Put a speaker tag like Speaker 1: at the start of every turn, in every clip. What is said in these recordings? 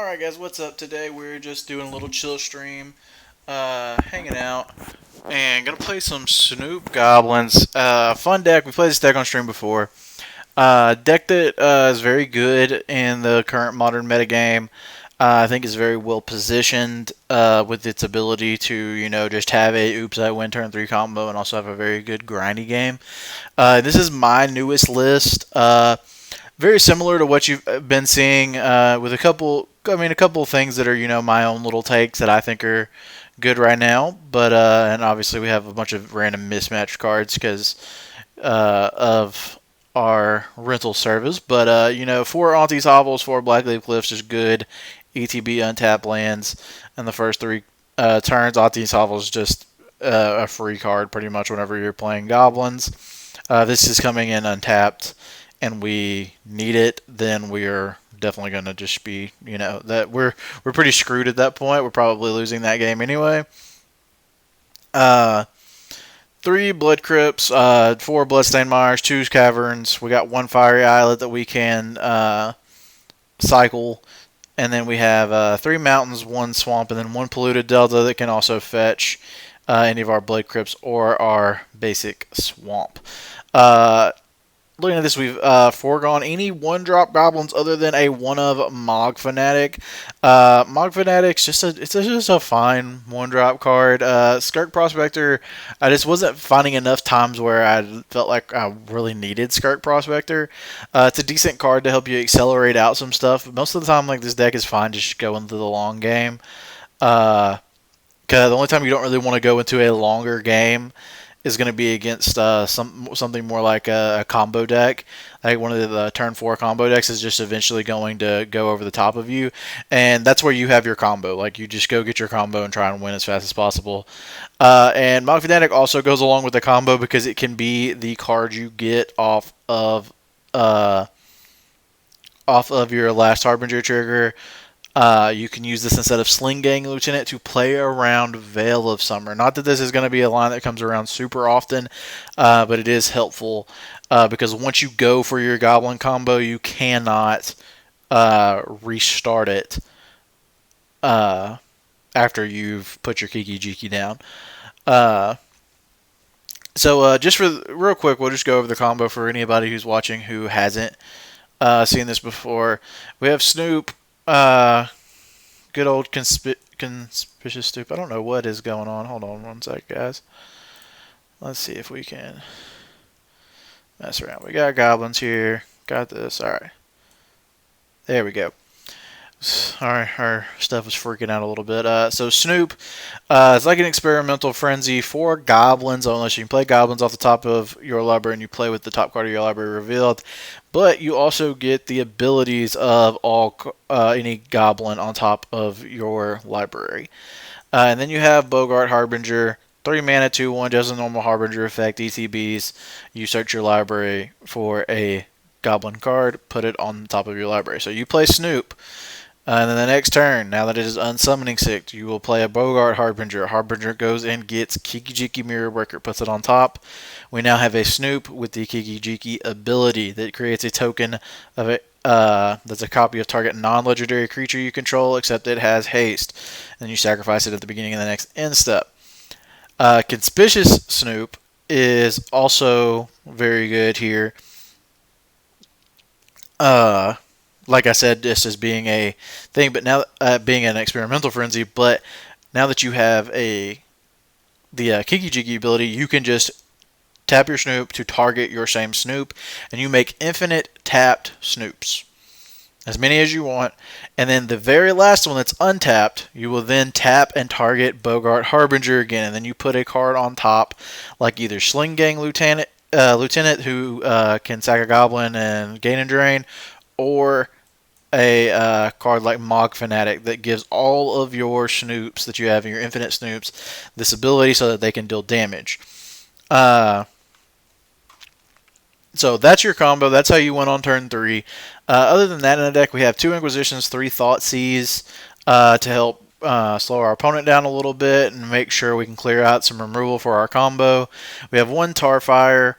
Speaker 1: Alright guys, what's up? Today we're just doing a little chill stream, hanging out, and gonna play some Snoop Goblins. Fun deck, we played this deck on stream before. Deck that is very good in the current modern metagame. I think is very well positioned with its ability to, just have a oops I win turn 3 combo and also have a very good grindy game. This is my newest list. Very similar to what you've been seeing with a couple of things that are, my own little takes that I think are good right now. But, and obviously we have a bunch of random mismatched cards because of our rental service. But, 4 Auntie's Hovels, 4 Blackleaf Cliffs is good. ETB untapped lands in the first 3 turns. Auntie's Hovels just a free card pretty much whenever you're playing Goblins. This is coming in untapped and we need it, then we're definitely going to just be, that we're pretty screwed at that point. We're probably losing that game anyway. 3 Blood Crypts, 4 Bloodstained Mires, 2 Caverns. We got 1 Fiery Islet that we can cycle. And then we have 3 Mountains, 1 Swamp, and then 1 Polluted Delta that can also fetch any of our Blood Crypts or our basic Swamp. Looking at this, we've foregone any one-drop goblins other than a one-of Mog Fanatic. Mog Fanatic's just a fine one-drop card. Skirk Prospector, I just wasn't finding enough times where I felt like I really needed Skirk Prospector. It's a decent card to help you accelerate out some stuff. Most of the time, like this deck is fine just going through the long game. Cause the only time you don't really want to go into a longer game is going to be against something more like a combo deck. Like one of the turn 4 combo decks is just eventually going to go over the top of you, and that's where you have your combo. Like you just go get your combo and try and win as fast as possible. And Mog Fanatic also goes along with the combo because it can be the card you get off of your last Harbinger trigger. You can use this instead of Sling Gang Lieutenant to play around Veil of Summer. Not that this is going to be a line that comes around super often, but it is helpful because once you go for your Goblin combo, you cannot restart it after you've put your Kiki Jiki down. So just for real quick, we'll just go over the combo for anybody who's watching who hasn't seen this before. We have Snoop. Good old conspicuous Snoop. I don't know what is going on. Hold on one sec, guys. Let's see if we can mess around. We got goblins here. Got this. Alright. There we go. Our stuff is freaking out a little bit. So Snoop, it's like an experimental frenzy for goblins, unless you can play goblins off the top of your library and you play with the top card of your library revealed. But you also get the abilities of any goblin on top of your library. And then you have Bogart Harbinger, 3 mana, 2/1, just a normal Harbinger effect, ETBs. You search your library for a goblin card, put it on top of your library. So you play Snoop. And then the next turn, now that it is unsummoning sick, you will play a Bogart Harbinger. Harbinger goes and gets Kiki Jiki Mirror Breaker, puts it on top. We now have a Snoop with the Kiki Jiki ability that creates a token of it that's a copy of target non-legendary creature you control, except it has haste. And you sacrifice it at the beginning of the next end step. Conspicuous Snoop is also very good here. Like I said, just as being a thing, but now being an experimental frenzy. But now that you have the Kiki Jiki ability, you can just tap your Snoop to target your same Snoop, and you make infinite tapped Snoops, as many as you want. And then the very last one that's untapped, you will then tap and target Bogart Harbinger again, and then you put a card on top, like either Sling Gang Lieutenant who can sack a goblin and gain and drain, or a card like Mog Fanatic that gives all of your Snoops that you have in your infinite Snoops this ability so that they can deal damage. So that's your combo. That's how you win on turn 3. Other than that in the deck, we have 2 Inquisitions, 3 Thoughtseize to help slow our opponent down a little bit and make sure we can clear out some removal for our combo. We have 1 Tarfire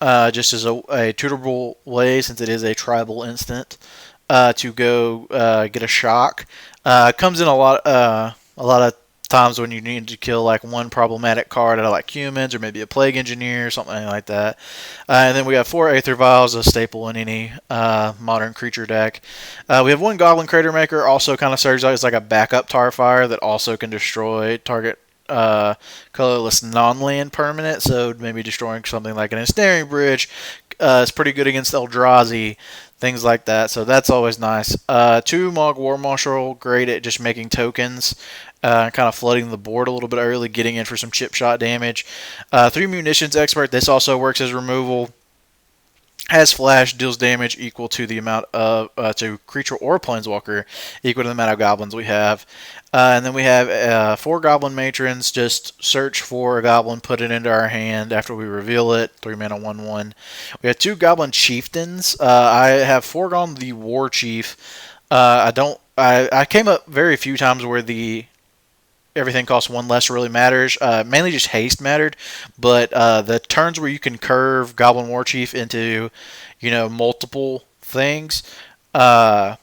Speaker 1: just as a tutorable way since it is a tribal instant. to go get a shock. Comes in a lot of times when you need to kill like one problematic card out of like humans or maybe a plague engineer or something like that. And then we have 4 Aether Vials, a staple in any modern creature deck. We have 1 Goblin Crater Maker, also kind of serves as like a backup Tar Fire that also can destroy target colorless non-land permanent, so maybe destroying something like an Ensnaring Bridge. It's pretty good against Eldrazi, things like that, so that's always nice. 2 Mog War Marshal, great at just making tokens, kind of flooding the board a little bit early, getting in for some chip shot damage. 3 Munitions Expert, this also works as removal. Has flash, deals damage equal to the amount of to creature or planeswalker equal to the amount of goblins we have. And then we have 4 goblin matrons. Just search for a goblin, put it into our hand after we reveal it. 3 mana 1/1. We have 2 goblin chieftains. I have foregone the war chief. I came up very few times where the everything costs 1 less really matters. Mainly just haste mattered, but the turns where you can curve Goblin War Chief into, multiple things, the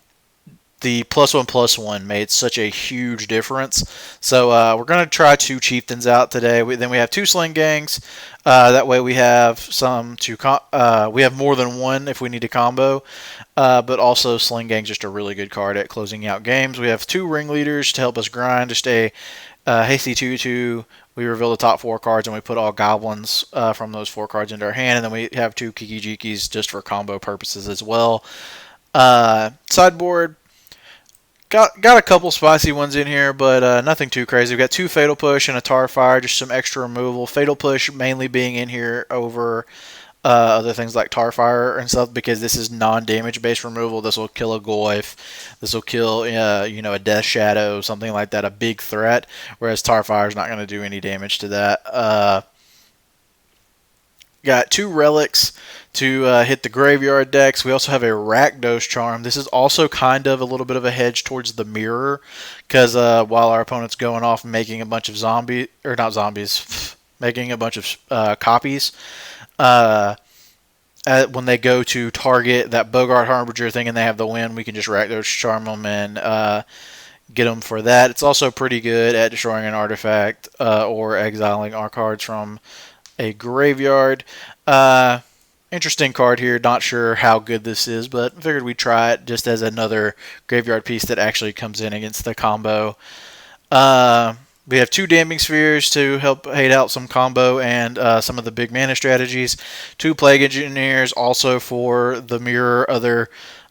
Speaker 1: +1/+1 made such a huge difference. So we're going to try 2 chieftains out today. Then we have 2 sling gangs. That way we have we have more than 1 if we need to combo. But also sling gang's just a really good card at closing out games. We have 2 ringleaders to help us grind. Just a hasty 2/2. We reveal the top 4 cards and we put all goblins from those 4 cards into our hand. And then we have 2 Kiki Jikis just for combo purposes as well. Sideboard. Got a couple spicy ones in here, but nothing too crazy. We've got 2 Fatal Push and a Tar Fire, just some extra removal. Fatal Push mainly being in here over other things like Tar Fire and stuff because this is non-damage based removal. This will kill a Goyf. This will kill, a Death Shadow, something like that, a big threat, whereas Tar Fire is not going to do any damage to that. Got 2 relics to hit the graveyard decks. We also have a Rakdos Charm. This is also kind of a little bit of a hedge towards the mirror, because while our opponent's going off and making a bunch of making a bunch of copies, when they go to target that Bogart Harbinger thing and they have the win, we can just Rakdos Charm them and get them for that. It's also pretty good at destroying an artifact or exiling our cards from a graveyard. Interesting card here. Not sure how good this is, but figured we'd try it just as another graveyard piece that actually comes in against the combo. We have 2 Damning Spheres to help hate out some combo and some of the big mana strategies. 2 Plague Engineers also for the mirror, other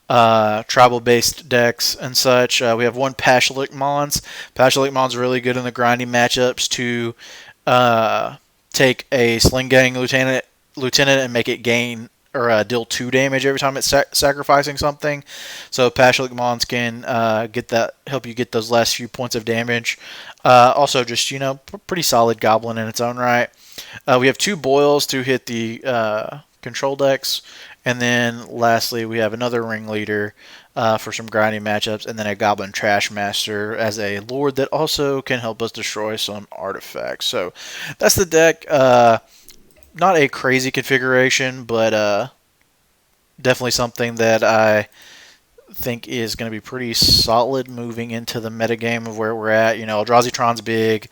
Speaker 1: tribal-based decks and such. We have 1 Pashalik Mons. Pashalik Mons really good in the grinding matchups to take a Sling Gang Lieutenant and make it gain or deal 2 damage every time it's sacrificing something. So Pashalik Mons can help you get those last few points of damage. Also, just pretty solid goblin in its own right. We have 2 Boils to hit the control decks, and then lastly we have another ringleader for some grinding matchups, and then a Goblin Trash Master as a lord that also can help us destroy some artifacts. So that's the deck. Not a crazy configuration, but definitely something that I think is going to be pretty solid moving into the metagame of where we're at. Eldrazi Tron's big.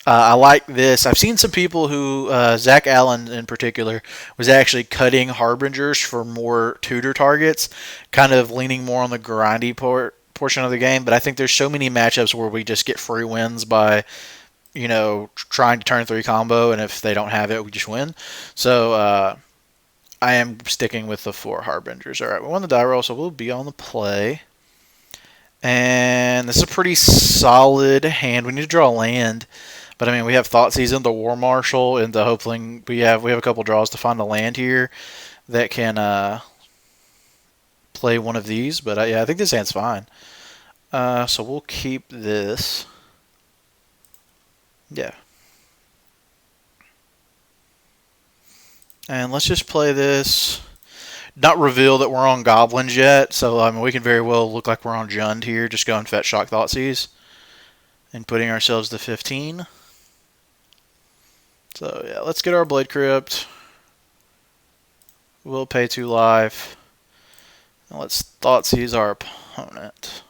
Speaker 1: I like this. I've seen some people who, Zach Allen in particular, was actually cutting Harbingers for more tutor targets, kind of leaning more on the grindy portion of the game. But I think there's so many matchups where we just get free wins by trying to turn 3 combo, and if they don't have it, we just win. So I am sticking with the 4 Harbingers. All right, we won the die roll, so we'll be on the play. And this is a pretty solid hand. We need to draw a land, but we have Thoughtseize and the War Marshal, and the Hopeling. We have a couple draws to find a land here that can play one of these. But yeah, I think this hand's fine. So we'll keep this. Yeah. And let's just play this. Not reveal that we're on Goblins yet, so we can very well look like we're on Jund here. Just going Fetch Shock Thoughtseize and putting ourselves to 15. So yeah, let's get our Blade Crypt. We'll pay 2 life. Now let's Thoughtseize our opponent.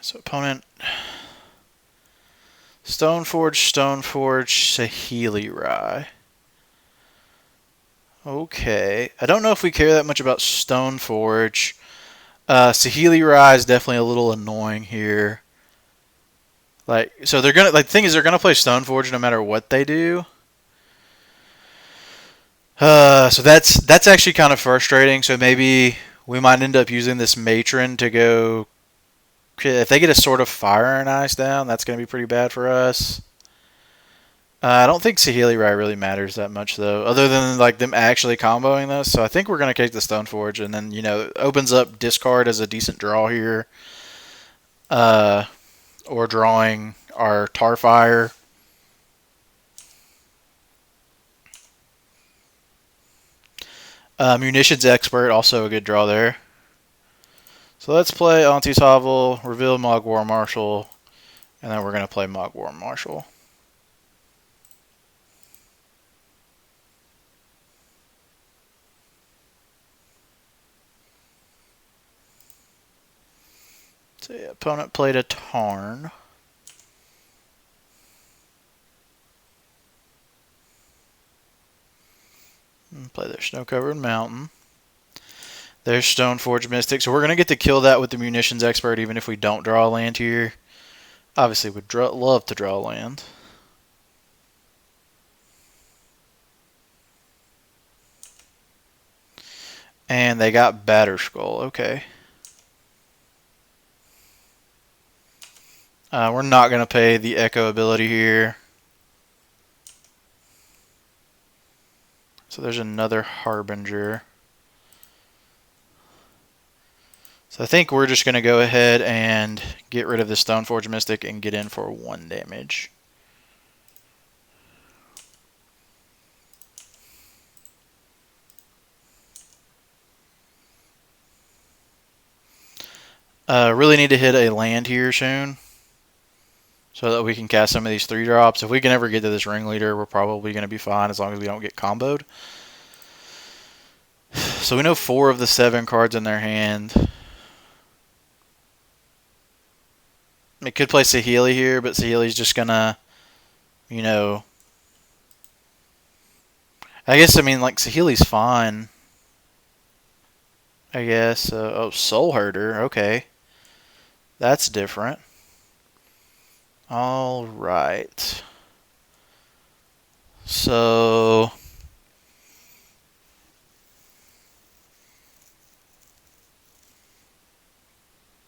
Speaker 1: So opponent, Stoneforge, Saheeli Rai. Okay. I don't know if we care that much about Stoneforge. Saheeli Rai is definitely a little annoying here. Like, so they're gonna, like, the thing is, they're gonna play Stoneforge no matter what they do. So that's actually kind of frustrating. So maybe we might end up using this Matron to go. If they get a Sword of Fire and Ice down, that's gonna be pretty bad for us. I don't think Saheeli Rai really matters that much though, other than like them actually comboing this. So I think we're gonna take the Stoneforge, and then it opens up discard as a decent draw here, or drawing our Tarfire. Munitions Expert, also a good draw there. So let's play Auntie's Hovel, reveal Mogwar Marshal, and then we're gonna play Mogwar Marshal. So yeah, opponent played a Tarn. And play their Snow-Covered Mountain. There's Stoneforge Mystic. So we're going to get to kill that with the Munitions Expert even if we don't draw a land here. Obviously, would love to draw a land. And they got Batterskull. Okay. We're not going to pay the Echo ability here. So there's another Harbinger. So I think we're just going to go ahead and get rid of the Stoneforge Mystic and get in for 1 damage. Really need to hit a land here soon so that we can cast some of these 3-drops. If we can ever get to this Ringleader, we're probably going to be fine as long as we don't get comboed. So we know 4 of the 7 cards in their hand. It could play Saheeli here, but Saheeli's just gonna, I guess, like, Saheeli's fine. I guess. Oh, Soul Herder. Okay. That's different. Alright. So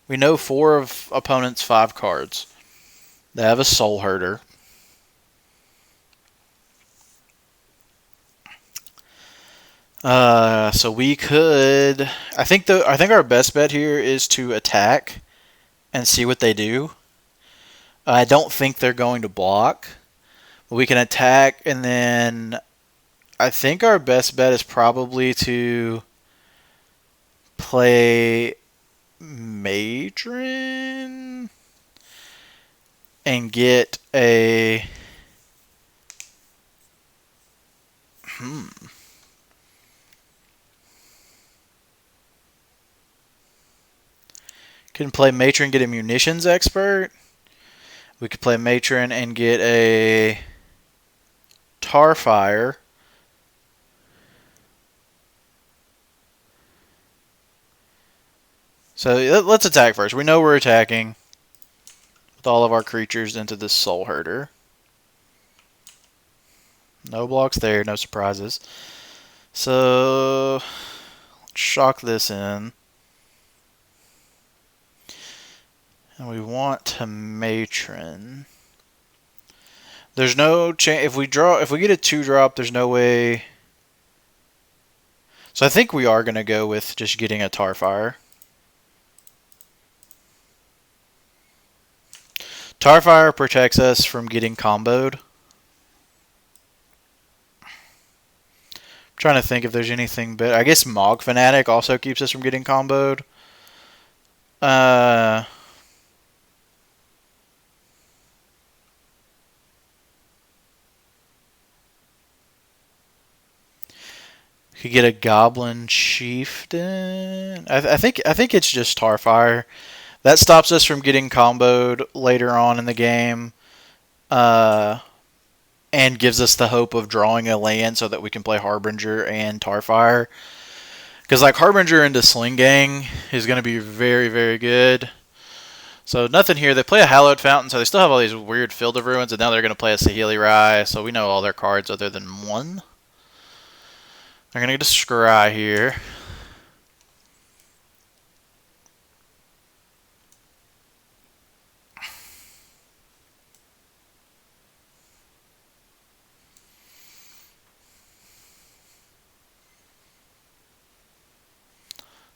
Speaker 1: we know 4 of opponent's 5 cards. They have a Soul Herder. So we could. I think our best bet here is to attack and see what they do. I don't think they're going to block. We can attack, and then I think our best bet is probably to play Matron and get a. Can play Matron, get a Munitions Expert. We could play Matron and get a Tarfire. So let's attack first. We know we're attacking with all of our creatures into this Soul Herder. No blocks there, no surprises. So let's shock this in. And we want to Matron. There's no chance if we get a 2-drop, there's no way. So I think we are going to go with just getting a Tarfire. Tarfire protects us from getting comboed. I'm trying to think if there's anything better. I guess Mog Fanatic also keeps us from getting comboed. Could get a Goblin Chieftain. I think it's just Starfire. That stops us from getting comboed later on in the game, and gives us the hope of drawing a land so that we can play Harbinger and Starfire. Because like Harbinger into Sling Gang is going to be very, very good. So nothing here. They play a Hallowed Fountain, so they still have all these weird Field of Ruins, and now they're going to play a Saheeli Rai, so we know all their cards other than one. They're going to get a Scry here.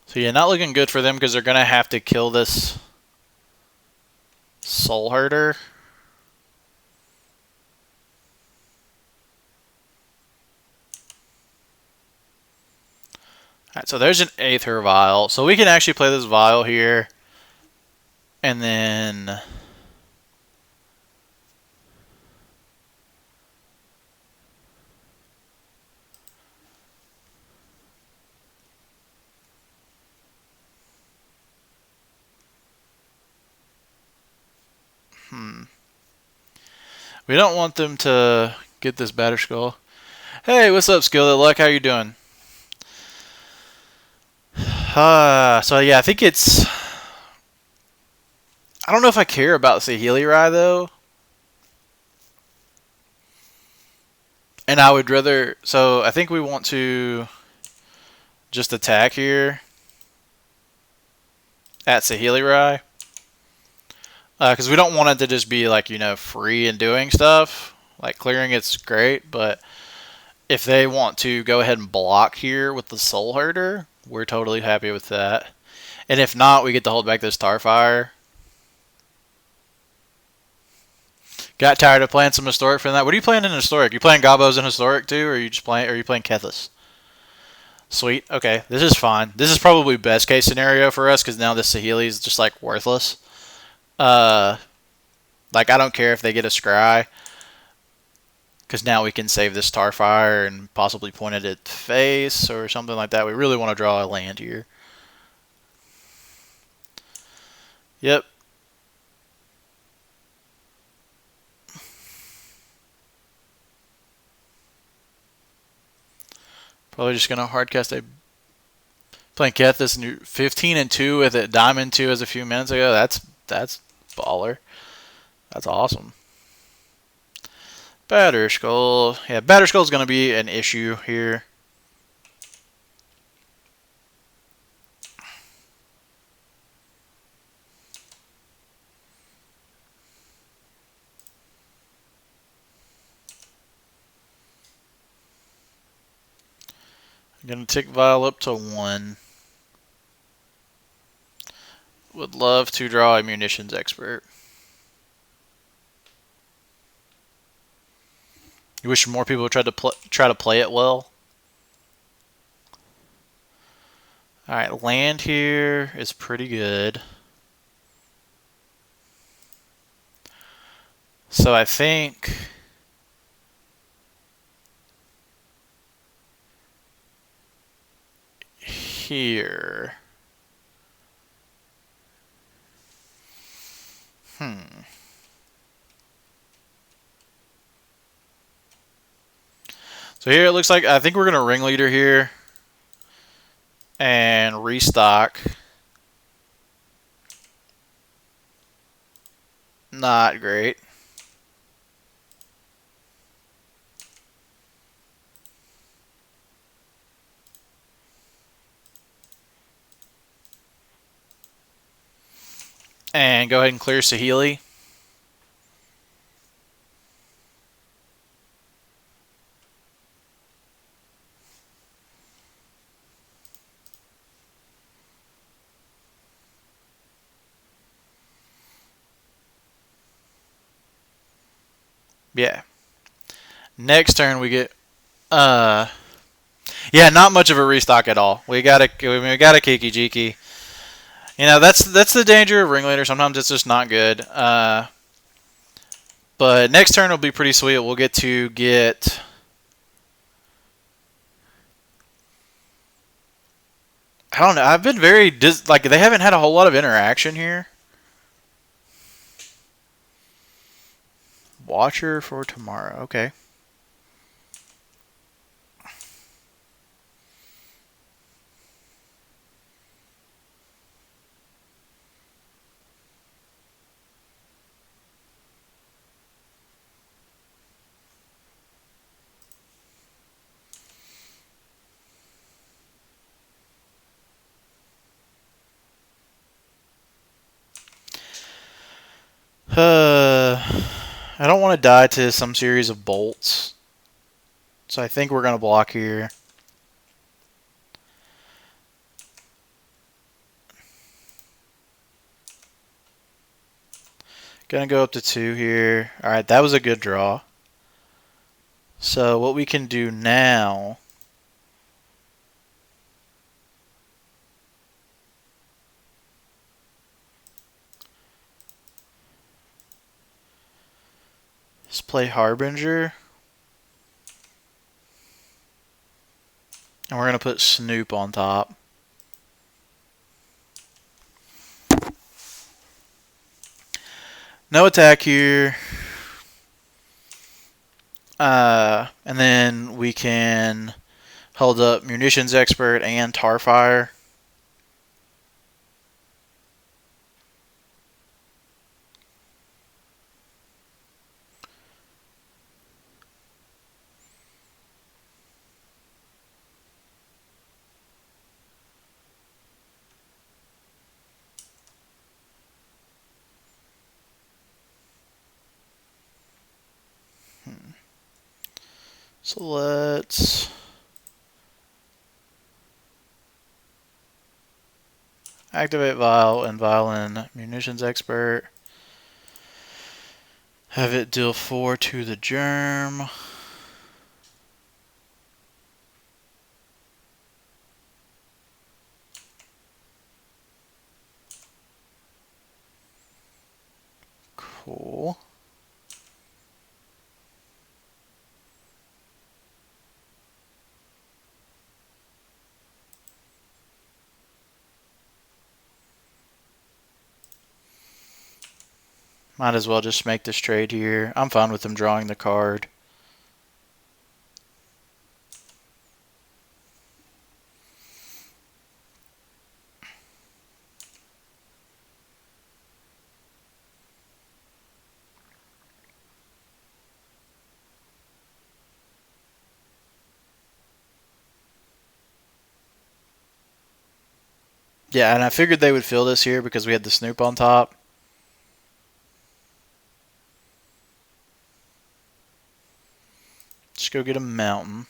Speaker 1: So yeah, not looking good for them because they're going to have to kill this Soul Herder. Alright, so there's an Aether Vial. So we can actually play this Vial here. And then... We don't want them to get this Batterskull. Hey, what's up, Skillet Luck? How you doing? So yeah, I think it's... I don't know if I care about Saheeli Rai, though. And I would rather... So I think we want to just attack here at Saheeli Rai. Because we don't want it to just be, like, you know, free and doing stuff. Like, clearing it's great, but if they want to go ahead and block here with the Soul Herder, we're totally happy with that. And if not, we get to hold back this Starfire. Got tired of playing some Historic from that. What are you playing in Historic? You playing Gobos in Historic too, or are you just playing? Or are you playing Kethis? Sweet. Okay, this is fine. This is probably best case scenario for us because now this Saheeli is just like worthless. Like I don't care if they get a Scry, because now we can save this Starfire and possibly point it at face or something like that. We really want to draw a land here. Yep. Probably just gonna hardcast a playing Kethis 15-2 with it Diamond 2 as a few minutes ago. That's baller. That's awesome. Batterskull. Yeah, Batterskull's gonna be an issue here. I'm gonna tick Vial up to 1. Would love to draw a Munitions Expert. You wish more people would try to play it well. Alright, land here is pretty good. So I think here. So here it looks like I think we're gonna Ringleader here and restock. Not great. And go ahead and clear Saheeli. Yeah. Next turn we get yeah, not much of a restock at all. We got a Kiki Jiki. You know, that's the danger of Ringleader. Sometimes it's just not good. But next turn will be pretty sweet. We'll get to get I don't know. I've been very like they haven't had a whole lot of interaction here. Watcher for tomorrow. Okay. I don't want to die to some series of bolts. So I think we're going to block here. Going to go up to 2 here. Alright, that was a good draw. So what we can do now is play Harbinger. And we're going to put Snoop on top. No attack here. And then we can hold up Munitions Expert and Tarfire. So let's activate Vial and Violin Munitions Expert. Have it deal 4 to the Germ. Cool. Might as well just make this trade here. I'm fine with them drawing the card. Yeah, and I figured they would fill this here because we had the Snoop on top. Just go get a mountain.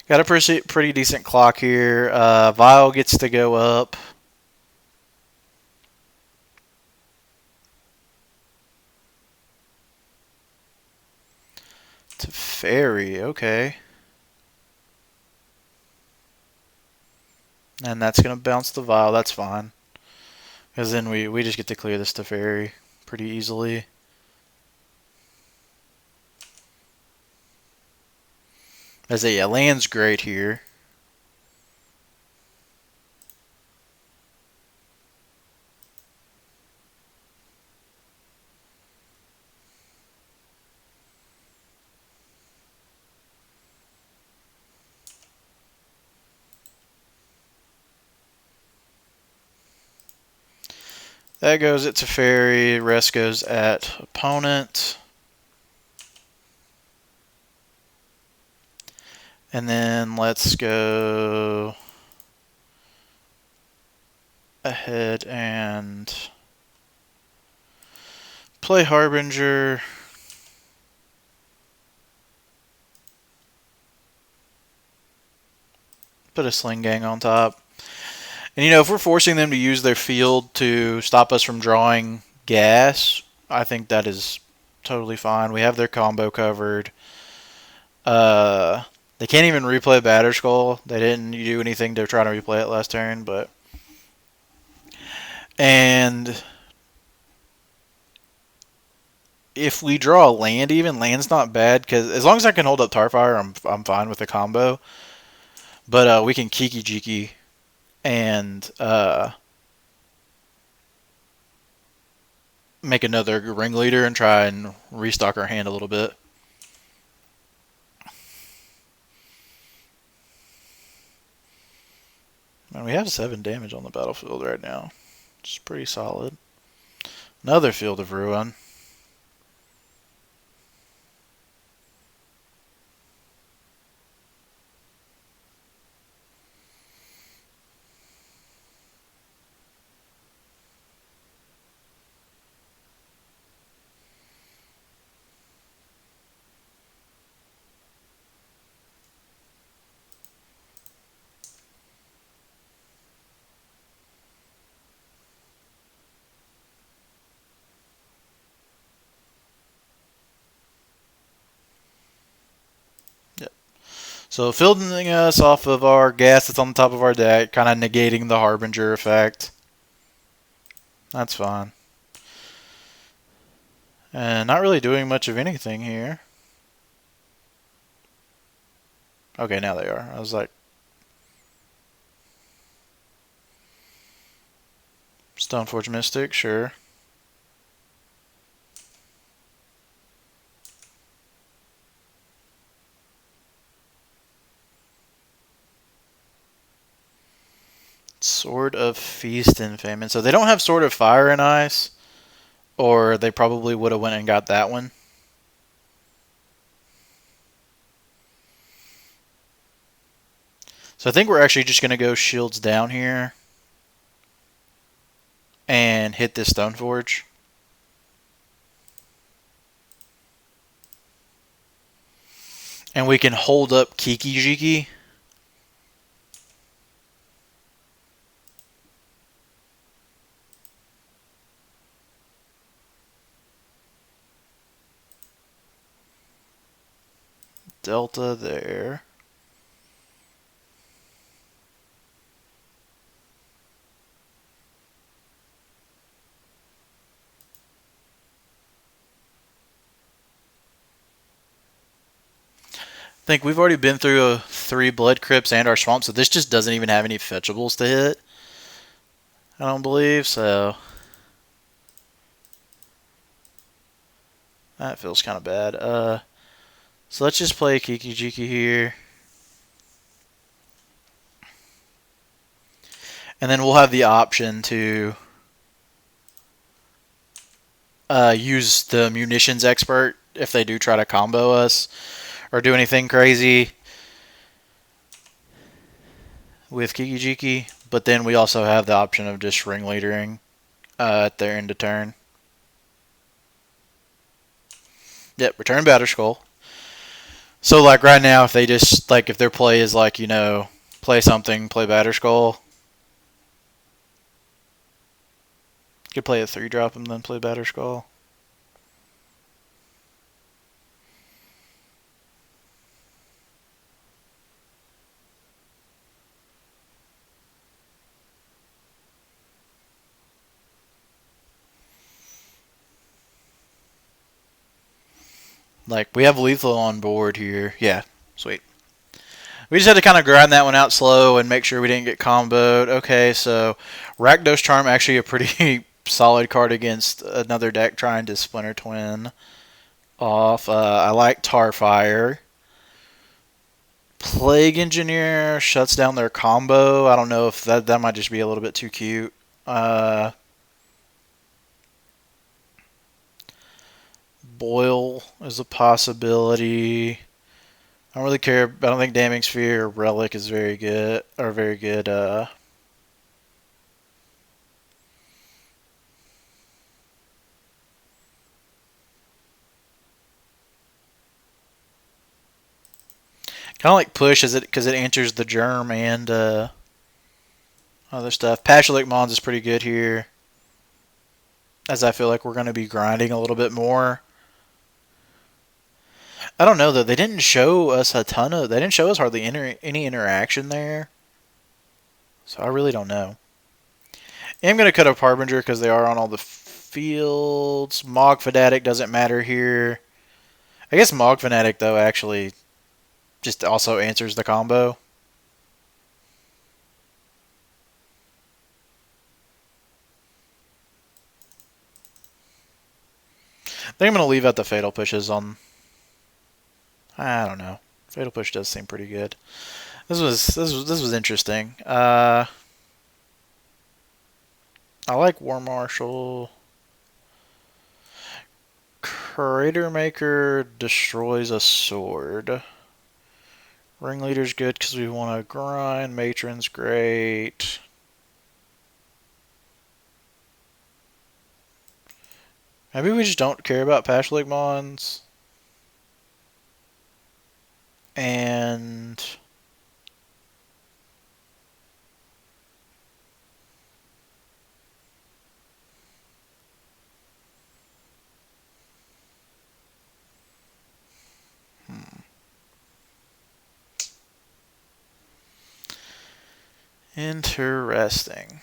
Speaker 1: Got a pretty decent clock here. Vial gets to go up. To Fairy, okay. And that's going to bounce the Vial, that's fine. Because then we just get to clear this to Fairy pretty easily. As a yeah, land's great here. That goes it to Fairy. Rest goes at opponent. And then let's go ahead and play Harbinger. Put a Sling Gang on top. And, you know, if we're forcing them to use their field to stop us from drawing gas, I think that is totally fine. We have their combo covered. They can't even replay Batterskull. They didn't do anything to try to replay it last turn, but... And if we draw a land, even land's not bad because as long as I can hold up Tarfire, I'm fine with the combo. But we can Kiki Jiki and make another ringleader and try and restock our hand a little bit. And we have 7 damage on the battlefield right now. It's pretty solid. Another Field of Ruin. So fielding us off of our gas that's on the top of our deck, kind of negating the Harbinger effect. That's fine. And not really doing much of anything here. Okay, now they are. I was like, Stoneforge Mystic, sure. Sword of Feast and Famine. So they don't have Sword of Fire and Ice, or they probably would have went and got that one. So I think we're actually just going to go shields down here and hit this Stoneforge. And we can hold up Kiki Jiki. Delta there. I think we've already been through 3 Blood Crypts and our Swamp, so this just doesn't even have any fetchables to hit. I don't believe, so that feels kind of bad. So let's just play Kiki Jiki here. And then we'll have the option to use the Munitions Expert if they do try to combo us or do anything crazy with Kiki Jiki. But then we also have the option of just ringleadering at their end of turn. Yep, return Batter Skull. So like right now, if they just like if their play is like, you know, play something, play Batter Skull. You could play a 3-drop and then play Batter Skull. Like, we have lethal on board here. Yeah, sweet. We just had to kind of grind that one out slow and make sure we didn't get comboed. Okay, so Rakdos Charm actually a pretty solid card against another deck trying to Splinter Twin off. I like Tarfire. Plague Engineer shuts down their combo. I don't know if that might just be a little bit too cute. Boil is a possibility. I don't really care. I don't think Damning Sphere or Relic is very good. Or very good. Kind of like Push because it enters the Germ and other stuff. Pashalik Mons is pretty good here, as I feel like we're going to be grinding a little bit more. I don't know though. They didn't show us a ton of. They didn't show us hardly any interaction there, so I really don't know. I'm going to cut up Harbinger because they are on all the fields. Mog Fanatic doesn't matter here. I guess Mog Fanatic, though, actually just also answers the combo. I think I'm going to leave out the Fatal Pushes on... I don't know. Fatal Push does seem pretty good. This was interesting. I like War Marshal. Crater Maker destroys a sword. Ringleader's good because we want to grind. Matron's great. Maybe we just don't care about Pashlik Mons. And... Interesting.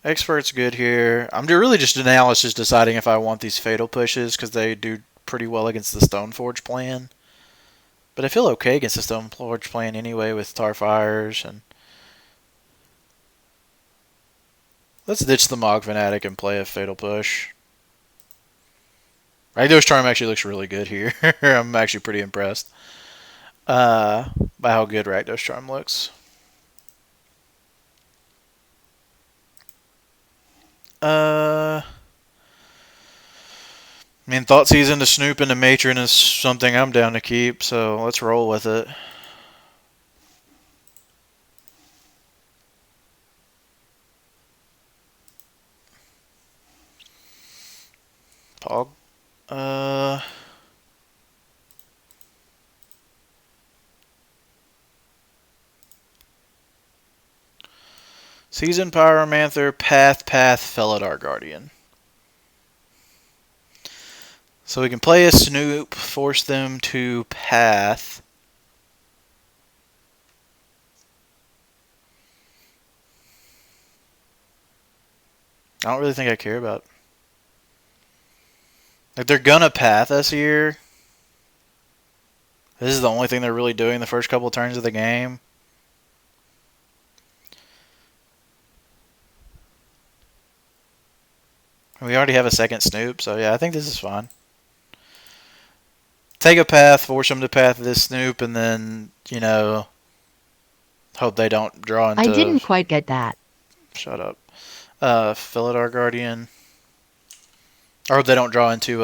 Speaker 1: Expert's good here. I'm really just analysis deciding if I want these Fatal Pushes because they do pretty well against the Stoneforge plan. But I feel okay against the Stoneforge plan anyway with Tarfires. And let's ditch the Mog Fanatic and play a Fatal Push. Rakdos Charm actually looks really good here. I'm actually pretty impressed by how good Rakdos Charm looks. I mean, Thought Season to Snoop and to Matron is something I'm down to keep, so let's roll with it. Pog. Seasoned Pyromancer, Path, Felidar Guardian. So we can play a Snoop, force them to Path. I don't really think I care about. Like, they're gonna Path us here. This is the only thing they're really doing the first couple of turns of the game. We already have a second Snoop, so yeah, I think this is fine. Take a Path, force them to Path this Snoop, and then, you know, hope they don't draw into...
Speaker 2: I didn't quite get that.
Speaker 1: Shut up. Felidar Guardian. Or hope they don't draw into,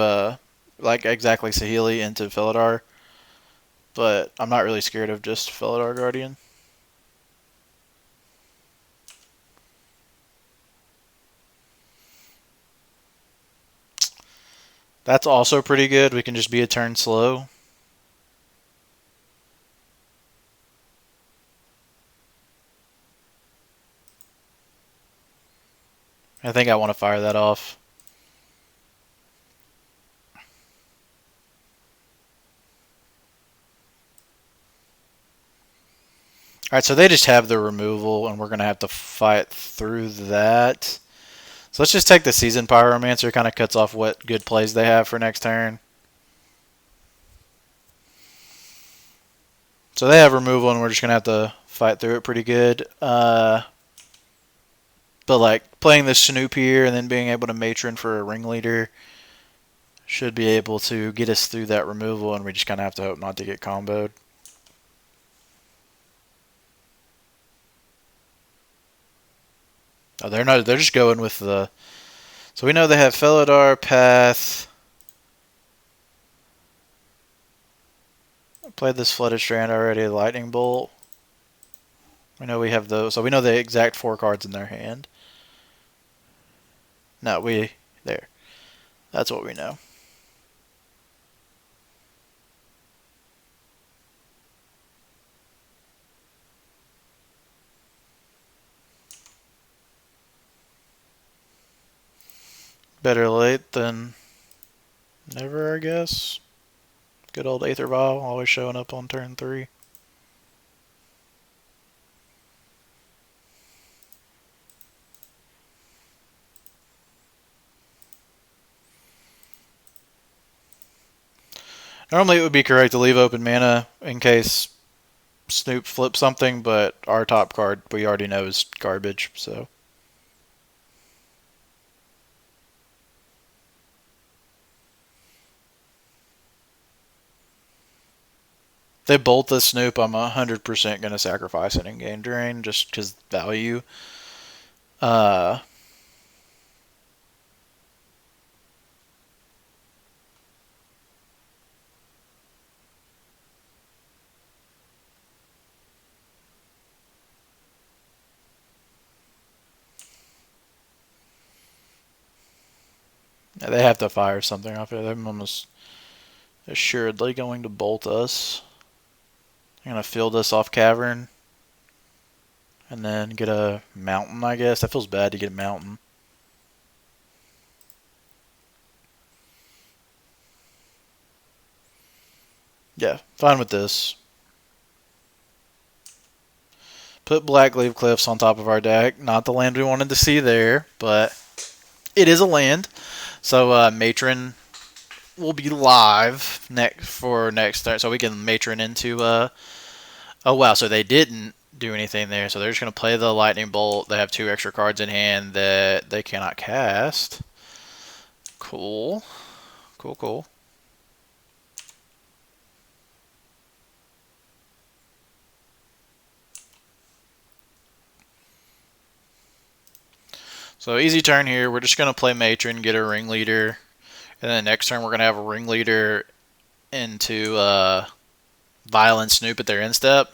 Speaker 1: like, exactly Saheeli into Felidar. But I'm not really scared of just Felidar Guardian. That's also pretty good. We can just be a turn slow. I think I want to fire that off. Alright, so they just have the removal, and we're going to have to fight through that. So let's just take the Seasoned Pyromancer. Kind of cuts off what good plays they have for next turn. So they have removal, and we're just going to have to fight through it pretty good. But like playing the Snoop here and then being able to Matron for a Ringleader should be able to get us through that removal, and we just kind of have to hope not to get comboed. Oh, they're not. They're just going with the. So we know they have Felidar, Path. I played this Flooded Strand already. Lightning Bolt. We know we have those. So we know the exact 4 cards in their hand. No, there. That's what we know. Better late than Never, I guess. Good old Aether Vial, always showing up on turn 3. Normally it would be correct to leave open mana in case Snoop flips something, but our top card we already know is garbage, so. If they bolt the Snoop, I'm 100% going to sacrifice it in game drain just because value. Uh, they have to fire something off here. They're almost assuredly going to bolt us. They're going to field us off Cavern. And then get a mountain, I guess. That feels bad to get a mountain. Yeah, fine with this. Put Blackleaf Cliffs on top of our deck. Not the land we wanted to see there, but it is a land. So Matron will be live next turn, so we can Matron into. Oh wow! So they didn't do anything there. So they're just gonna play the Lightning Bolt. They have 2 extra cards in hand that they cannot cast. Cool, cool, cool. So easy turn here. We're just gonna play Matron, get a Ringleader, and then next turn we're gonna have a Ringleader into Violent Snoop at their end step.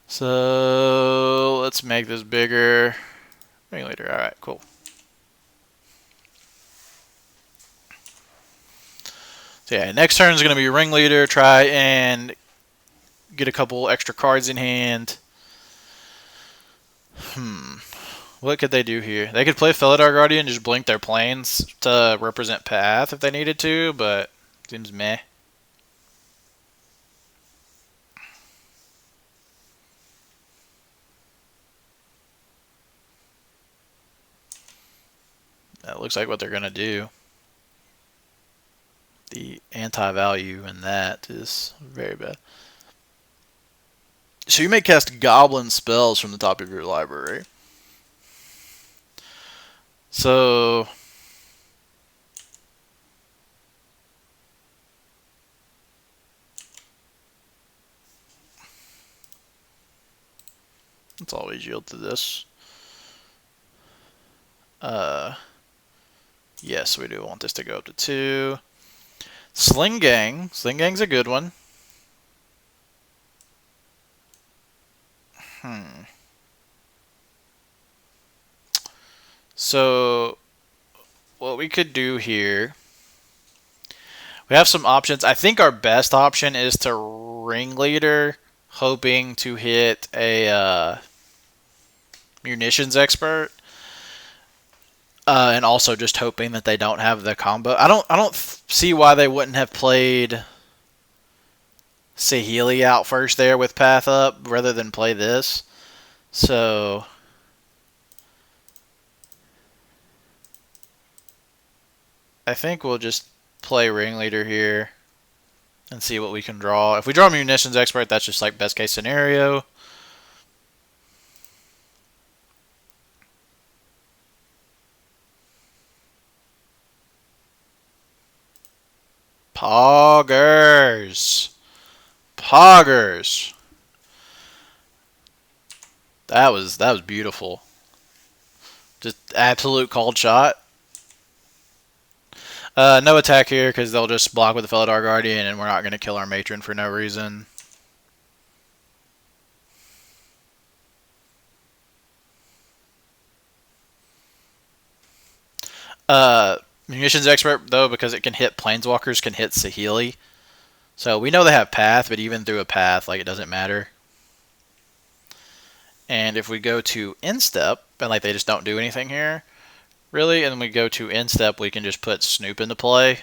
Speaker 1: So let's make this bigger. Ringleader. All right, cool. So yeah, next turn is gonna be Ringleader. Try and get a couple extra cards in hand. What could they do here? They could play Felidar Guardian, just blink their planes to represent path if they needed to, but seems meh. That looks like what they're going to do. The anti-value in that is very bad. So you may cast Goblin spells from the top of your library. So let's always yield to this. Yes, we do want this to go up to 2. Sling Gang. Sling Gang's a good one. So what we could do here, we have some options. I think our best option is to Ringleader, hoping to hit a Munitions Expert, and also just hoping that they don't have the combo. I don't see why they wouldn't have played Saheeli out first there with Path Up rather than play this. So I think we'll just play Ringleader here and see what we can draw. If we draw Munitions Expert, that's just like best case scenario. Poggers. Poggers. That was beautiful. Just absolute cold shot. No attack here because they'll just block with the Felidar Guardian, and we're not going to kill our Matron for no reason. Munitions Expert, though, because it can hit Planeswalkers, can hit Saheeli. So we know they have Path, but even through a Path, like, it doesn't matter. And if we go to Instep, and like they just don't do anything here, Really? And then we go to instep, we can just put Snoop into play.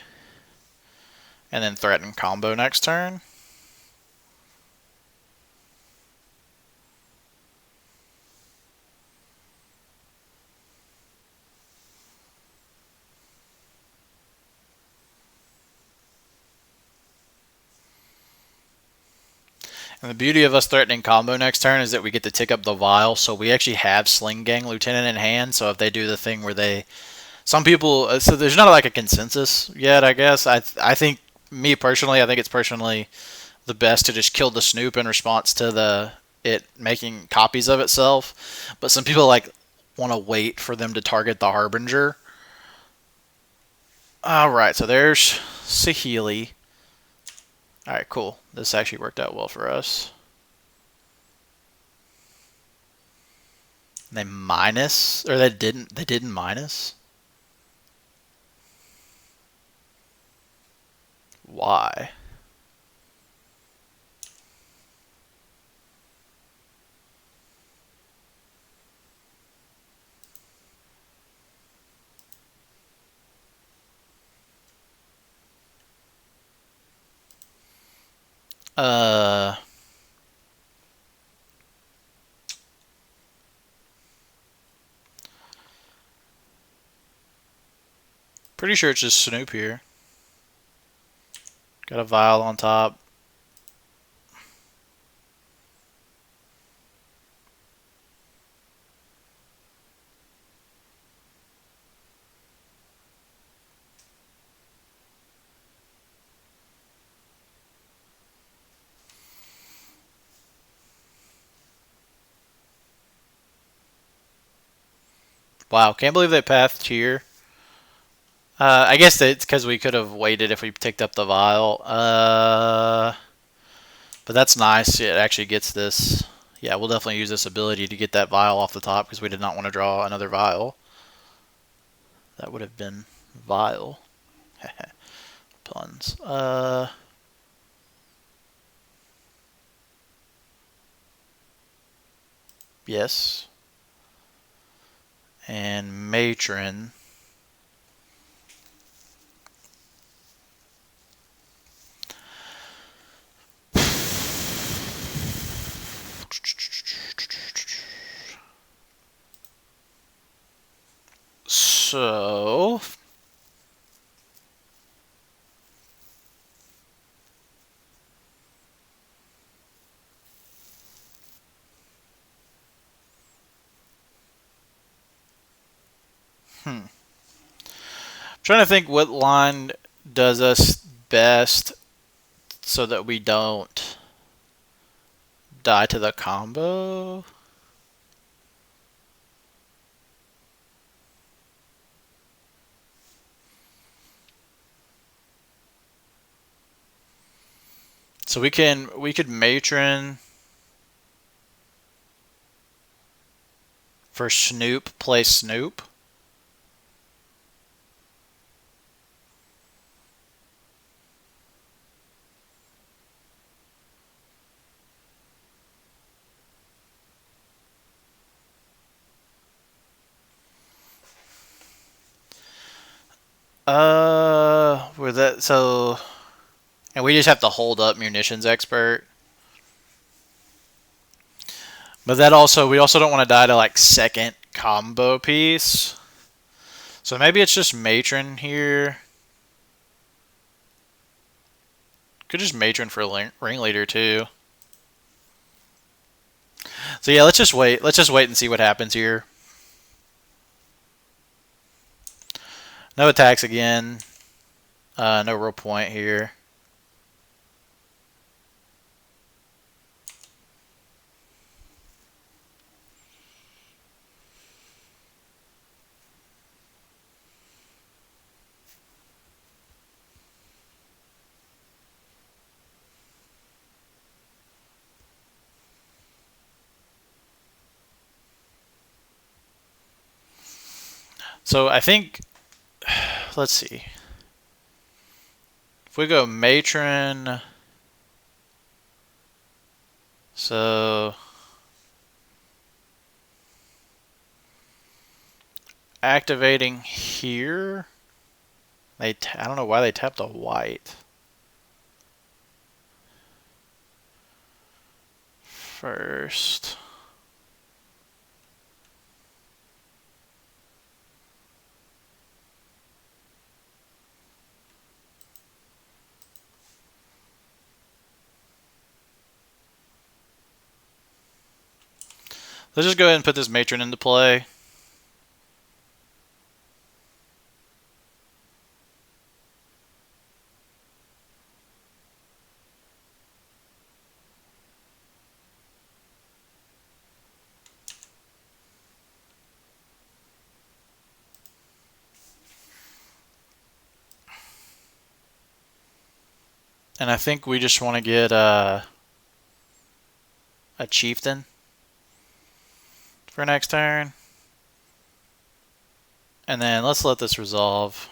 Speaker 1: And then threaten combo next turn. And the beauty of us threatening combo next turn is that we get to tick up the vial, so we actually have Sling Gang Lieutenant in hand, so if they do the thing where they... Some people... So there's not like a consensus yet, I guess. I think, me personally, I think it's personally the best to just kill the Snoop in response to it making copies of itself. But some people like want to wait for them to target the Harbinger. Alright, so there's Saheeli. Alright, cool. This actually worked out well for us. They minus, or they didn't minus? Why? Pretty sure it's just Snoop here. Got a vial on top. Wow, can't believe they pathed here. I guess it's because we could have waited if we picked up the vial. But that's nice. It actually gets this. Yeah, we'll definitely use this ability to get that vial off the top because we did not want to draw another vial. That would have been vile. Puns. Yes. And Matron. So... I'm trying to think what line does us best so that we don't die to the combo. So we could Matron for Snoop, play Snoop. With that, so, and we just have to hold up Munitions Expert. But that also, we also don't want to die to like second combo piece. So maybe it's just Matron here. Could just Matron for Ringleader too. So yeah, let's just wait. Let's just wait and see what happens here. No attacks again. No real point here. So I think, let's see. If we go Matron, so activating here. I don't know why they tapped a white. First. Let's just go ahead and put this matron into play. And I think we just want to get a chieftain for next turn. And then let's let this resolve.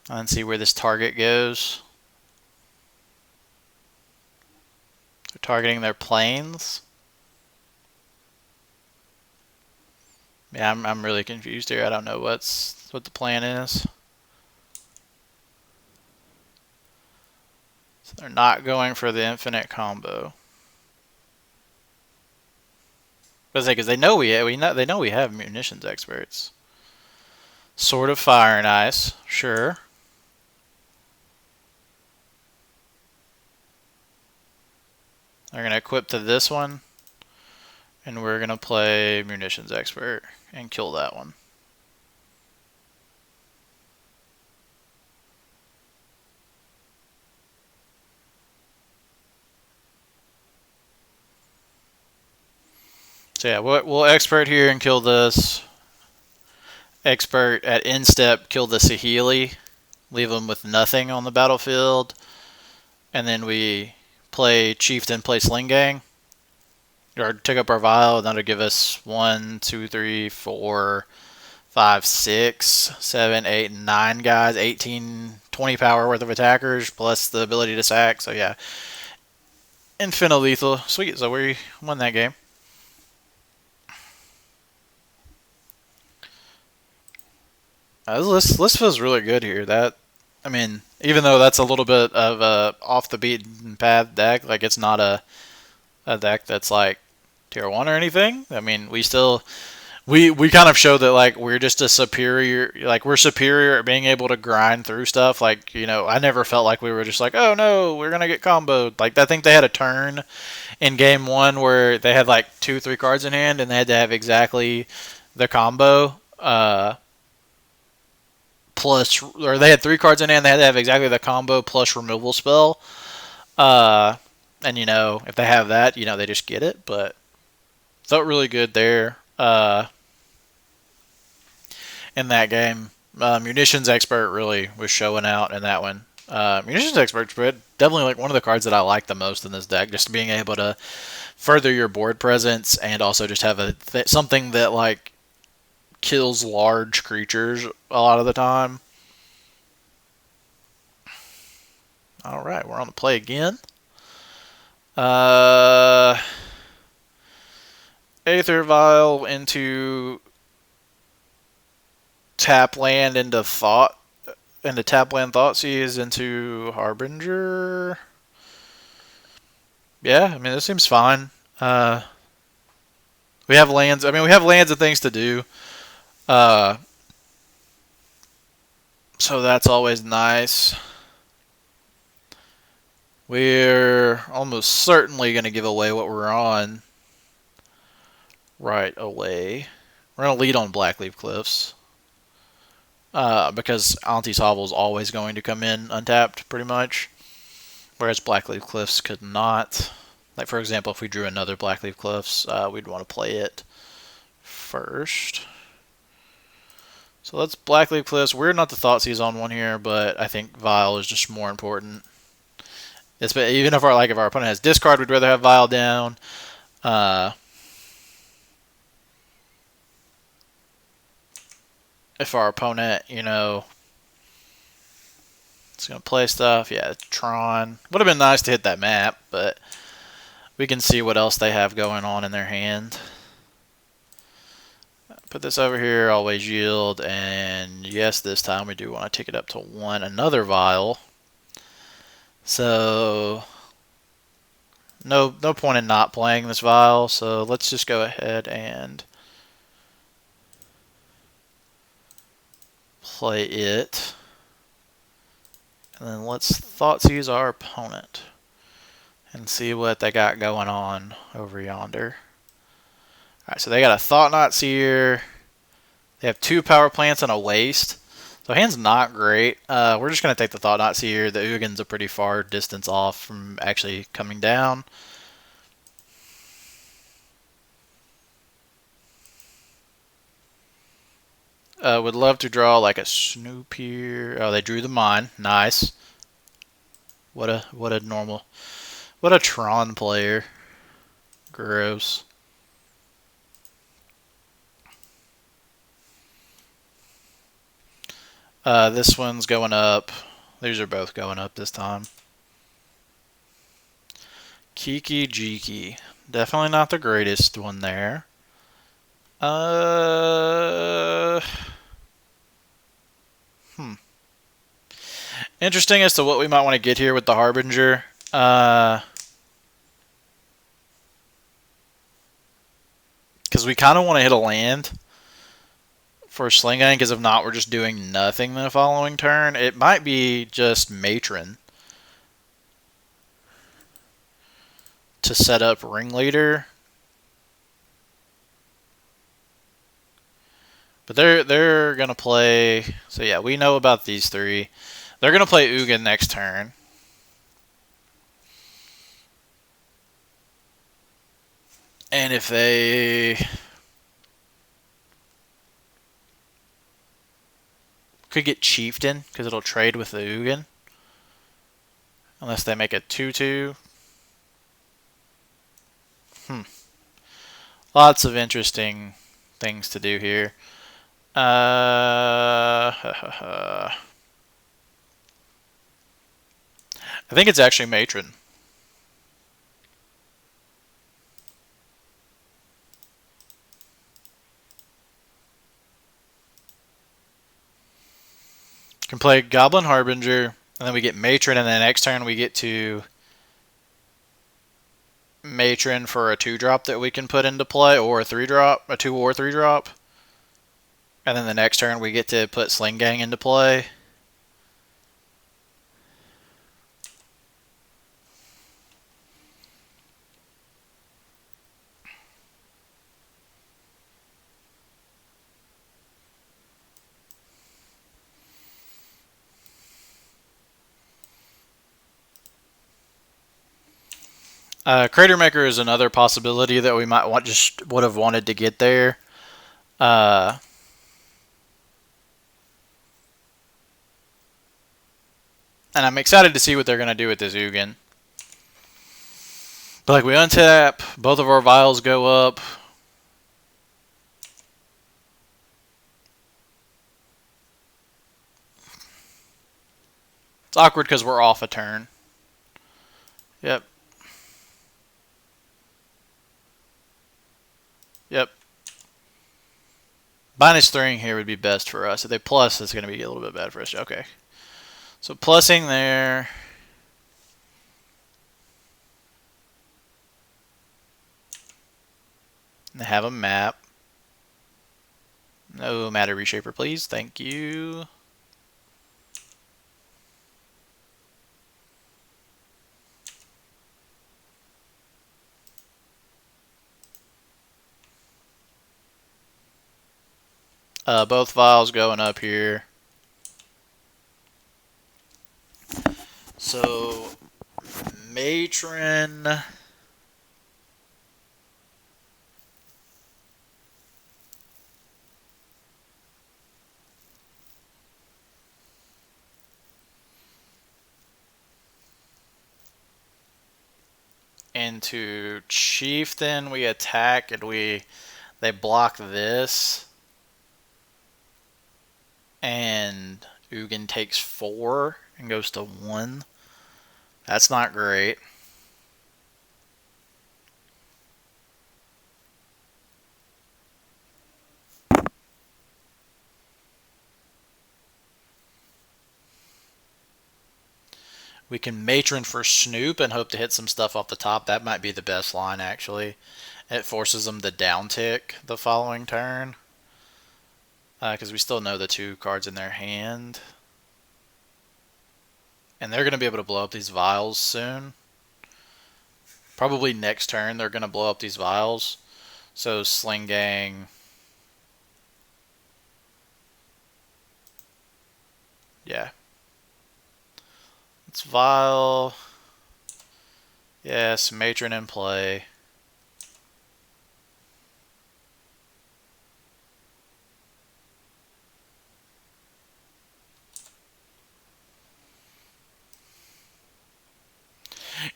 Speaker 1: And see where this target goes. They're targeting their planes. Yeah, I'm really confused here. I don't know what the plan is. So they're not going for the infinite combo. Because they know they know we have munitions experts. Sword of Fire and Ice, sure. They're gonna equip to this one, and we're gonna play munitions expert and kill that one. So yeah, we'll expert here and kill this. Expert at instep, kill the Sahili, leave them with nothing on the battlefield, and then we play Chieftain, play Sling Gang, or take up our Vial, and that'll give us 1, 2, 3, 4, 5, 6, 7, 8, 9 guys, 18, 20 power worth of attackers, plus the ability to sack. So yeah, infinite lethal. Sweet, so we won that game. This list feels really good here. I mean, even though that's a little bit of a off the beaten path deck, like it's not a deck that's like tier 1 or anything. I mean, we kind of show that like we're just a superior, like we're superior at being able to grind through stuff. Like, you know, I never felt like we were just like, oh no, we're gonna get comboed. Like I think they had a turn in game 1 where they had like 2, 3 cards in hand and they had to have exactly the combo. Plus, or they had 3 cards in hand. They had to have exactly the combo plus removal spell. And you know, if they have that, you know, they just get it. But felt really good there. In that game, munitions expert really was showing out in that one. Munitions expert, but definitely like one of the cards that I like the most in this deck. Just being able to further your board presence and also just have something that like kills large creatures a lot of the time. Alright, we're on the play again. Aether Vial into tap land into tap land Thoughtseize into Harbinger. Yeah, I mean this seems fine. We have lands. I mean, we have lands and things to do. So that's always nice. We're almost certainly going to give away what we're on right away. We're going to lead on Blackleaf Cliffs. Because Auntie's Hovel is always going to come in untapped, pretty much. Whereas Blackleaf Cliffs could not. Like, for example, if we drew another Blackleaf Cliffs, we'd want to play it first. So let's Blackleaf Cliffs. We're not the Thoughtseize on one here, but I think Vial is just more important. Even if our opponent has discard, we'd rather have Vial down. if our opponent, you know, is going to play stuff. Yeah, Tron. Would have been nice to hit that map, but we can see what else they have going on in their hand. Put this over here, always yield, and yes, this time we do want to take it up to 1, another vial. So no point in not playing this vial, so let's just go ahead and play it. And then let's thought seize our opponent and see what they got going on over yonder. Alright, so they got a Thought-Knot Seer. They have 2 power plants and a waste. So hand's not great. We're just going to take the Thought-Knot Seer. The Ugin's a pretty far distance off from actually coming down. Would love to draw like a Snoop here. Oh, they drew the mine. Nice. What a Tron player. Gross. This one's going up. These are both going up this time. Kiki Jiki. Definitely not the greatest one there. Interesting as to what we might want to get here with the Harbinger. Because we kind of want to hit a land for Sling Gang, because if not, we're just doing nothing the following turn. It might be just Matron to set up Ringleader. But they're going to play... So yeah, we know about these 3. They're going to play Ugin next turn. And if they... Could get Chieftain, because it'll trade with the Ugin. Unless they make a 2-2. Lots of interesting things to do here. I think it's actually Matron. Can play Goblin Harbinger, and then we get Matron, and then next turn we get to Matron for a 2-drop that we can put into play, or a 3-drop, a 2 or 3-drop. And then the next turn we get to put Sling Gang into play. Crater Maker is another possibility that we might would have wanted to get there. And I'm excited to see what they're going to do with this Ugin. But like, we untap, both of our vials go up. It's awkward because we're off a turn. Yep. Yep. -3 here would be best for us. If they plus, it's going to be a little bit bad for us. Okay. So plussing there. They have a map. No matter reshaper, please. Thank you. Both files going up here. So, Matron. Into Chieftain, we attack and they block this. And Ugin takes 4 and goes to 1. That's not great. We can Matron for Snoop and hope to hit some stuff off the top. That might be the best line, actually. It forces them to downtick the following turn. Because we still know the 2 cards in their hand. And they're going to be able to blow up these vials soon. Probably next turn they're going to blow up these vials. So Sling Gang... Yeah. It's Vial. Yes, Matron in play.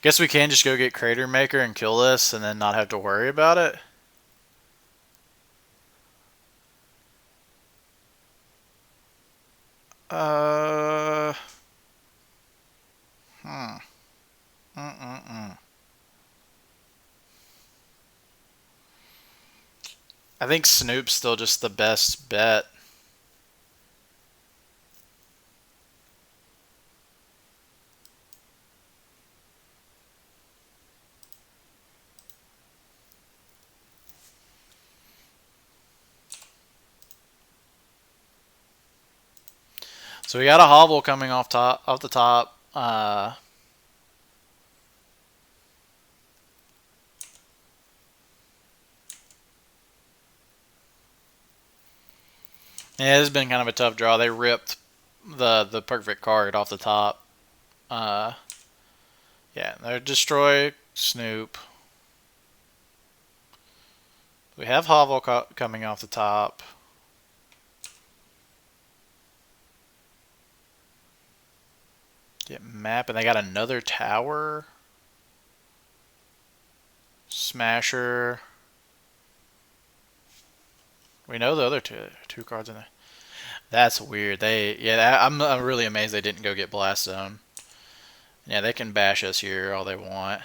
Speaker 1: Guess we can just go get Crater Maker and kill this and then not have to worry about it. Hmm. I think Snoop's still just the best bet. So we got a Hovel coming off the top. Yeah, this has been kind of a tough draw. They ripped the perfect card off the top. Yeah, they destroy Snoop. We have Hovel coming off the top. Get map, and they got another tower. Smasher. We know the other two cards in there. That's weird. I'm really amazed they didn't go get Blast Zone. Yeah, they can bash us here all they want.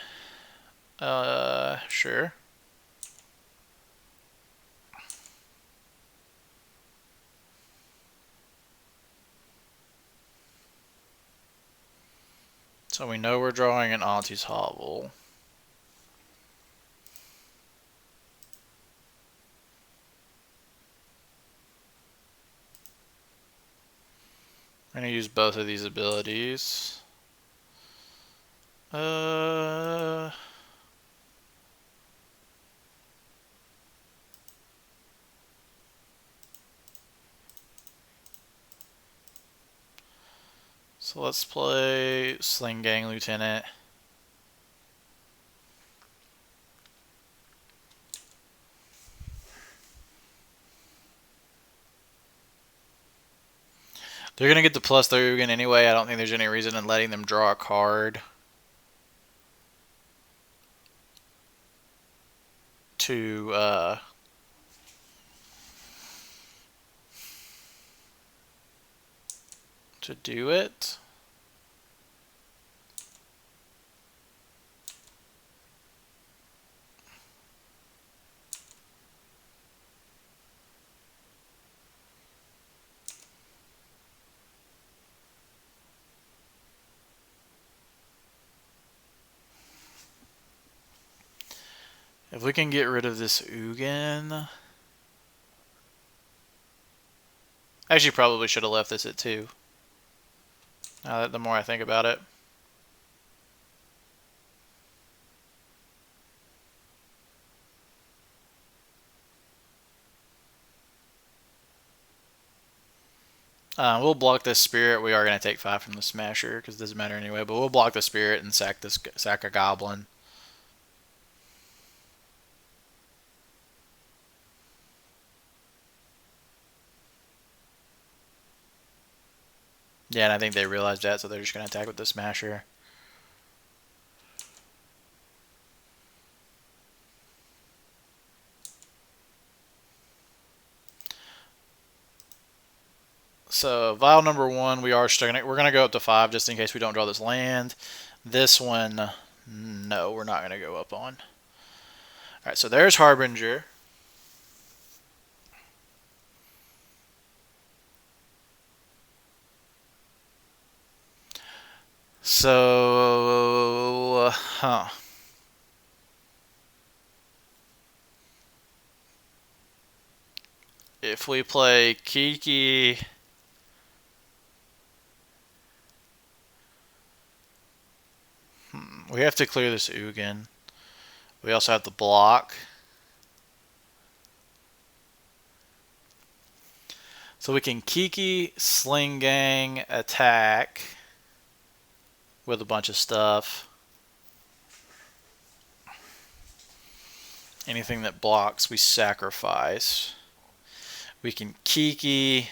Speaker 1: Sure. So we know we're drawing an Auntie's Hovel. I'm going to use both of these abilities. So let's play Sling Gang Lieutenant. They're going to get the plus 3 again anyway. I don't think there's any reason in letting them draw a card to do it. If we can get rid of this Ugin... Actually, probably should have left this at 2. The more I think about it. We'll block this Spirit. We are going to take 5 from the Smasher because it doesn't matter anyway. But we'll block the Spirit and sack a Goblin. Yeah, and I think they realized that, so they're just going to attack with the Smasher. So vial number 1, we're gonna go up to 5 just in case we don't draw this land. This one, no, we're not gonna go up on. All right, so there's Harbinger. So, if we play Kiki, we have to clear this Ugin. We also have the block. So we can Kiki, Sling Gang, attack with a bunch of stuff. Anything that blocks, we sacrifice. We can Kiki.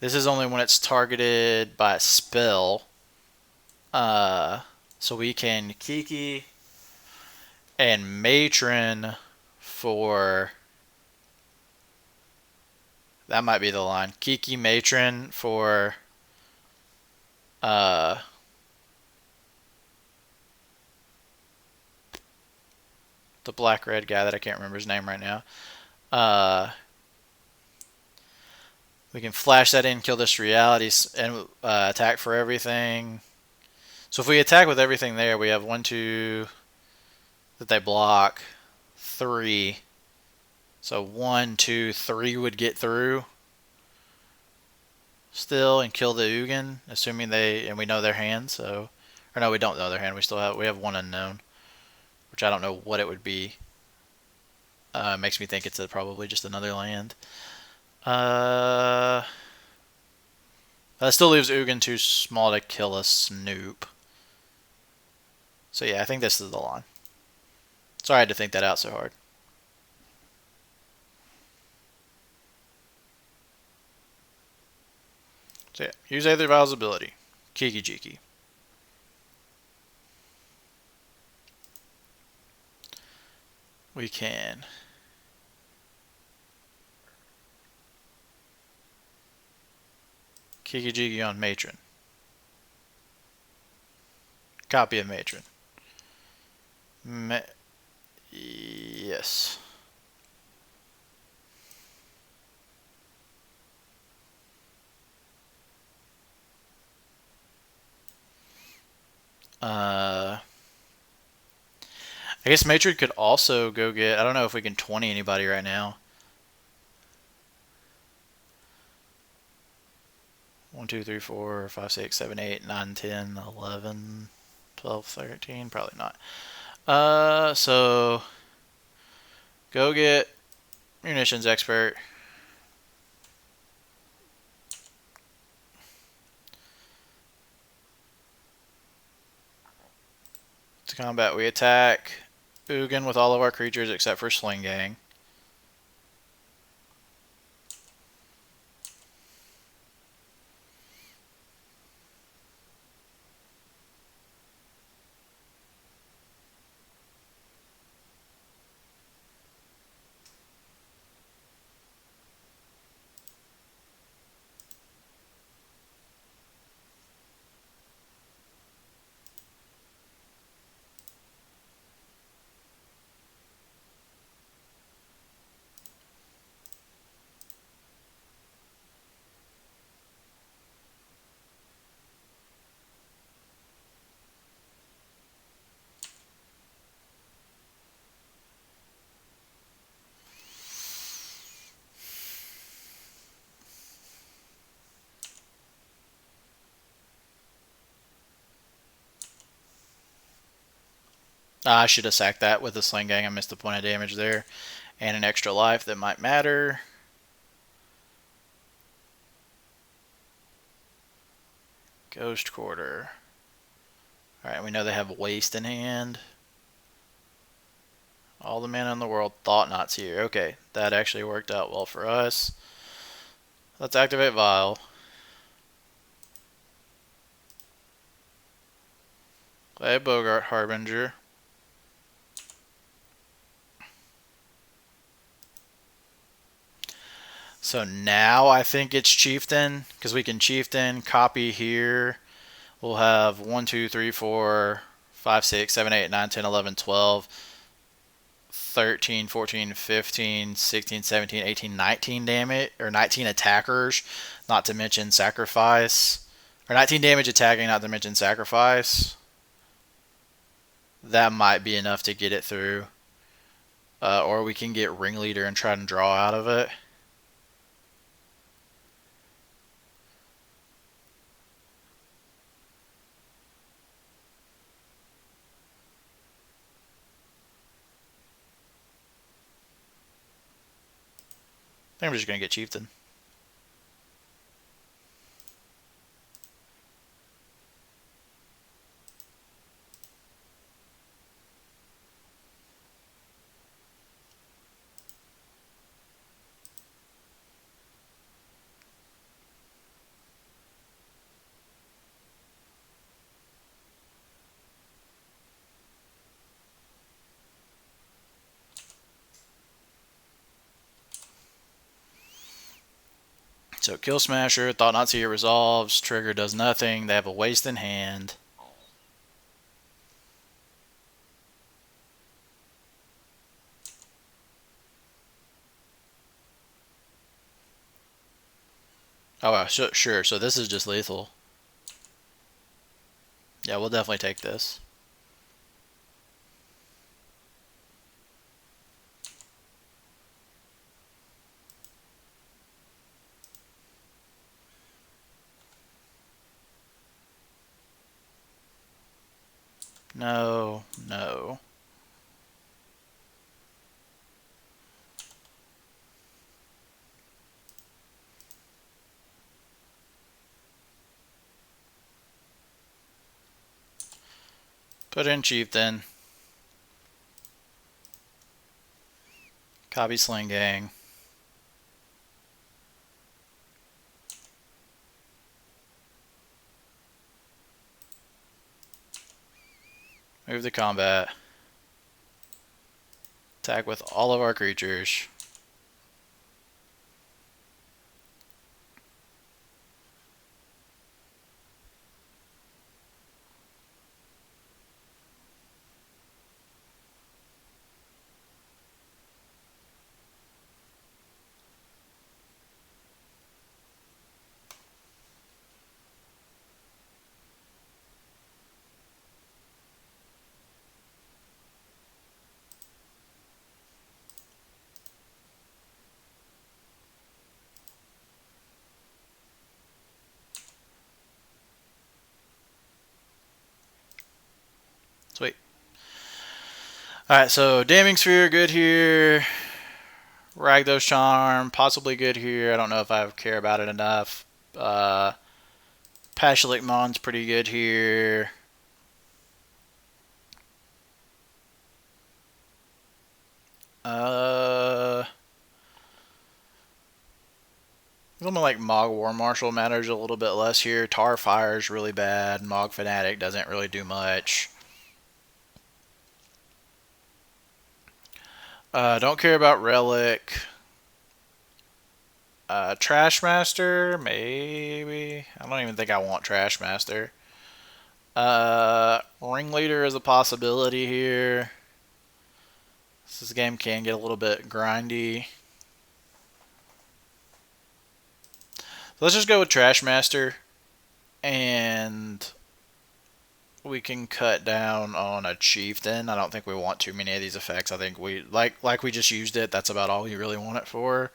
Speaker 1: This is only when it's targeted by a spell. So we can Kiki and Matron for... That might be the line. Kiki Matron for... the black-red guy that I can't remember his name right now. We can flash that in, kill this reality, and attack for everything. So if we attack with everything there, we have 1, 2 that they block, 3. So 1, 2, 3 would get through still and kill the Ugin, assuming we know their hand. So, or no, we don't know their hand. We have 1 unknown, which I don't know what it would be. Makes me think it's probably just another land. That still leaves Ugin too small to kill a Snoop. So yeah, I think this is the line. Sorry I had to think that out so hard. So yeah, use Aether Vial's ability. Kiki Jiki. We can Kiki Jiki on Matron. Copy of Matron. Yes. I guess Matron could also go get... I don't know if we can 20 anybody right now. 1, 2, 3, 4, 5, 6, 7, 8, 9, 10, 11, 12, 13. Probably not. So go get munitions expert. To combat, we attack Ugin with all of our creatures except for Sling Gang. I should have sacked that with the Sling Gang. I missed a point of damage there. And an extra life that might matter. Ghost Quarter. Alright, we know they have Waste in hand. All the mana in the world. Thought Knot's here. Okay, that actually worked out well for us. Let's activate Vial. Play Bogart Harbinger. So now I think it's chieftain because we can chieftain copy here. We'll have 1, 2, 3, 4, 5, 6, 7, 8, 9, 10, 11, 12, 13, 14, 15, 16, 17, 18, 19 damage or 19 attackers, not to mention sacrifice. Or 19 damage attacking, not to mention sacrifice. That might be enough to get it through. Or we can get ringleader and try and draw out of it. I think I'm just going to get chieftain. So Kill Smasher, Thought Not Seer resolves, Trigger does nothing, they have a waste in hand. Oh, sure, so this is just lethal. Yeah, we'll definitely take this. No, no. Put in chieftain. Copy Sling Gang. Move to combat. Attack with all of our creatures. Sweet. Alright, so Damning Sphere, good here. Ragdos Charm, possibly good here. I don't know if I care about it enough. Pashalik Mon's pretty good here. Something like Mog War Marshal matters a little bit less here. Tar Fire is really bad. Mog Fanatic doesn't really do much. Don't care about Relic. Trash Master, maybe. I don't even think I want Trash Master. Ringleader is a possibility here. This game can get a little bit grindy. So let's just go with Trash Master, and we can cut down on a chieftain. I don't think we want too many of these effects. I think we like we just used it. That's about all we really want it for.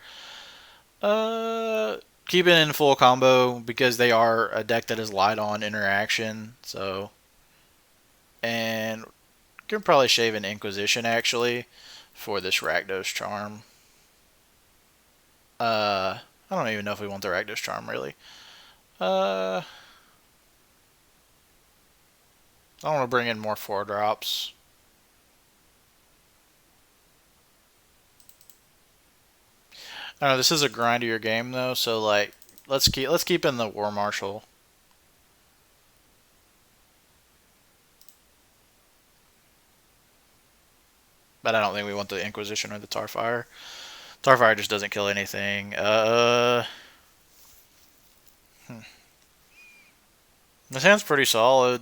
Speaker 1: Keep it in full combo because they are a deck that is light on interaction. So, and can probably shave an Inquisition actually for this Rakdos Charm. I don't even know if we want the Rakdos Charm really. I want to bring in more 4-drops. I don't know, this is a grindier game though, so like let's keep in the War Marshal. But I don't think we want the Inquisition or the Tarfire. Starfire just doesn't kill anything. This hand's pretty solid.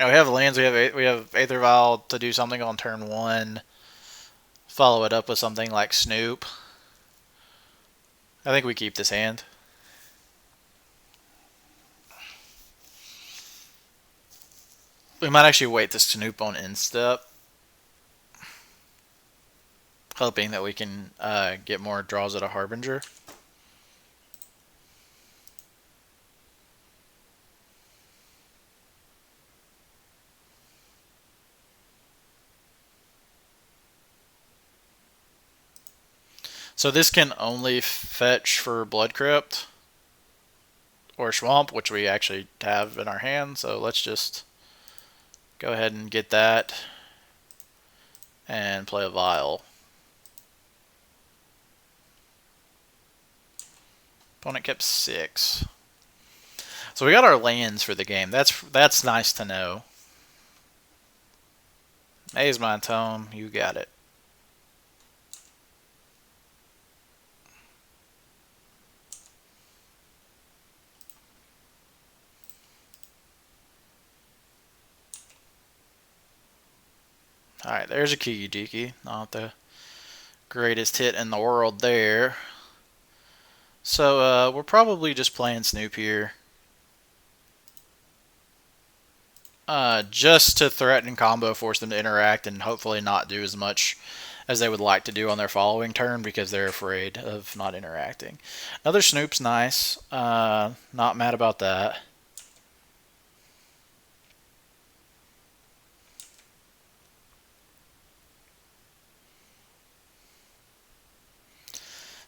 Speaker 1: We have lands. We have Aether Vial to do something on turn 1. Follow it up with something like Snoop. I think we keep this hand. We might actually wait the Snoop on instep, hoping that we can get more draws at a Harbinger. So this can only fetch for Blood Crypt or Swamp, which we actually have in our hand. So let's just go ahead and get that and play a Vial. Opponent kept 6. So we got our lands for the game. That's nice to know. Maze Mind Tome, you got it. Alright, there's a Kiki-Diki. Not the greatest hit in the world there. So we're probably just playing Snoop here. Just to threaten combo, force them to interact, and hopefully not do as much as they would like to do on their following turn because they're afraid of not interacting. Another Snoop's nice. Not mad about that.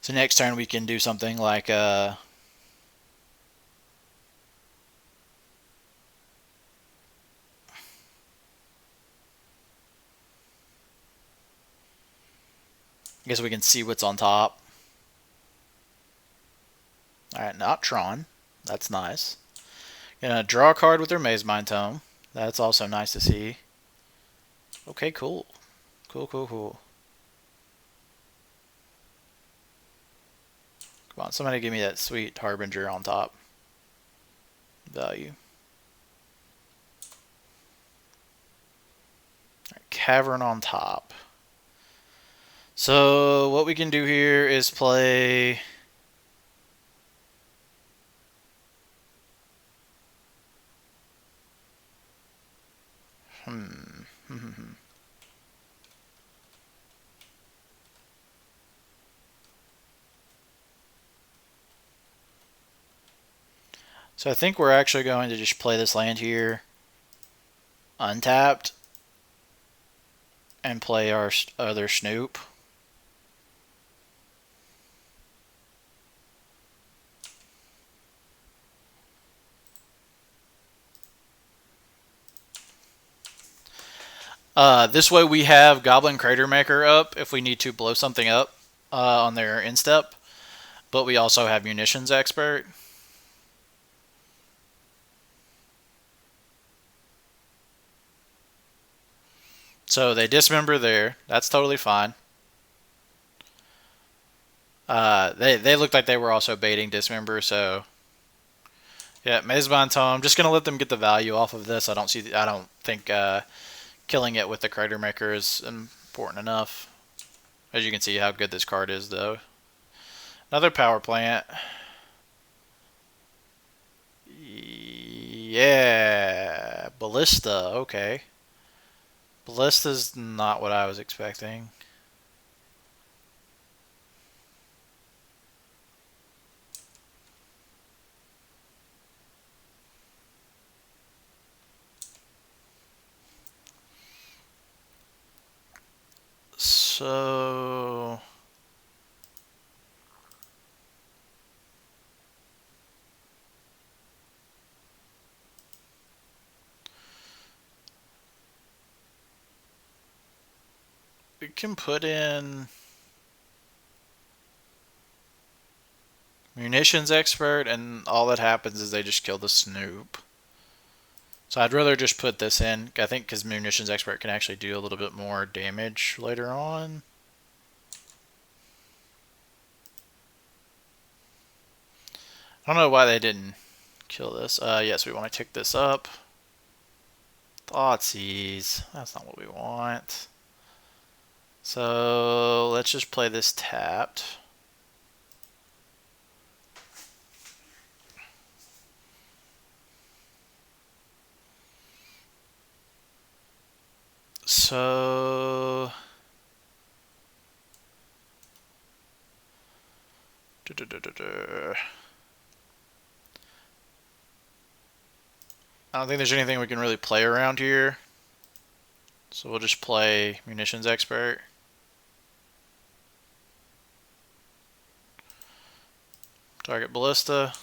Speaker 1: So next turn we can do something like I guess we can see what's on top. Alright, not Tron. That's nice. Gonna draw a card with their Maze Mind Tome. That's also nice to see. Okay, cool. Cool. Come on, somebody give me that sweet Harbinger on top. Value. Right, Cavern on top. So what we can do here is play... So I think we're actually going to just play this land here untapped and play our other Snoop. This way we have Goblin Crater Maker up if we need to blow something up on their instep, but we also have Munitions Expert. So they dismember there. That's totally fine. They looked like they were also baiting dismember, so yeah, Maze Mind Tome. I'm just gonna let them get the value off of this. I don't think killing it with the Crater Maker is important enough. As you can see how good this card is, though. Another power plant. Yeah, Ballista. Okay. Ballista's not what I was expecting. So... we can put in Munitions Expert, and all that happens is they just kill the Snoop. So I'd rather just put this in, I think, because Munitions Expert can actually do a little bit more damage later on. I don't know why they didn't kill this. Yes, we want to tick this up. Thoughtseize. That's not what we want. So let's just play this tapped. So I don't think there's anything we can really play around here. So we'll just play Munitions Expert. Target Ballista.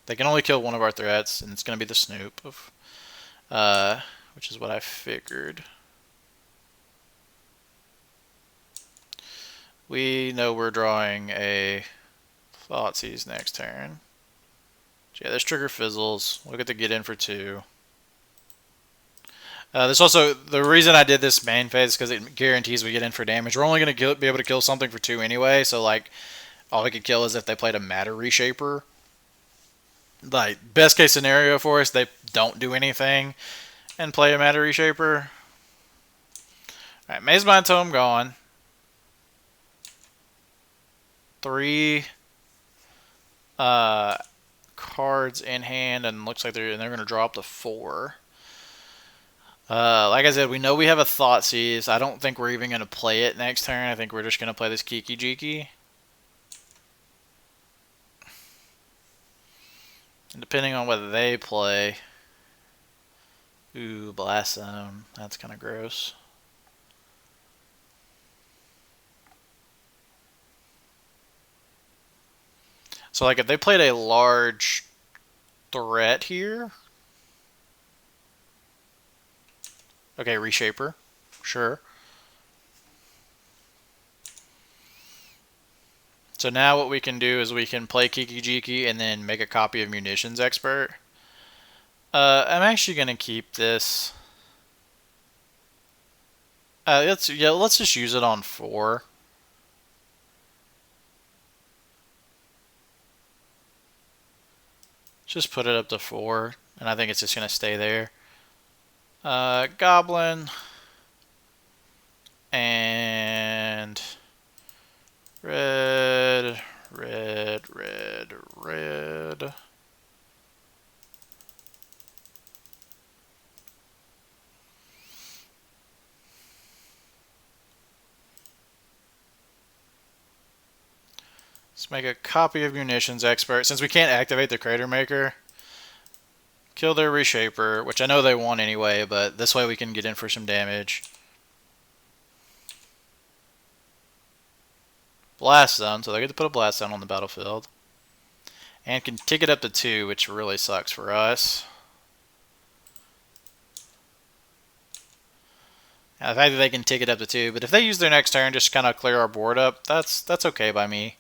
Speaker 1: They can only kill one of our threats, and it's going to be the Snoop, which is what I figured. We know we're drawing a Thoughtseize next turn. Yeah, this trigger fizzles. We'll get to get in for 2. This also, the reason I did this main phase is because it guarantees we get in for damage. We're only going to be able to kill something for 2 anyway, so like, all we could kill is if they played a Matter Reshaper. Like, best case scenario for us, they don't do anything and play a Matter Reshaper. Alright, Mazebind Tome gone. 3 cards in hand, and looks like they're going to draw up to 4. Like I said, we know we have a Thoughtseize. I don't think we're even going to play it next turn. I think we're just going to play this Kiki Jiki. And depending on whether they play... Ooh, Blast Zone. That's kind of gross. So, like, if they played a large threat here... Okay, Reshaper. Sure. So now what we can do is we can play Kiki Jiki and then make a copy of Munitions Expert. I'm actually going to keep this. Let's just use it on 4. Just put it up to 4, and I think it's just going to stay there. Goblin and red. Let's make a copy of Munitions Expert. Since we can't activate the Crater Maker, kill their Reshaper, which I know they want anyway, but this way we can get in for some damage. Blast Zone, so they get to put a Blast Zone on the battlefield. And can tick it up to 2, which really sucks for us. Now, the fact that they can tick it up to 2, but if they use their next turn just kind of clear our board up, that's okay by me.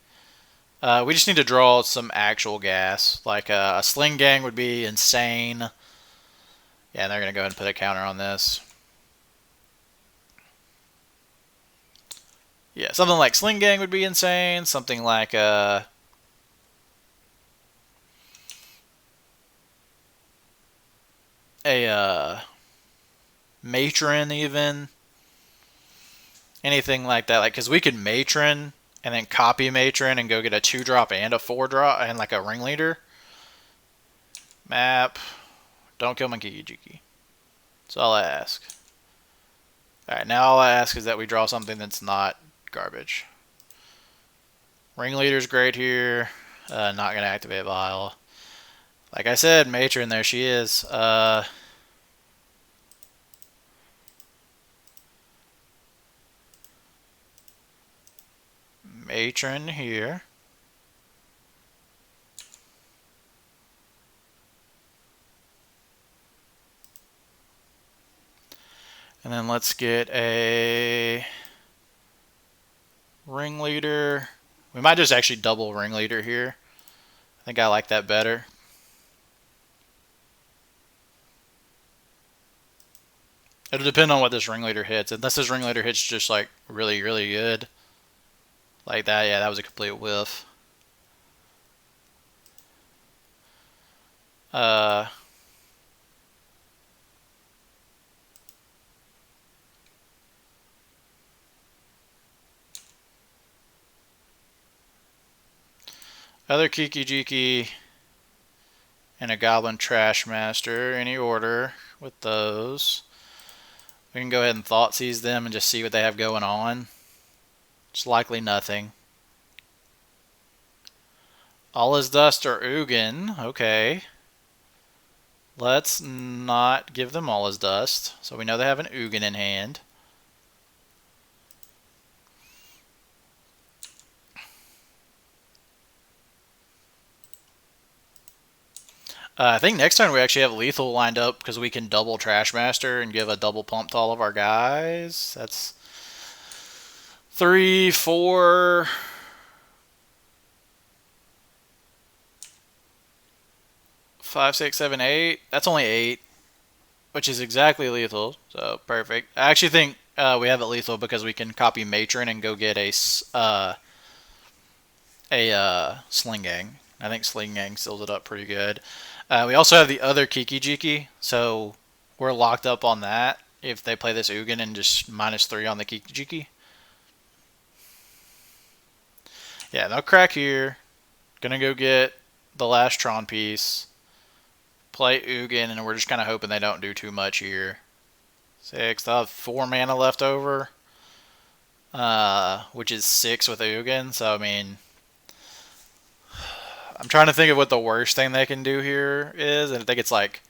Speaker 1: We just need to draw some actual gas. Like a Sling Gang would be insane. Yeah, and they're going to go ahead and put a counter on this. Yeah, something like Sling Gang would be insane. Something like a Matron even. Anything like that. Like, because we could Matron and then copy Matron and go get a 2-drop and a 4-drop and like a Ringleader. Map. Don't kill my Kiki Jiki. That's all I ask. Alright, now all I ask is that we draw something that's not garbage. Ringleader's great here. Not going to activate Vile. Like I said, Matron, there she is. Matron here. And then let's get a Ringleader. We might just actually double Ringleader here. I think I like that better. It'll depend on what this Ringleader hits. Unless this Ringleader hits just like really, really good. Like that, yeah, that was a complete whiff. Uh, other Kiki Jiki and a Goblin Trash Master. Any order with those. We can go ahead and Thought Seize them and just see what they have going on. It's likely nothing. All is Dust or Ugin. Okay. Let's not give them All is Dust. So we know they have an Ugin in hand. I think next turn we actually have Lethal lined up because we can double Trash Master and give a double pump to all of our guys. That's 3, 4, 5, 6, 7, 8. That's only 8, which is exactly lethal. So perfect. I actually think we have it lethal because we can copy Matron and go get a Sling Gang. I think Sling Gang seals it up pretty good. We also have the other Kiki Jiki, so we're locked up on that if they play this Ugin and just -3 on the Kiki Jiki. Yeah, no crack here. Gonna go get the last Tron piece. Play Ugin, and we're just kind of hoping they don't do too much here. 6. They'll have 4 mana left over, which is 6 with Ugin. So, I mean, I'm trying to think of what the worst thing they can do here is, and I think it's like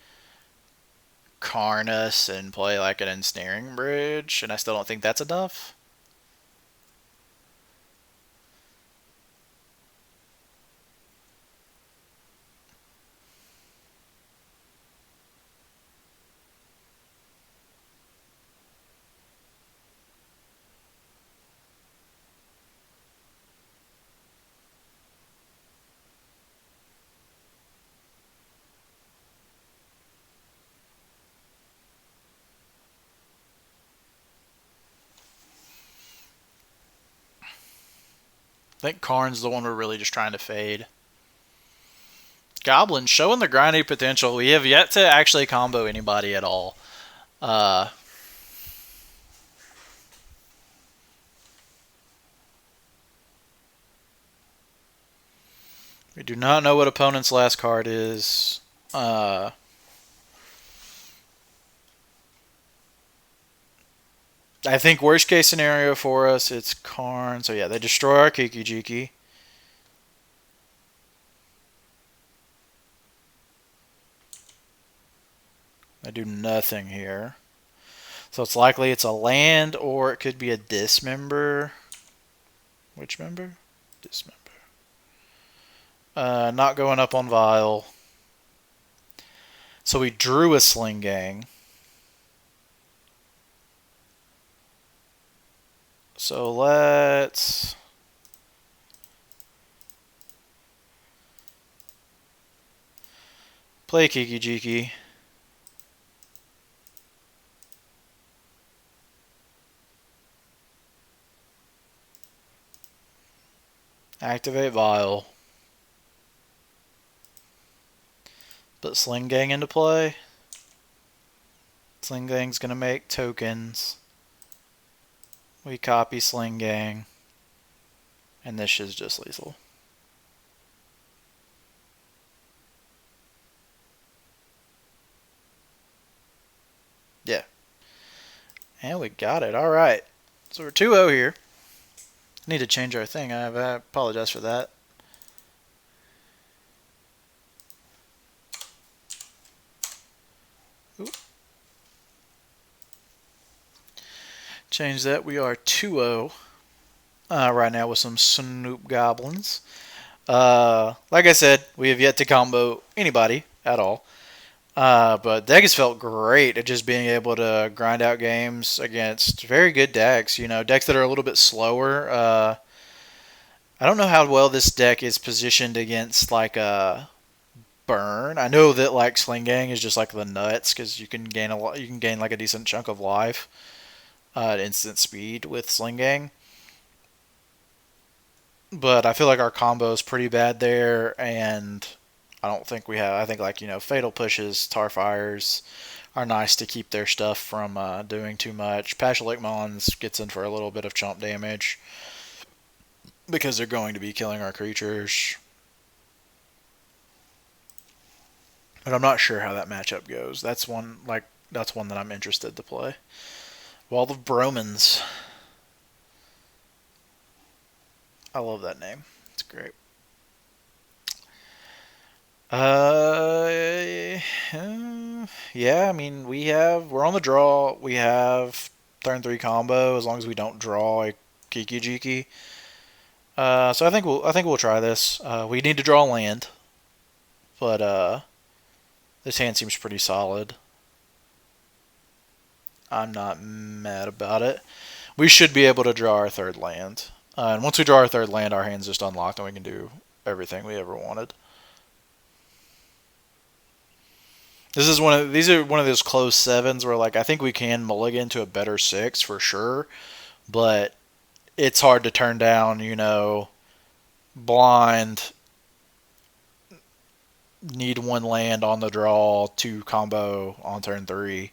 Speaker 1: Karnus and play like an Ensnaring Bridge, and I still don't think that's enough. I think Karn's the one we're really just trying to fade. Goblins showing the grinding potential. We have yet to actually combo anybody at all. We do not know what opponent's last card is. I think worst case scenario for us, it's Karn. So yeah, they destroy our Kiki Jiki. They do nothing here. So it's likely it's a land or it could be a dismember. Which member? Dismember. Not going up on Vile. So we drew a Sling Gang. So let's play Kiki Jiki. Activate Vile. Put Sling Gang into play. Sling Gang's going to make tokens. We copy Sling Gang. And this is just lethal. Yeah. And we got it. All right. So we're 2-0 here. Need to change our thing. I apologize for that. Ooh. Change that. We are 2-0 right now with some Snoop Goblins. Like I said, we have yet to combo anybody at all. But deck has felt great at just being able to grind out games against very good decks. You know, decks that are a little bit slower. I don't know how well this deck is positioned against like a burn. I know that like Sling Gang is just like the nuts because you can gain a lot. You can gain like a decent chunk of life at instant speed with Sling Gang. But I feel like our combo is pretty bad there, and I don't think we have. I think like fatal pushes, tar fires are nice to keep their stuff from doing too much. Pashalik Mons gets in for a little bit of chump damage because they're going to be killing our creatures. But I'm not sure how that matchup goes. That's one that I'm interested to play. Wall of Bromans. I love that name. It's great. Yeah. I mean, we're on the draw. We have turn 3 combo as long as we don't draw a Kiki Jiki. So I think we'll try this. We need to draw land, but this hand seems pretty solid. I'm not mad about it. We should be able to draw our third land. And once we draw our third land, our hand's just unlocked and we can do everything we ever wanted. These are one of those close sevens where like I think we can mulligan to a better 6 for sure, but it's hard to turn down, blind, need one land on the draw, 2 combo on turn 3.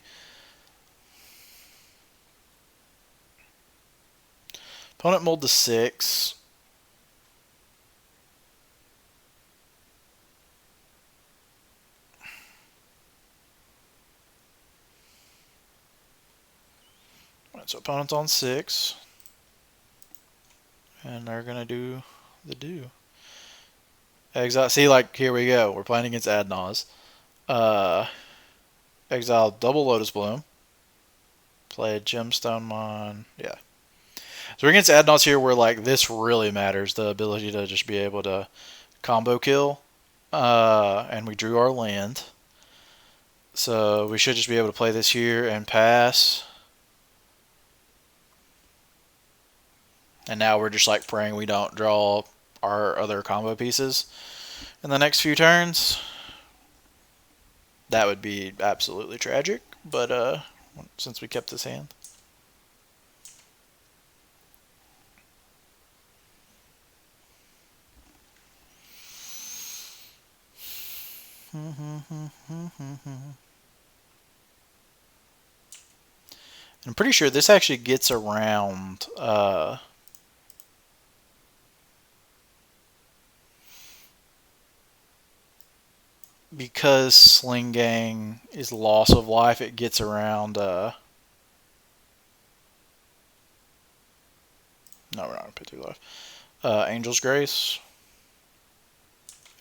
Speaker 1: Opponent mulled to 6. Right, so opponent's on 6. And they're going to do the do. Exile. See, like, here we go. We're playing against Adnaz. Exile double Lotus Bloom. Play a Gemstone Mon. Yeah. So we're against Adnaz here where, like, this really matters. The ability to just be able to combo kill. And we drew our land. So we should just be able to play this here and pass. And now we're just like praying we don't draw our other combo pieces in the next few turns. That would be absolutely tragic, but since we kept this hand. I'm pretty sure this actually gets around because Sling Gang is loss of life, it gets around no, we're not gonna put 2 life. Angel's Grace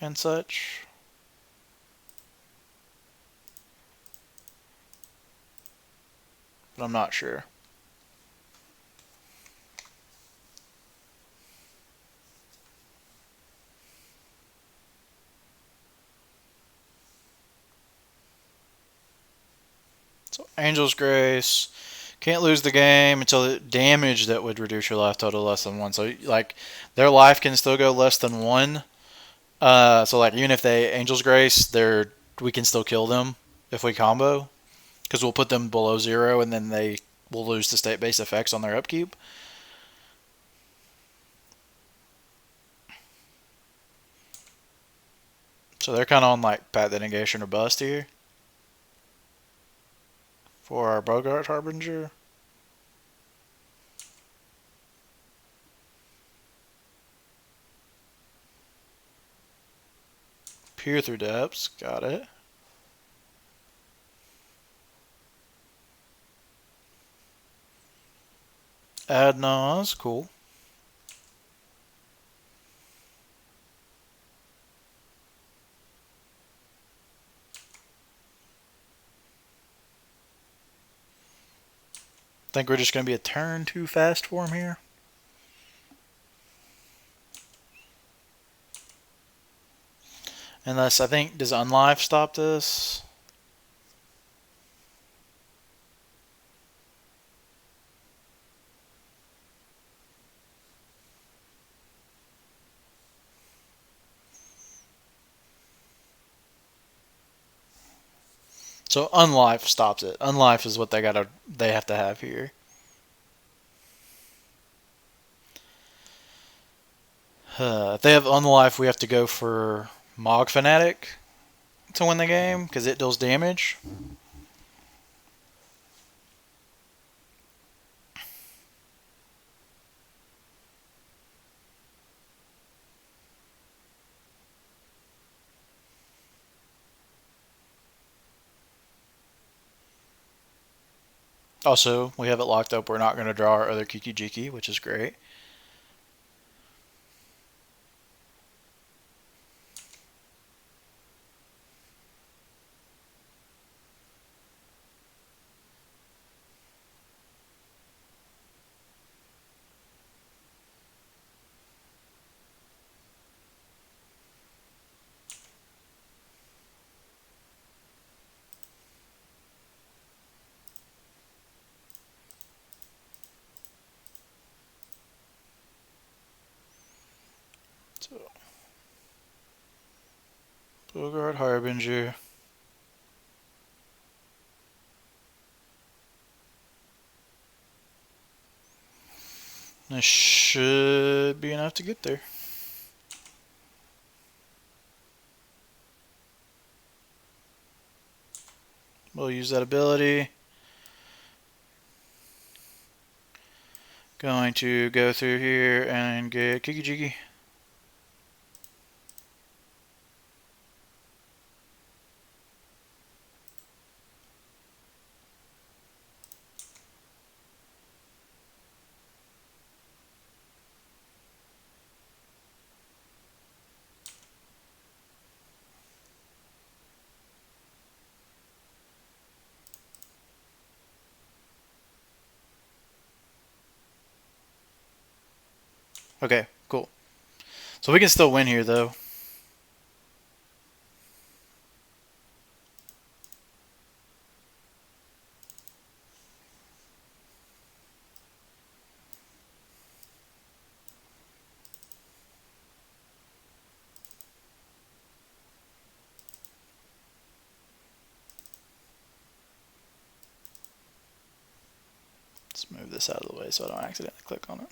Speaker 1: and such. But I'm not sure. So Angel's Grace. Can't lose the game until the damage that would reduce your life total less than 1. So like their life can still go less than 1. So like even if they Angel's Grace, we can still kill them if we combo. Because we'll put them below 0 and then they will lose the state-based effects on their upkeep. So they're kind of on like Path to Negation or Bust here. For our Bogart Harbinger. Peer through depths. Got it. Adnaz. Cool. Think we're just going to be a turn too fast for him here. Unless, I think, does Unlife stop this? So Unlife stops it. Unlife is what they have to have here. If they have Unlife, we have to go for Mog Fanatic. to win the game because it deals damage. Also, we have it locked up. We're not going to draw our other Kiki Jiki, which is great. So, Bogart Harbinger. This should be enough to get there. We'll use that ability. Going to go through here and get Kiki Jiki. Okay, cool. So we can still win here, though. Let's move this out of the way so I don't accidentally click on it.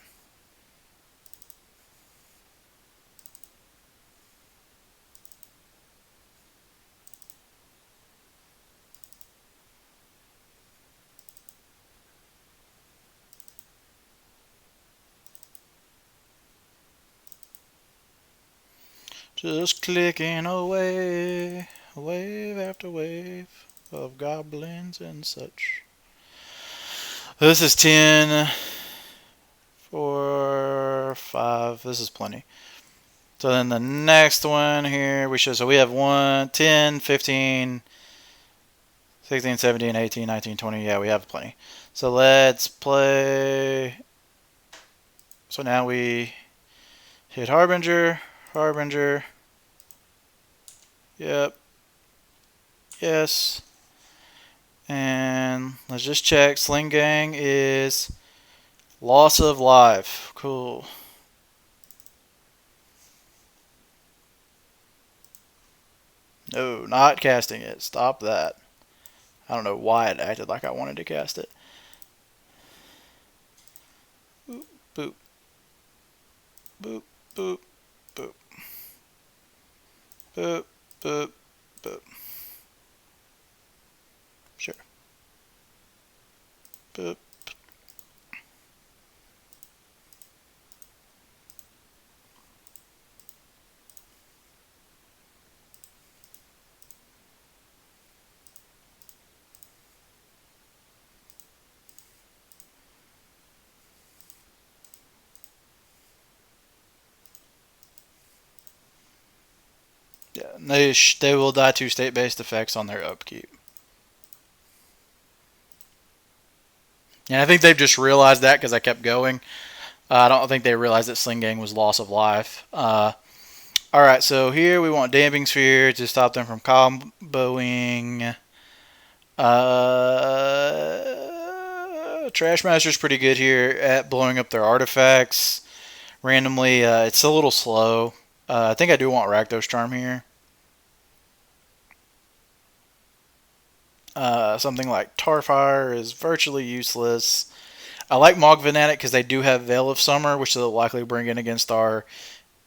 Speaker 1: Just clicking away, wave after wave of goblins and such. This is 10, 4, 5. This is plenty. So then the next one here, so we have 1, 10, 15, 16, 17, 18, 19, 20. Yeah, we have plenty. So let's play. So now we hit Harbinger. Harbinger. Yep. Yes. And let's just check. Sling Gang is loss of life. Cool. No, not casting it. Stop that. I don't know why it acted like I wanted to cast it. Boop, boop. Boop, boop, boop. Boop, boop, boop. Sure. Boop. Yeah, they will die to state-based effects on their upkeep. And I think they've just realized that because I kept going. I don't think they realized that Sling Gang was loss of life. Alright, so here we want Damping Sphere to stop them from comboing. Trashmaster's pretty good here at blowing up their artifacts randomly. It's a little slow. I think I do want Rakdos Charm here. Something like Tarfire is virtually useless. I like Mog Fanatic because they do have Veil of Summer, which they'll likely bring in against our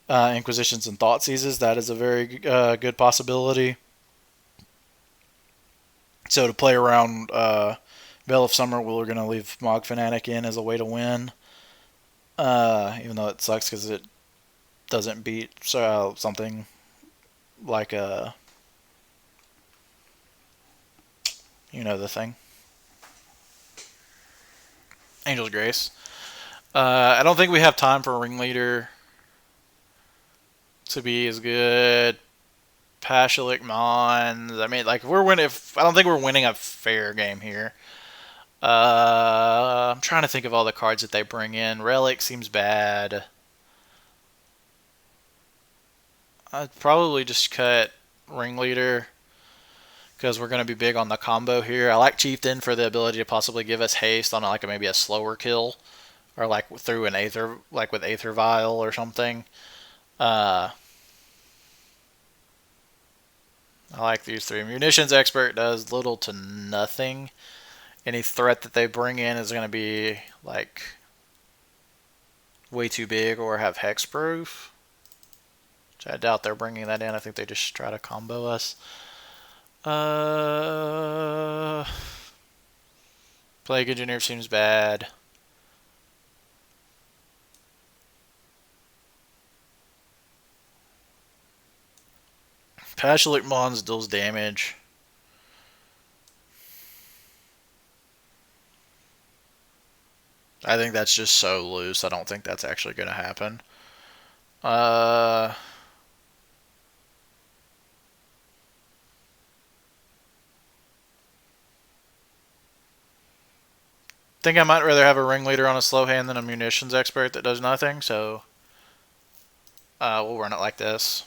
Speaker 1: Inquisitions and Thoughtseizes. That is a very good possibility. So to play around Veil of Summer, we're going to leave Mog Fanatic in as a way to win. Even though it sucks because it doesn't beat something like a, the thing. Angel's Grace. I don't think we have time for Ringleader to be as good. Pashulik Mons. I mean, like, if I don't think we're winning a fair game here. I'm trying to think of all the cards that they bring in. Relic seems bad. I'd probably just cut Ringleader because we're going to be big on the combo here. I like Chieftain for the ability to possibly give us haste on like maybe a slower kill, or like through an Aether, like with Aether Vial or something. I like these three. Munitions Expert does little to nothing. Any threat that they bring in is going to be like way too big or have hexproof. Which I doubt they're bringing that in. I think they just try to combo us. Plague Engineer seems bad. Pashulik Mons deals damage. I think that's just so loose. I don't think that's actually going to happen. Think I might rather have a Ringleader on a slow hand than a Munitions Expert that does nothing, so we'll run it like this.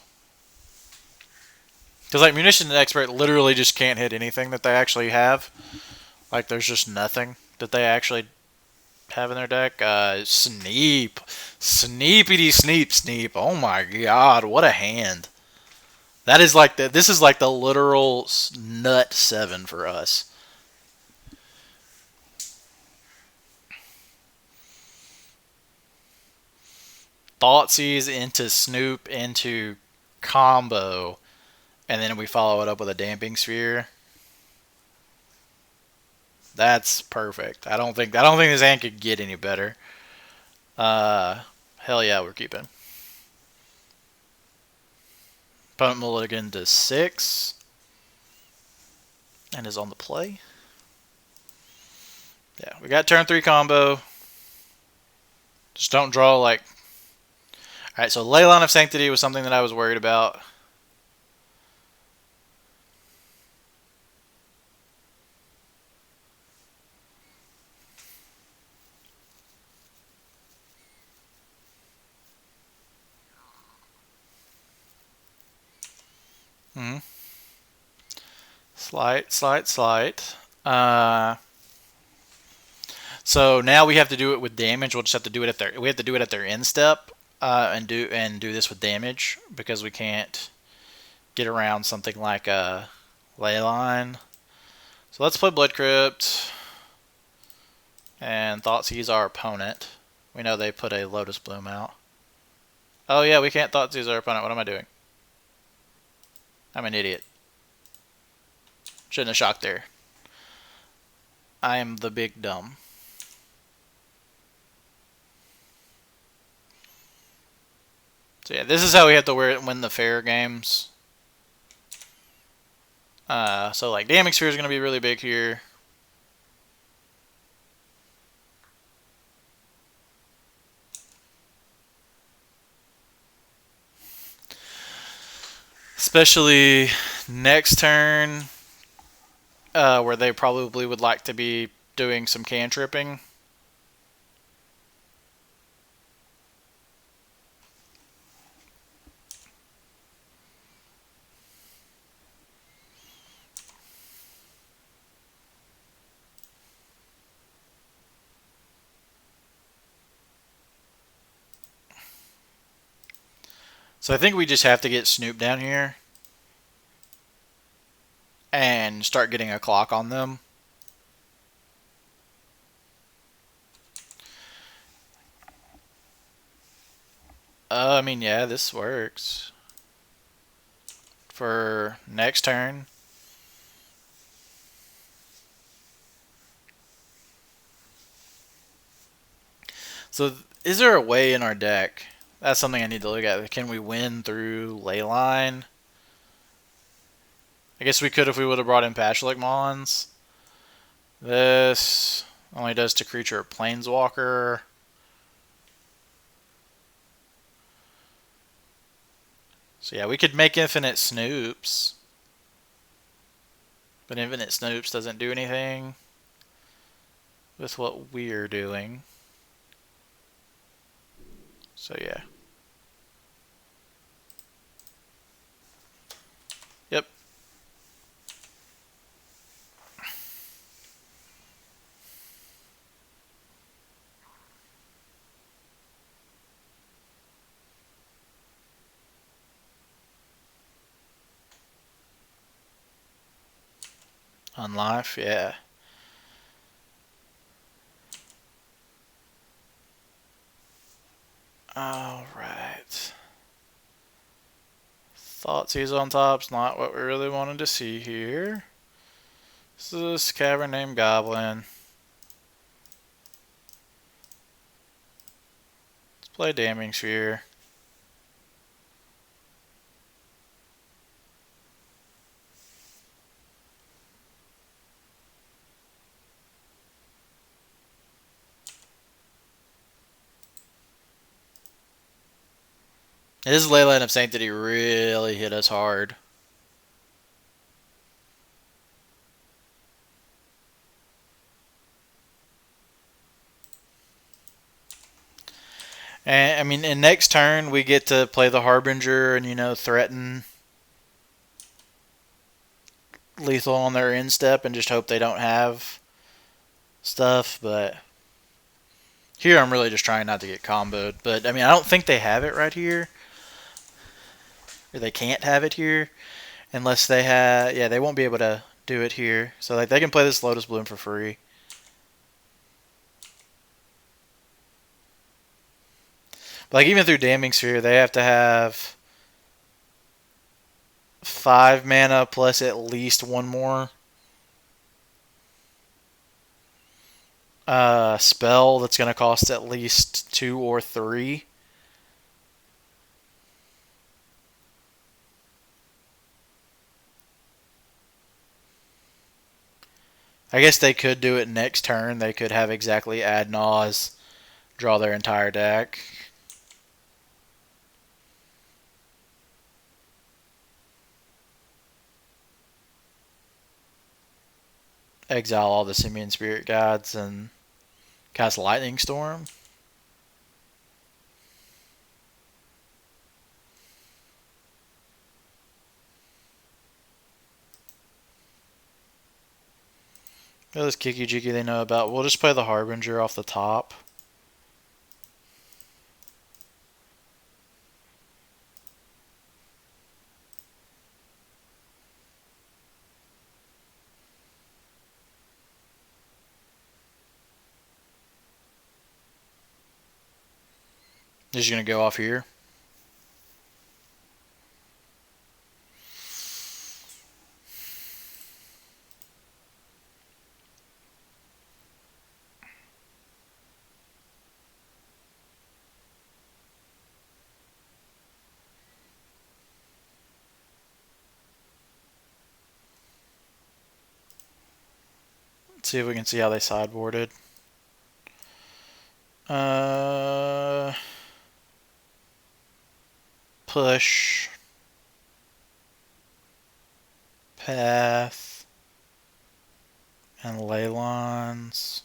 Speaker 1: Because like Munitions Expert literally just can't hit anything that they actually have. Like there's just nothing that they actually have in their deck. Sneep. Sneepity Sneep Sneep. Oh my god, what a hand. That is like this is like the literal nut 7 for us. Thoughtseize into Snoop into combo, and then we follow it up with a Damping Sphere. That's perfect. I don't think this hand could get any better. Hell yeah, we're keeping. Opponent mulligan to 6, and is on the play. Yeah, we got turn 3 combo. Just don't draw like. Alright, so Leyline of Sanctity was something that I was worried about. Slight. So now we have to do it with damage. We'll just have to do it at their end step, and do this with damage because we can't get around something like a Leyline. So let's play Blood Crypt and Thoughtseize our opponent. We know they put a Lotus Bloom out. Oh yeah, we can't Thoughtseize our opponent. What am I doing? I'm an idiot. Shouldn't have shocked there. I am the big dumb. So yeah, this is how we have to win the fair games. So like Damning Sphere is going to be really big here. Especially next turn, where they probably would like to be doing some cantripping. So I think we just have to get Snoop down here and start getting a clock on them. I mean, yeah, this works. For next turn. So, is there a way in our deck? That's something I need to look at. Can we win through Leyline? I guess we could if we would have brought in Patchlick Mons. This only does to creature a Planeswalker. So yeah, we could make Infinite Snoops. But Infinite Snoops doesn't do anything with what we're doing. So yeah. Yep. On life, yeah. Alright. Thoughtseize on top's not what we really wanted to see here. This is this cavern named Goblin. Let's play Damning Sphere. His Leyline of Sanctity really hit us hard. And I mean, in next turn we get to play the Harbinger and threaten lethal on their end step and just hope they don't have stuff. But here I'm really just trying not to get comboed. But I mean, I don't think they have it right here, or they can't have it here unless they have. Yeah, they won't be able to do it here. So like they can play this Lotus Bloom for free. But like even through Damning Sphere, they have to have 5 mana plus at least one more spell that's going to cost at least 2 or 3. I guess they could do it next turn. They could have exactly Ad Naus draw their entire deck. Exile all the Simian Spirit Guides and cast Lightning Storm. This Kiki Jiki they know about. We'll just play the Harbinger off the top. Just going to go off here. Let's see if we can see how they sideboarded. Push. Path. And Leylons.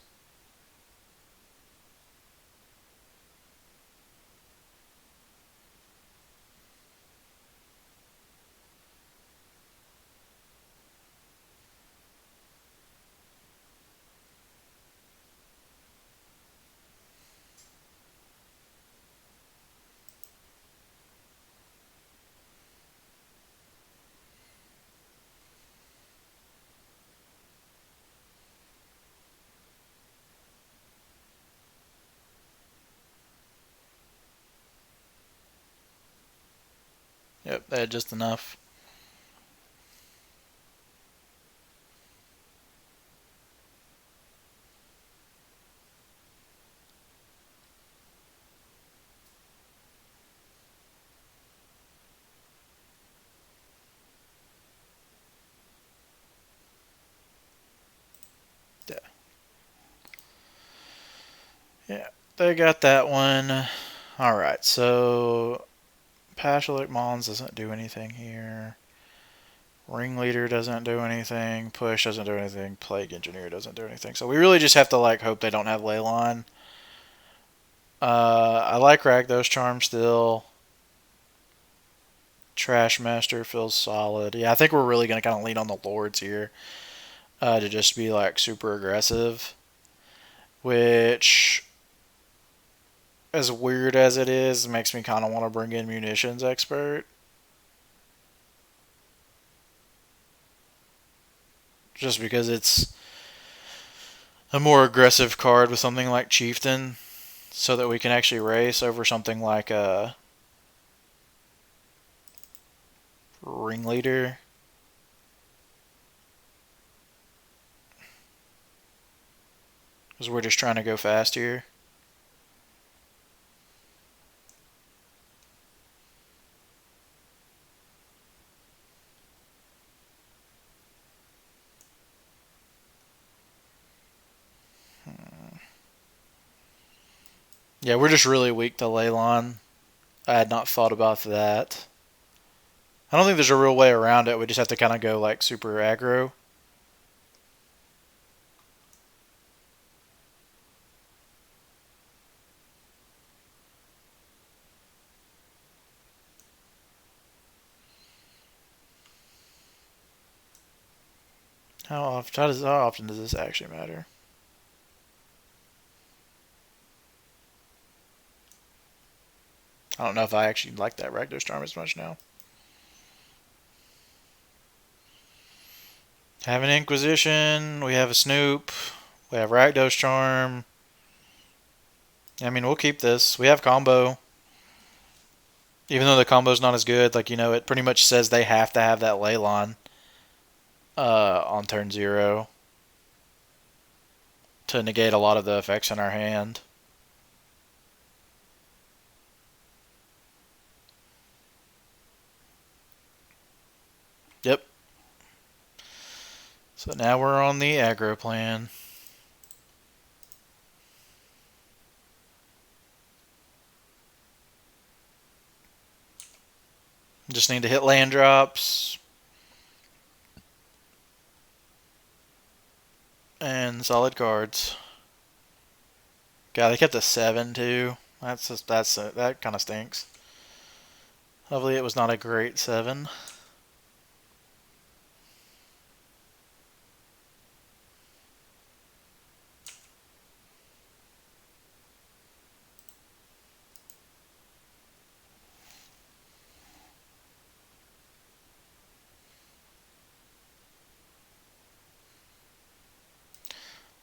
Speaker 1: Yep, they had just enough. they got that one. Alright, so Pashalik Mons doesn't do anything here. Ringleader doesn't do anything. Push doesn't do anything. Plague Engineer doesn't do anything. So we really just have to like hope they don't have Leyline. I like Rakdos Charm still. Trash Master feels solid. Yeah, I think we're really going to kind of lean on the Lords here to just be like super aggressive. Which, as weird as it is, makes me kind of want to bring in Munitions Expert. Just because it's a more aggressive card with something like Chieftain, so that we can actually race over something like a Ringleader. Because we're just trying to go fast here. Yeah, we're just really weak to Leyline. I had not thought about that. I don't think there's a real way around it. We just have to kind of go like super aggro. How often does this actually matter? I don't know if I actually like that Rakdos Charm as much now. Have an Inquisition. We have a Snoop. We have Rakdos Charm. I mean, we'll keep this. We have combo. Even though the combo's not as good, like, you know, it pretty much says they have to have that Leyline on turn 0 to negate a lot of the effects in our hand. Yep. So now we're on the aggro plan. Just need to hit land drops. And solid cards. God, they kept a 7 too. That kind of stinks. Hopefully it was not a great 7.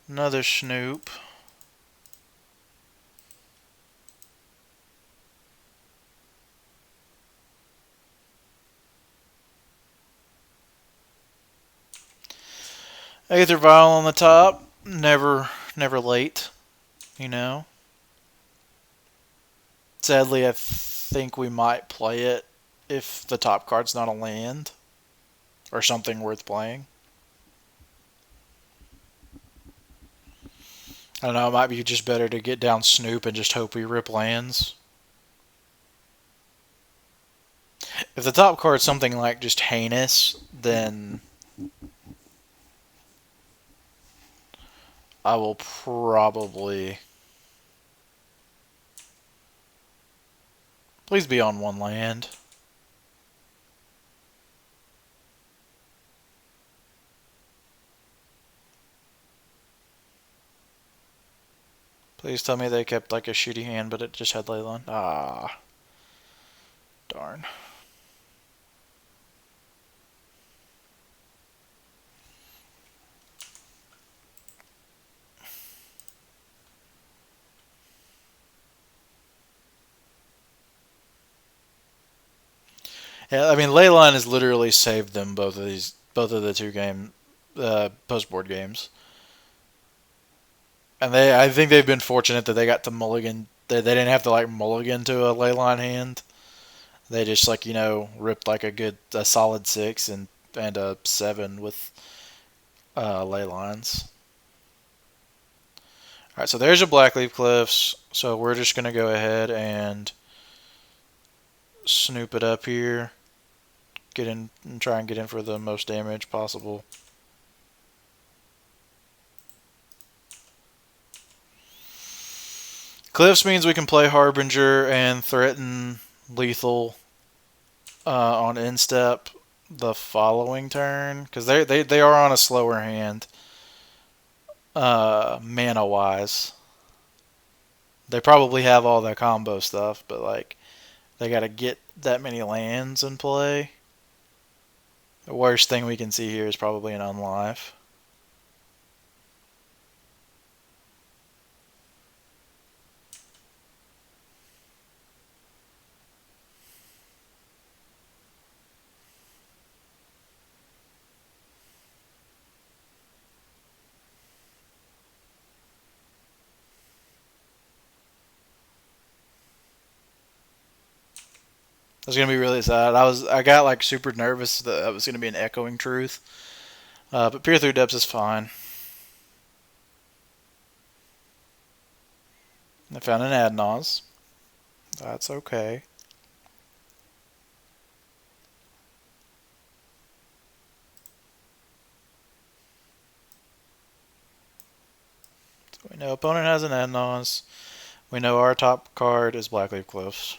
Speaker 1: Another Snoop. Aether Vial on the top. Never late, you know. Sadly, I think we might play it if the top card's not a land or something worth playing. I don't know, it might be just better to get down Snoop and just hope we rip lands. If the top card's something like just heinous, then I will probably... Please be on one land. Please tell me they kept like a shitty hand, but it just had Leyline. Ah. Darn. Yeah, I mean, Leyline has literally saved them both of the two post board games. And I think they've been fortunate that they got to mulligan. They didn't have to like mulligan to a Leyline hand. They just like, you know, ripped like a solid 6 and a 7 with Leylines. Alright, so there's your Blackleaf Cliffs. So we're just going to go ahead and snoop it up here. Get in and try and get in for the most damage possible. Cliffs means we can play Harbinger and threaten lethal on instep the following turn. Because they are on a slower hand mana-wise. They probably have all that combo stuff, but like they got to get that many lands in play. The worst thing we can see here is probably an unlife. I was gonna be really sad. I got like super nervous that was gonna be an echoing truth. But Peer Through Depths is fine. I found an Adnaz. That's okay. So we know opponent has an Adnaz. We know our top card is Blackleaf Cliffs.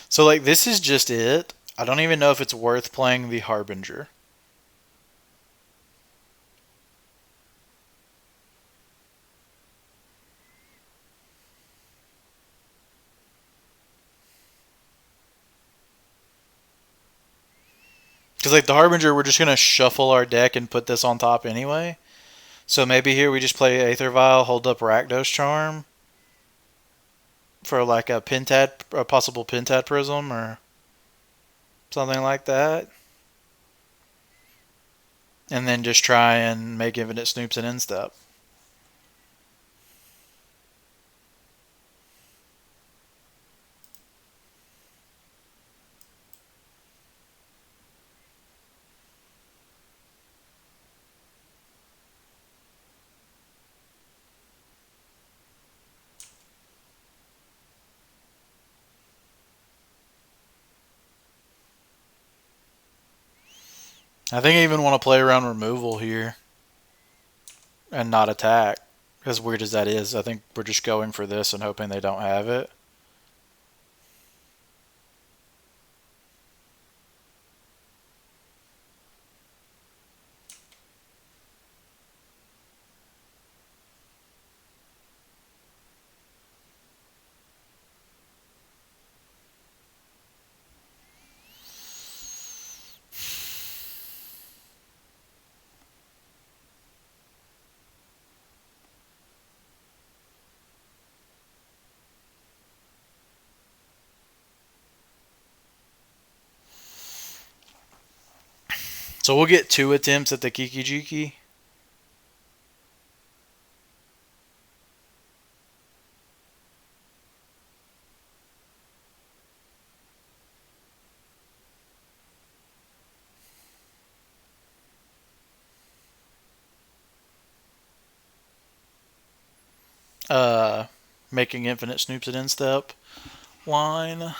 Speaker 1: So like this is just it. I don't even know if it's worth playing the Harbinger. Because like the Harbinger, we're just gonna shuffle our deck and put this on top anyway. So maybe here we just play Aether Vial, hold up Rakdos Charm for like a possible Pentad Prism or something like that, and then just try and make Infinite Snoops and Instep. I think I even want to play around removal here and not attack. As weird as that is, I think we're just going for this and hoping they don't have it. So we'll get 2 attempts at the Kiki Jiki. Making Infinite Snoops at Instep line.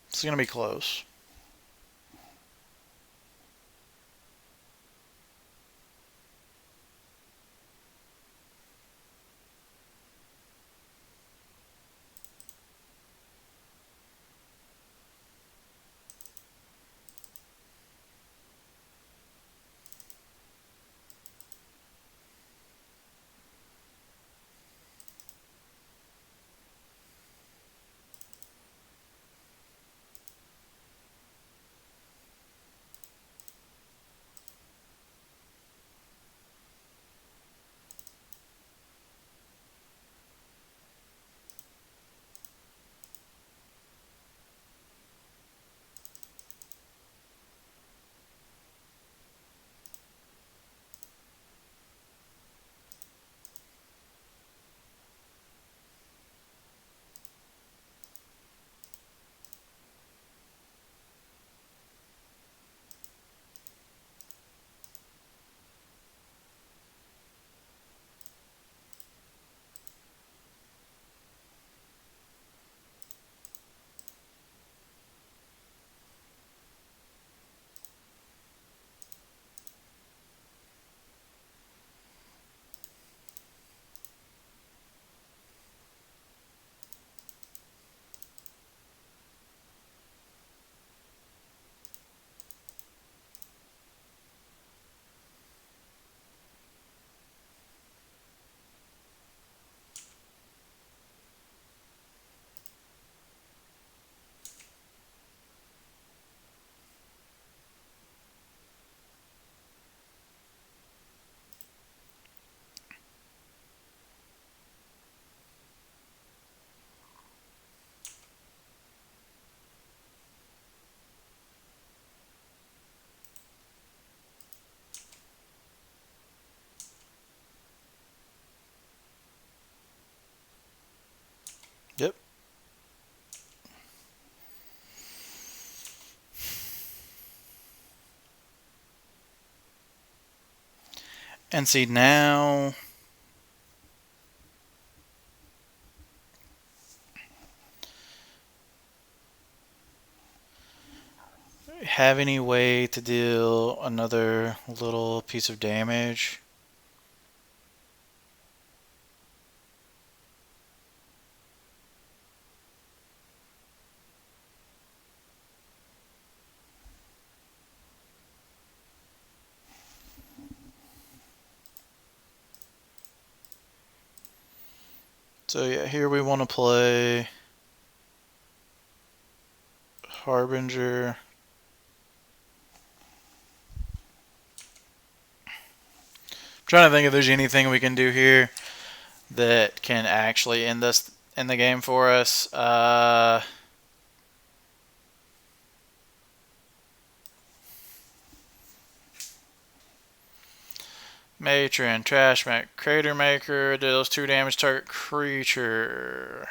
Speaker 1: It's going to be close. And see now, have any way to deal another little piece of damage? So yeah, here we want to play Harbinger. I'm trying to think if there's anything we can do here that can actually end this in the game for us. Matron, Trash Mac, Crater Maker, deals 2 damage target creature.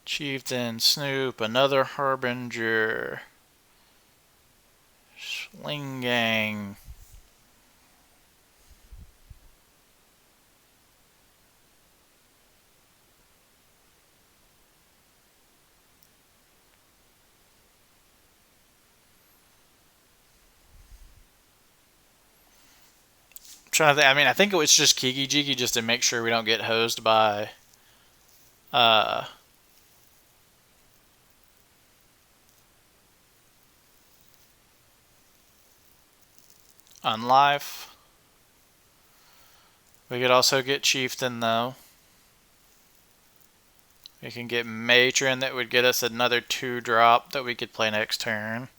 Speaker 1: Chieftain, Snoop, another Harbinger. Sling Gang. Trying to think, I mean, I think it was just Kiki Jiki just to make sure we don't get hosed by uh, Unlife. We could also get Chieftain though. We can get Matron that would get us another 2-drop that we could play next turn.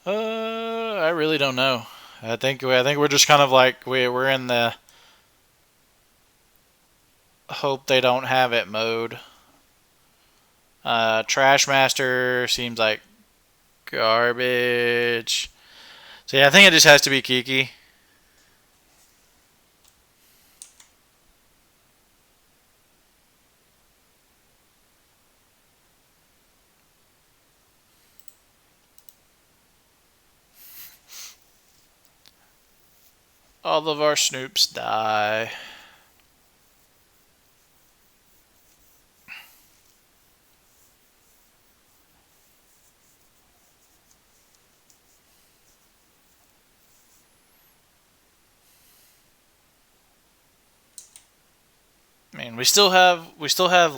Speaker 1: I really don't know. I think we're just kind of like we're in the hope they don't have it mode. Trash Master seems like garbage. So yeah, I think it just has to be Kiki. All of our Snoops die. I mean, we still have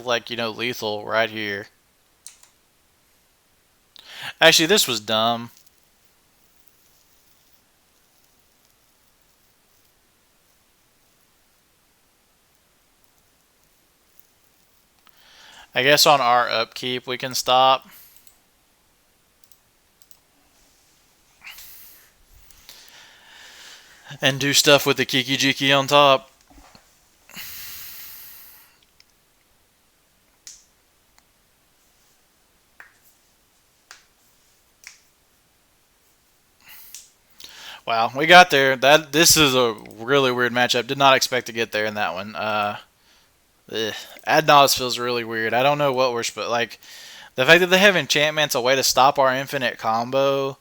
Speaker 1: like, lethal right here. Actually, this was dumb. I guess on our upkeep we can stop. And do stuff with the Kiki Jiki on top. Wow, we got there. This is a really weird matchup. Did not expect to get there in that one. Ad Nauseam feels really weird. I don't know what we're like. The fact that they have enchantments, a way to stop our infinite combo,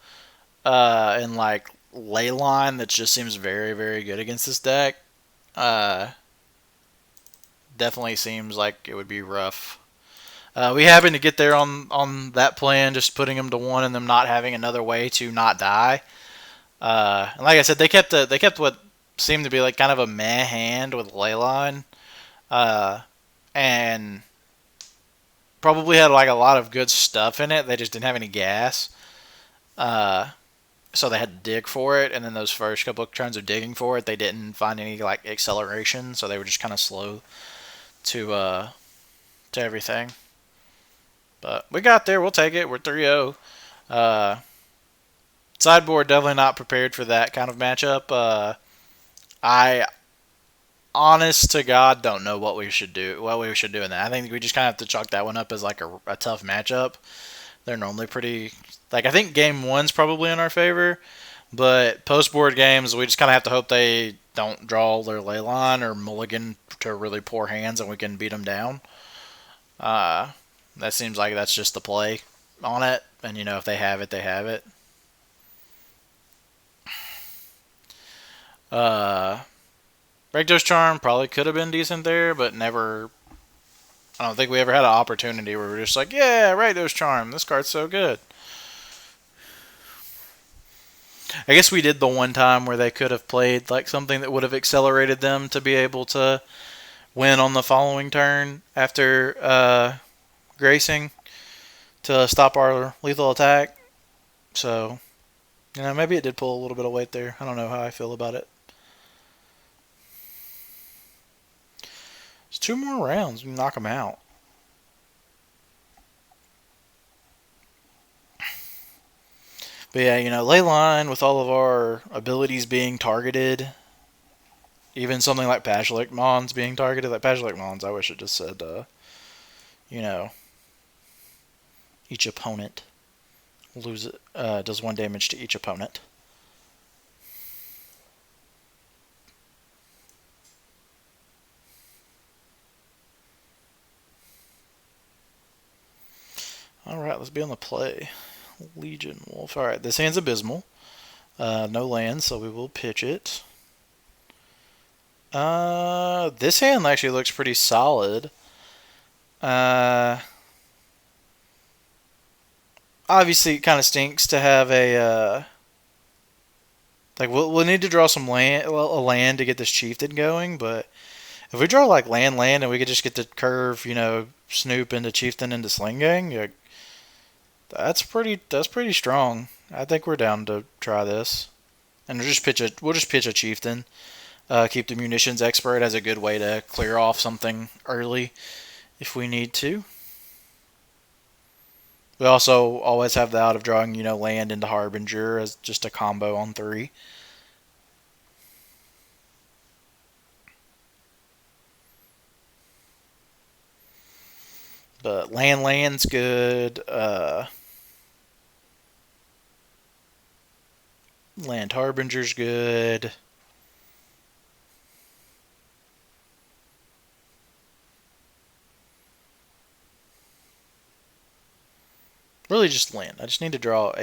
Speaker 1: and like Leyline, that just seems very, very good against this deck. Definitely seems like it would be rough. We happen to get there on that plan, just putting them to 1 and them not having another way to not die. And like I said, they kept what seemed to be like kind of a meh hand with Leyline, and probably had like a lot of good stuff in it. They just didn't have any gas, so they had to dig for it. And then those first couple of turns of digging for it, they didn't find any like acceleration, so they were just kind of slow to everything. But we got there. We'll take it. We're 3-0. Sideboard definitely not prepared for that kind of matchup. I honest to God don't know what we should do. What we should do in that. I think we just kind of have to chalk that one up as like a tough matchup. They're normally pretty. Like I think game 1's probably in our favor, But post board games, we just kind of have to hope they don't draw their ley line or mulligan to really poor hands, and we can beat them down. Uh, that seems like that's just the play on it. And if they have it, they have it. Uh, Rakdos Charm probably could have been decent there, but never. I don't think we ever had an opportunity where we're just like, yeah, Rakdos Charm. This card's so good. I guess we did the one time where they could have played like something that would have accelerated them to be able to win on the following turn after gracing to stop our lethal attack. So, maybe it did pull a little bit of weight there. I don't know how I feel about it. It's 2 more rounds. We can knock them out. But yeah, Leyline with all of our abilities being targeted, even something like Pashlik Mons being targeted, like Pashlik Mons, I wish it just said, you know, each opponent does 1 damage to each opponent. Alright, let's be on the play. Legion Wolf. Alright, this hand's abysmal. No land, so we will pitch it. This hand actually looks pretty solid. Obviously, it kind of stinks to have like we'll need to draw some land, a land to get this chieftain going. But if we draw like land, and we could just get the curve, Snoop into chieftain into sling gang, yeah, that's pretty strong. I think we're down to try this, and we'll just pitch a chieftain. Keep the munitions expert as a good way to clear off something early if we need to. We also always have the out of drawing, land into Harbinger as just a combo on 3. But land's good. Land Harbinger's good. Really just land. I just need to draw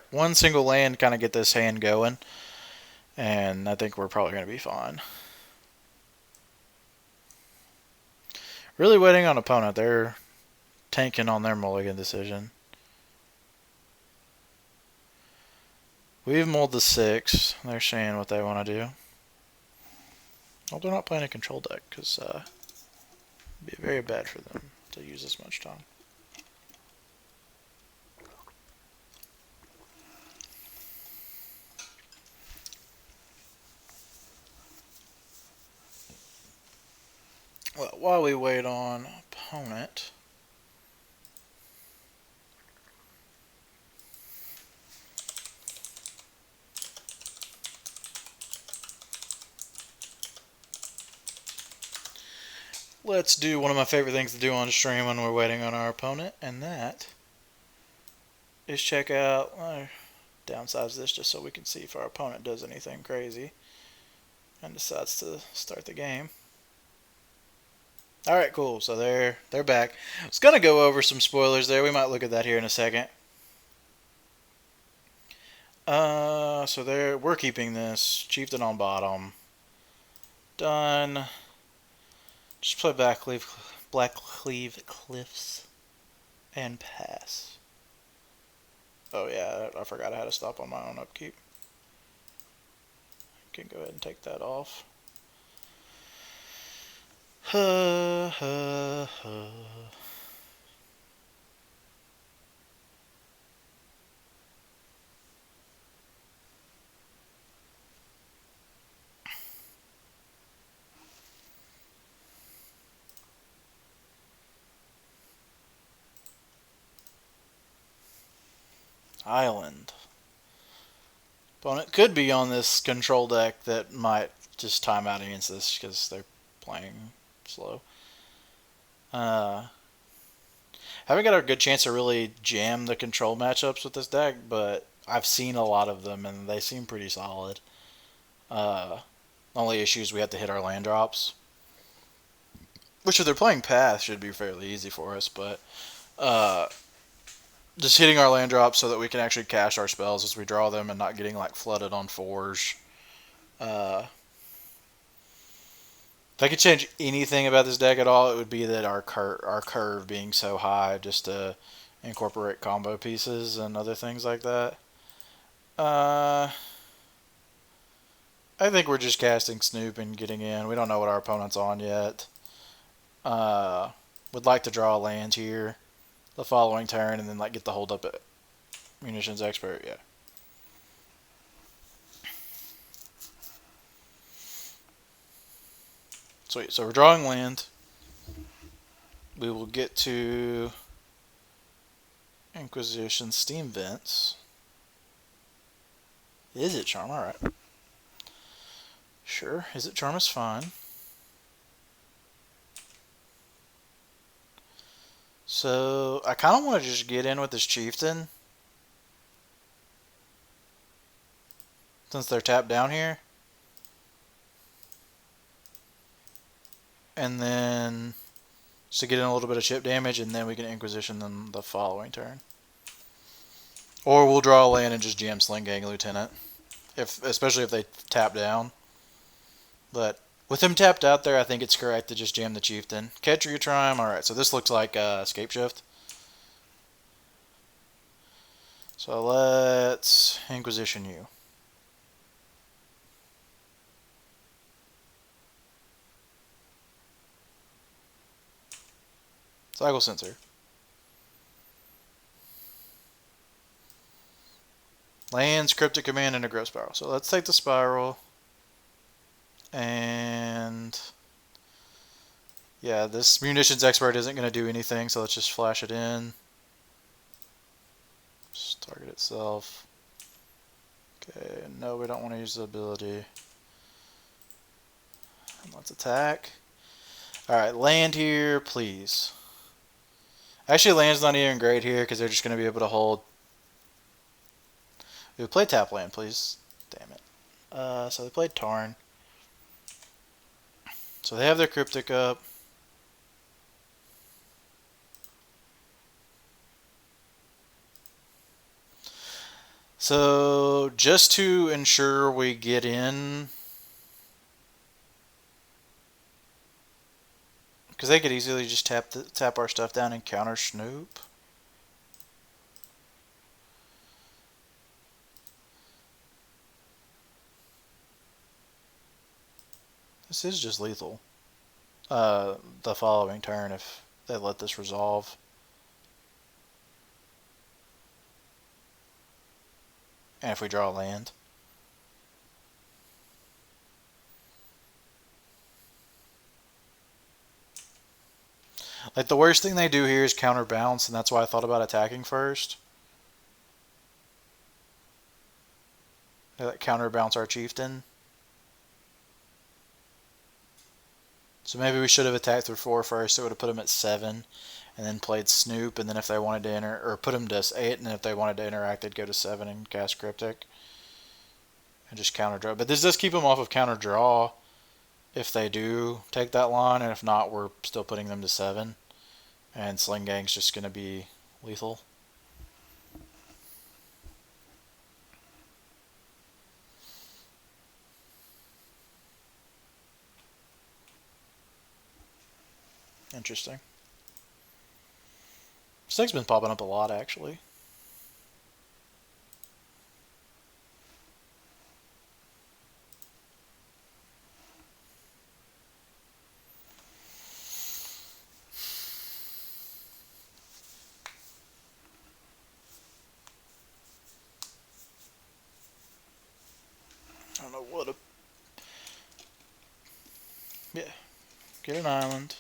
Speaker 1: one single land, kind of get this hand going. And I think we're probably going to be fine. Really waiting on opponent. They're tanking on their mulligan decision. We've mulled the 6. They're saying what they want to do. Well, they're not playing a control deck because it'd be very bad for them to use this much time. Well, while we wait on opponent, let's do one of my favorite things to do on stream when we're waiting on our opponent, and that is check out. Downsize this just so we can see if our opponent does anything crazy and decides to start the game. All right, cool. So they're back. I was gonna go over some spoilers there. We might look at that here in a second. So we're keeping this chieftain on bottom. Done. Just play Blackcleave Cliffs and pass. Oh yeah, I forgot I had to stop on my own upkeep. Can go ahead and take that off. Island. Opponent could be on this control deck that might just time out against this because they're playing slow. Haven't got a good chance to really jam the control matchups with this deck, but I've seen a lot of them and they seem pretty solid. Uh, Only issue is we have to hit our land drops, which if they're playing path should be fairly easy for us. But uh, just hitting our land drops so that we can actually cast our spells as we draw them and not getting like flooded on fours. Uh, if I could change anything about this deck at all, it would be that our curve being so high, just to incorporate combo pieces and other things like that. Uh, I think we're just casting Snoop and getting in. We don't know what our opponent's on yet. Uh, would like to draw a land here the following turn and then like get the hold up at Munitions Expert. Yeah. Sweet. So we're drawing land. We will get to Inquisition Steam Vents. Is it Charm? Alright. Sure. Is it Charm is fine. So I kind of want to just get in with this Chieftain. Since they're tapped down here. And then to get in a little bit of chip damage, and then we can Inquisition them the following turn. Or we'll draw a land and just GM Sling Gang Lieutenant, especially if they tap down. But with him tapped out there, I think it's correct to just jam the Chieftain. Catcher, you try him. Alright, so this looks like Escape Shift. So let's Inquisition you. Cycle Sensor. Lands, Cryptic Command, and a Growth Spiral. So let's take the Spiral. And yeah, this Munitions Expert isn't going to do anything, so let's just flash it in. Just target itself. Okay, no, we don't want to use the ability. And let's attack. Alright, land here, please. Actually, land's not even great here because they're just going to be able to hold. We play tap land, please. Damn it. So they played Tarn. So they have their Cryptic up. So just to ensure we get in, because they could easily just tap our stuff down and counter Snoop. This is just lethal. The following turn if they let this resolve. And if we draw a land. Like the worst thing they do here is counterbalance, and that's why I thought about attacking first. They let counterbalance our Chieftain. So maybe we should have attacked through 4 first. It would have put him at 7, and then played Snoop, and then if they wanted to enter, or put him to 8, and if they wanted to interact, they'd go to 7 and cast Cryptic. And just counter draw. But this does keep them off of counter draw if they do take that line, and if not, we're still putting them to 7. And Sling Gang's just going to be lethal. Interesting. This thing's been popping up a lot, actually. I don't know what a... Yeah. Get an island.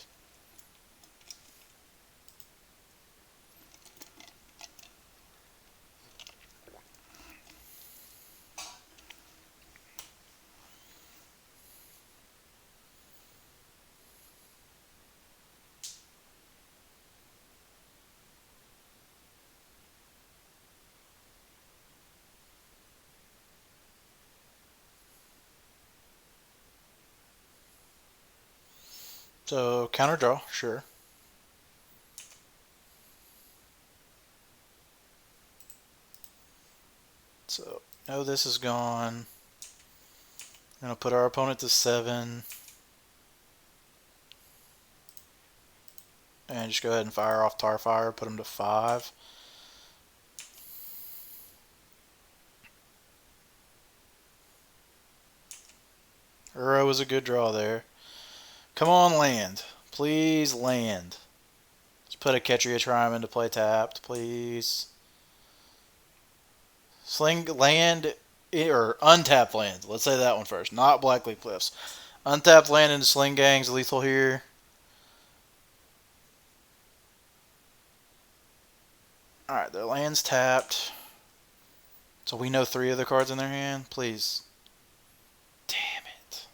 Speaker 1: So counter draw, sure. So now this is gone. I'm gonna put our opponent to 7. And just go ahead and fire off Tarfire, put him to 5. Uro was a good draw there. Come on, land. Please land. Let's put a Ketria Triumph into play tapped, please. Sling land or untapped land. Let's say that one first. Not Blackleaf Cliffs. Untapped land into Sling Gangs, lethal here. Alright, their land's tapped. So we know 3 of the cards in their hand. Please. Damn it.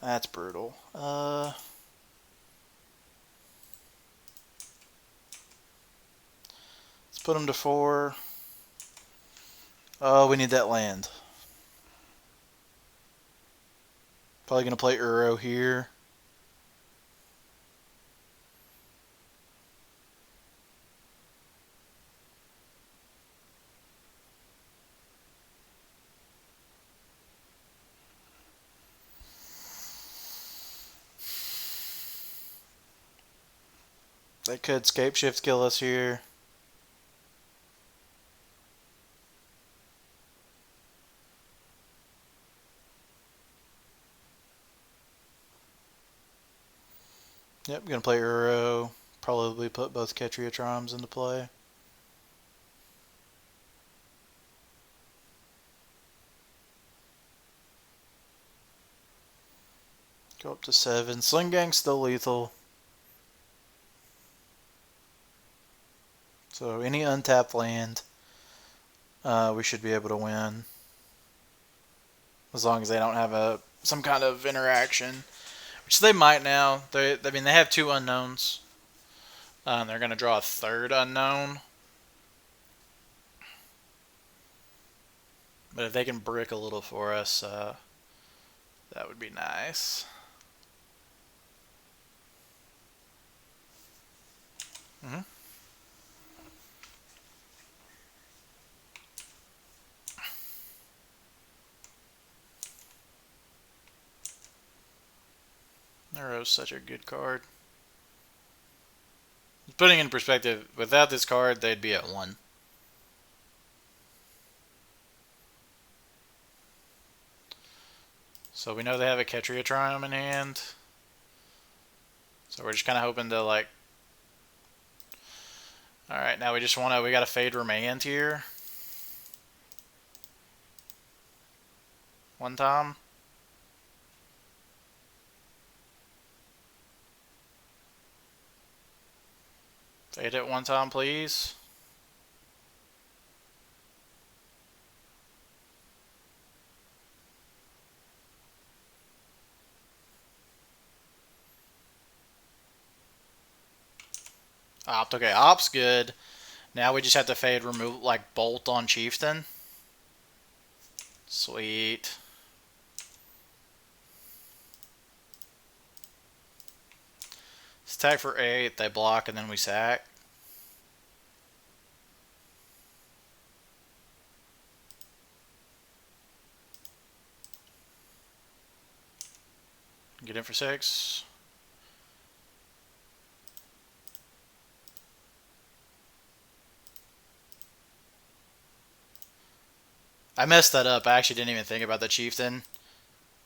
Speaker 1: That's brutal. Let's put them to 4. Oh, we need that land. Probably going to play Uro here. They could scape shift kill us here. Yep, gonna play Uro. Probably put both Ketria Triumphs into play. Go up to 7. Sling Gang's still lethal. So any untapped land, we should be able to win. As long as they don't have some kind of interaction. Which they might now. I mean, they have 2 unknowns. They're going to draw a 3rd unknown. But if they can brick a little for us, that would be nice. Mm-hmm. Neuro's such a good card. Putting in perspective, without this card, they'd be at 1. So we know they have a Ketria Triumph in hand. So we're just kind of hoping to like... Alright, now we got to fade Remand here. One time. Fade it one time, please. Opt, okay, Opt's good. Now we just have to fade remove, like, Bolt on Chieftain. Sweet. Stack for 8, they block, and then we sack. Get in for 6. I messed that up. I actually didn't even think about the Chieftain.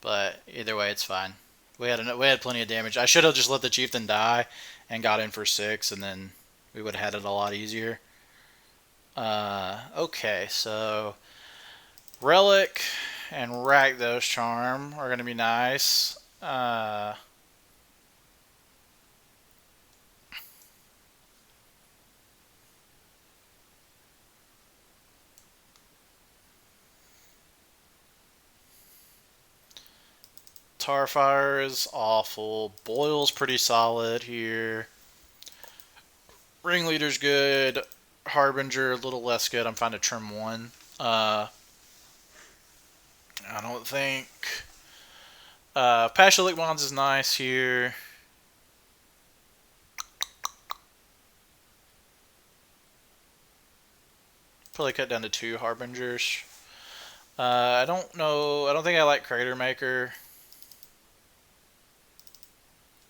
Speaker 1: But either way, it's fine. We had plenty of damage. I should have just let the Chieftain die and got in for 6, and then we would have had it a lot easier. Okay, so Relic and Rakdos Charm are going to be nice. Tarfire is awful. Boyle's pretty solid here. Ringleader's good. Harbinger a little less good. I'm fine to trim 1. I don't think Pasha Bonds is nice here. Probably cut down to 2 Harbingers. I don't know. I don't think I like Crater Maker.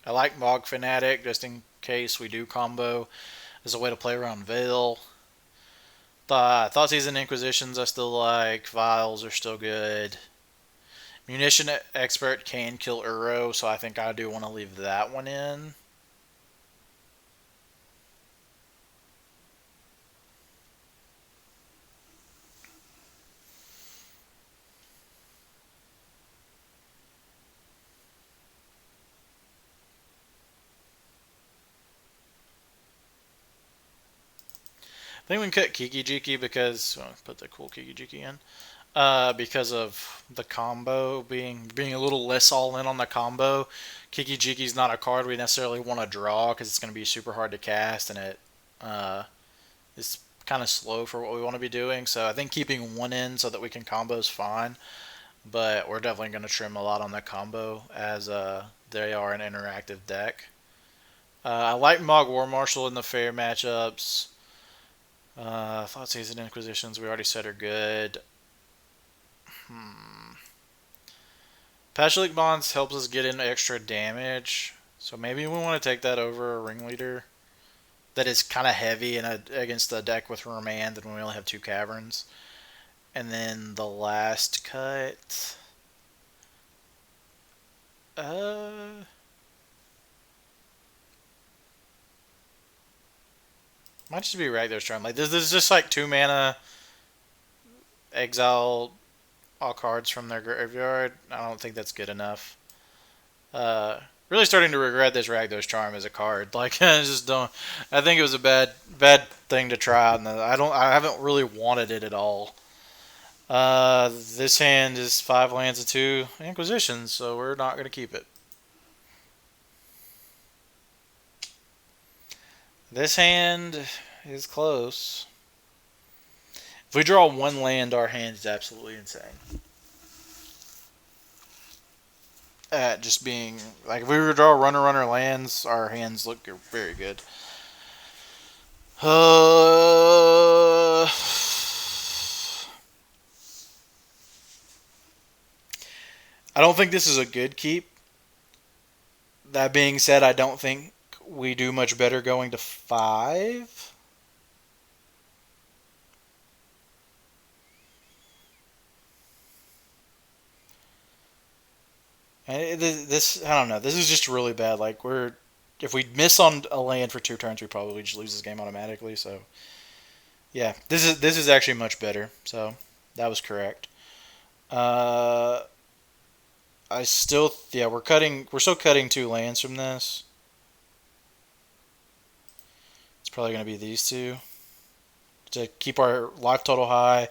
Speaker 1: I like Mog Fanatic just in case we do combo as a way to play around Veil. Thought Season Inquisitions I still like. Vials are still good. Munition Expert can kill Uro, so I think I do want to leave that one in. I think we can cut Kiki Jiki because put the cool Kiki Jiki in. Because of the combo being a little less all in on the combo. Kiki Jiki's not a card we necessarily want to draw because it's going to be super hard to cast and it is kind of slow for what we want to be doing. So I think keeping one in so that we can combo is fine, but we're definitely going to trim a lot on the combo as they are an interactive deck. I like Mog War Marshal in the fair matchups. Thought Season Inquisitions we already said are good. Pashalik Bonds helps us get in extra damage, so maybe we want to take that over a Ringleader that is kind of heavy against a deck with Remand and we only have 2 Caverns. And then the last cut... might just be Rakdos Charm. Like this is just like 2 mana, exile all cards from their graveyard. I don't think that's good enough. Really starting to regret this Rakdos Charm as a card. Like I just don't. I think it was a bad thing to try, and I haven't really wanted it at all. This hand is 5 lands and 2 Inquisitions, so we're not going to keep it. This hand is close. If we draw 1 land, our hand is absolutely insane. Just being like if we were to draw runner lands, our hands look very good. I don't think this is a good keep. That being said, I don't think we do much better going to 5. And this I don't know. This is just really bad. Like if we miss on a land for 2 turns, we probably just lose this game automatically. So yeah, this is actually much better. So that was correct. I still we're still cutting 2 lands from this. It's probably going to be these 2 to keep our life total high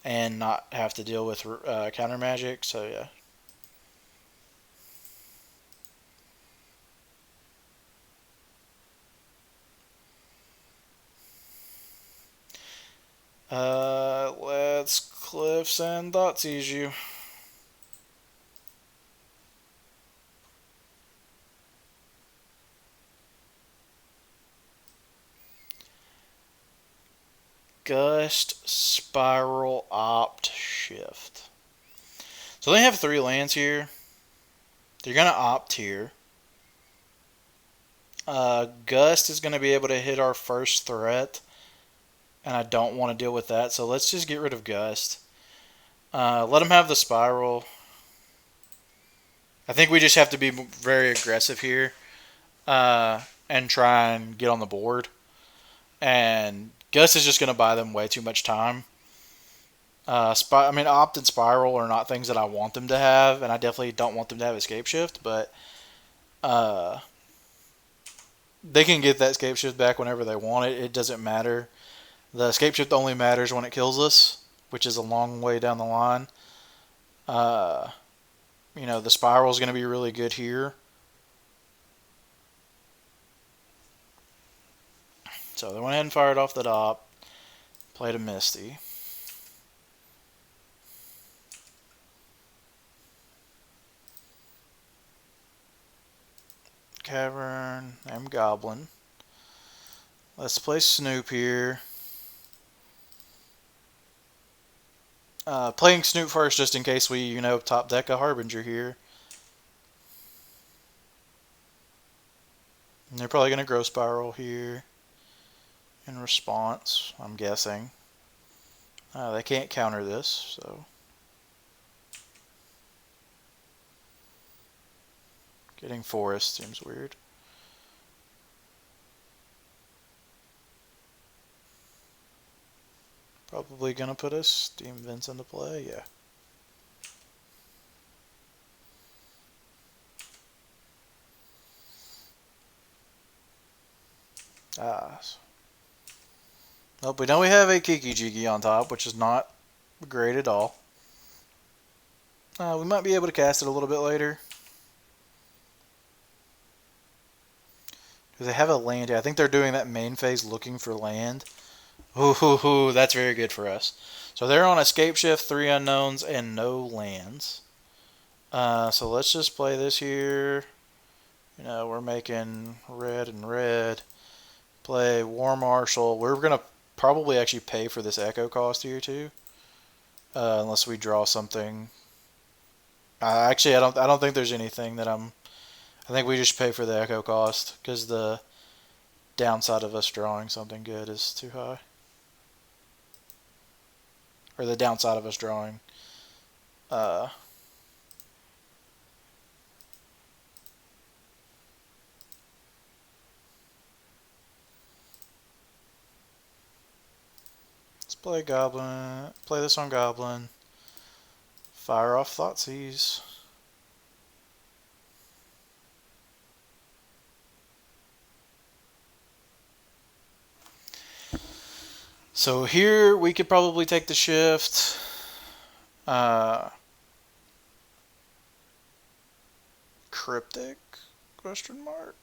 Speaker 1: and not have to deal with counter magic. So yeah. Let's Cliffs and Thoughtseize you. Gust, Spiral, Opt, Shift. So they have 3 lands here. They're going to opt here. Gust is going to be able to hit our first threat. And I don't want to deal with that. So let's just get rid of Gust. Let them have the Spiral. I think we just have to be very aggressive here. And try and get on the board. And Gust is just going to buy them way too much time. Opt and Spiral are not things that I want them to have, and I definitely don't want them to have Escape Shift, but they can get that Escape Shift back whenever they want it. It doesn't matter. The Escape Shift only matters when it kills us, which is a long way down the line. The Spiral is going to be really good here. So they went ahead and fired off the top, played a Misty. cavern. I'm Goblin. Let's play Snoop here. Playing Snoop first just in case we, top deck a Harbinger here. And they're probably going to Growth Spiral here in response, I'm guessing. They can't counter this, so. Getting Forest seems weird. Probably going to put a Steam Vents into play, yeah. Well, we know we have a Kiki Jiki on top, which is not great at all. We might be able to cast it a little bit later. Do they have a land? I think they're doing that main phase looking for land. Ooh, that's very good for us. So they're on Escape Shift, 3 unknowns, and no lands. So let's just play this here. We're making red and red. Play War Marshal. We're going to probably actually pay for this Echo cost here too. Unless we draw something. Actually, I don't think there's anything that I think we just pay for the Echo cost because the downside of us drawing something good is too high. Or the downside of us drawing. Let's play Goblin. Play this on Goblin. Fire off Thoughtseize. So here we could probably take the shift. Cryptic? Question mark.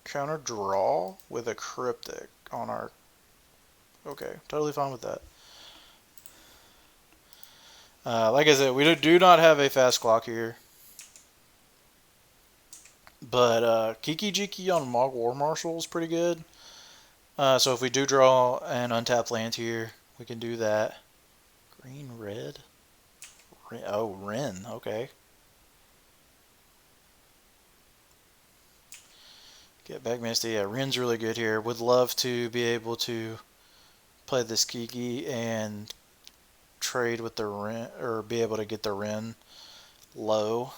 Speaker 1: Counter draw with a Cryptic on our. Okay, totally fine with that. Like I said, we do not have a fast clock here. But Kiki Jiki on Mog War Marshal is pretty good. So if we do draw an untapped land here, we can do that. Green, red. Oh, Ren. Okay. Get back Misty. Yeah, Ren's really good here. Would love to be able to play this Kiki and trade with the Ren, or be able to get the Ren low.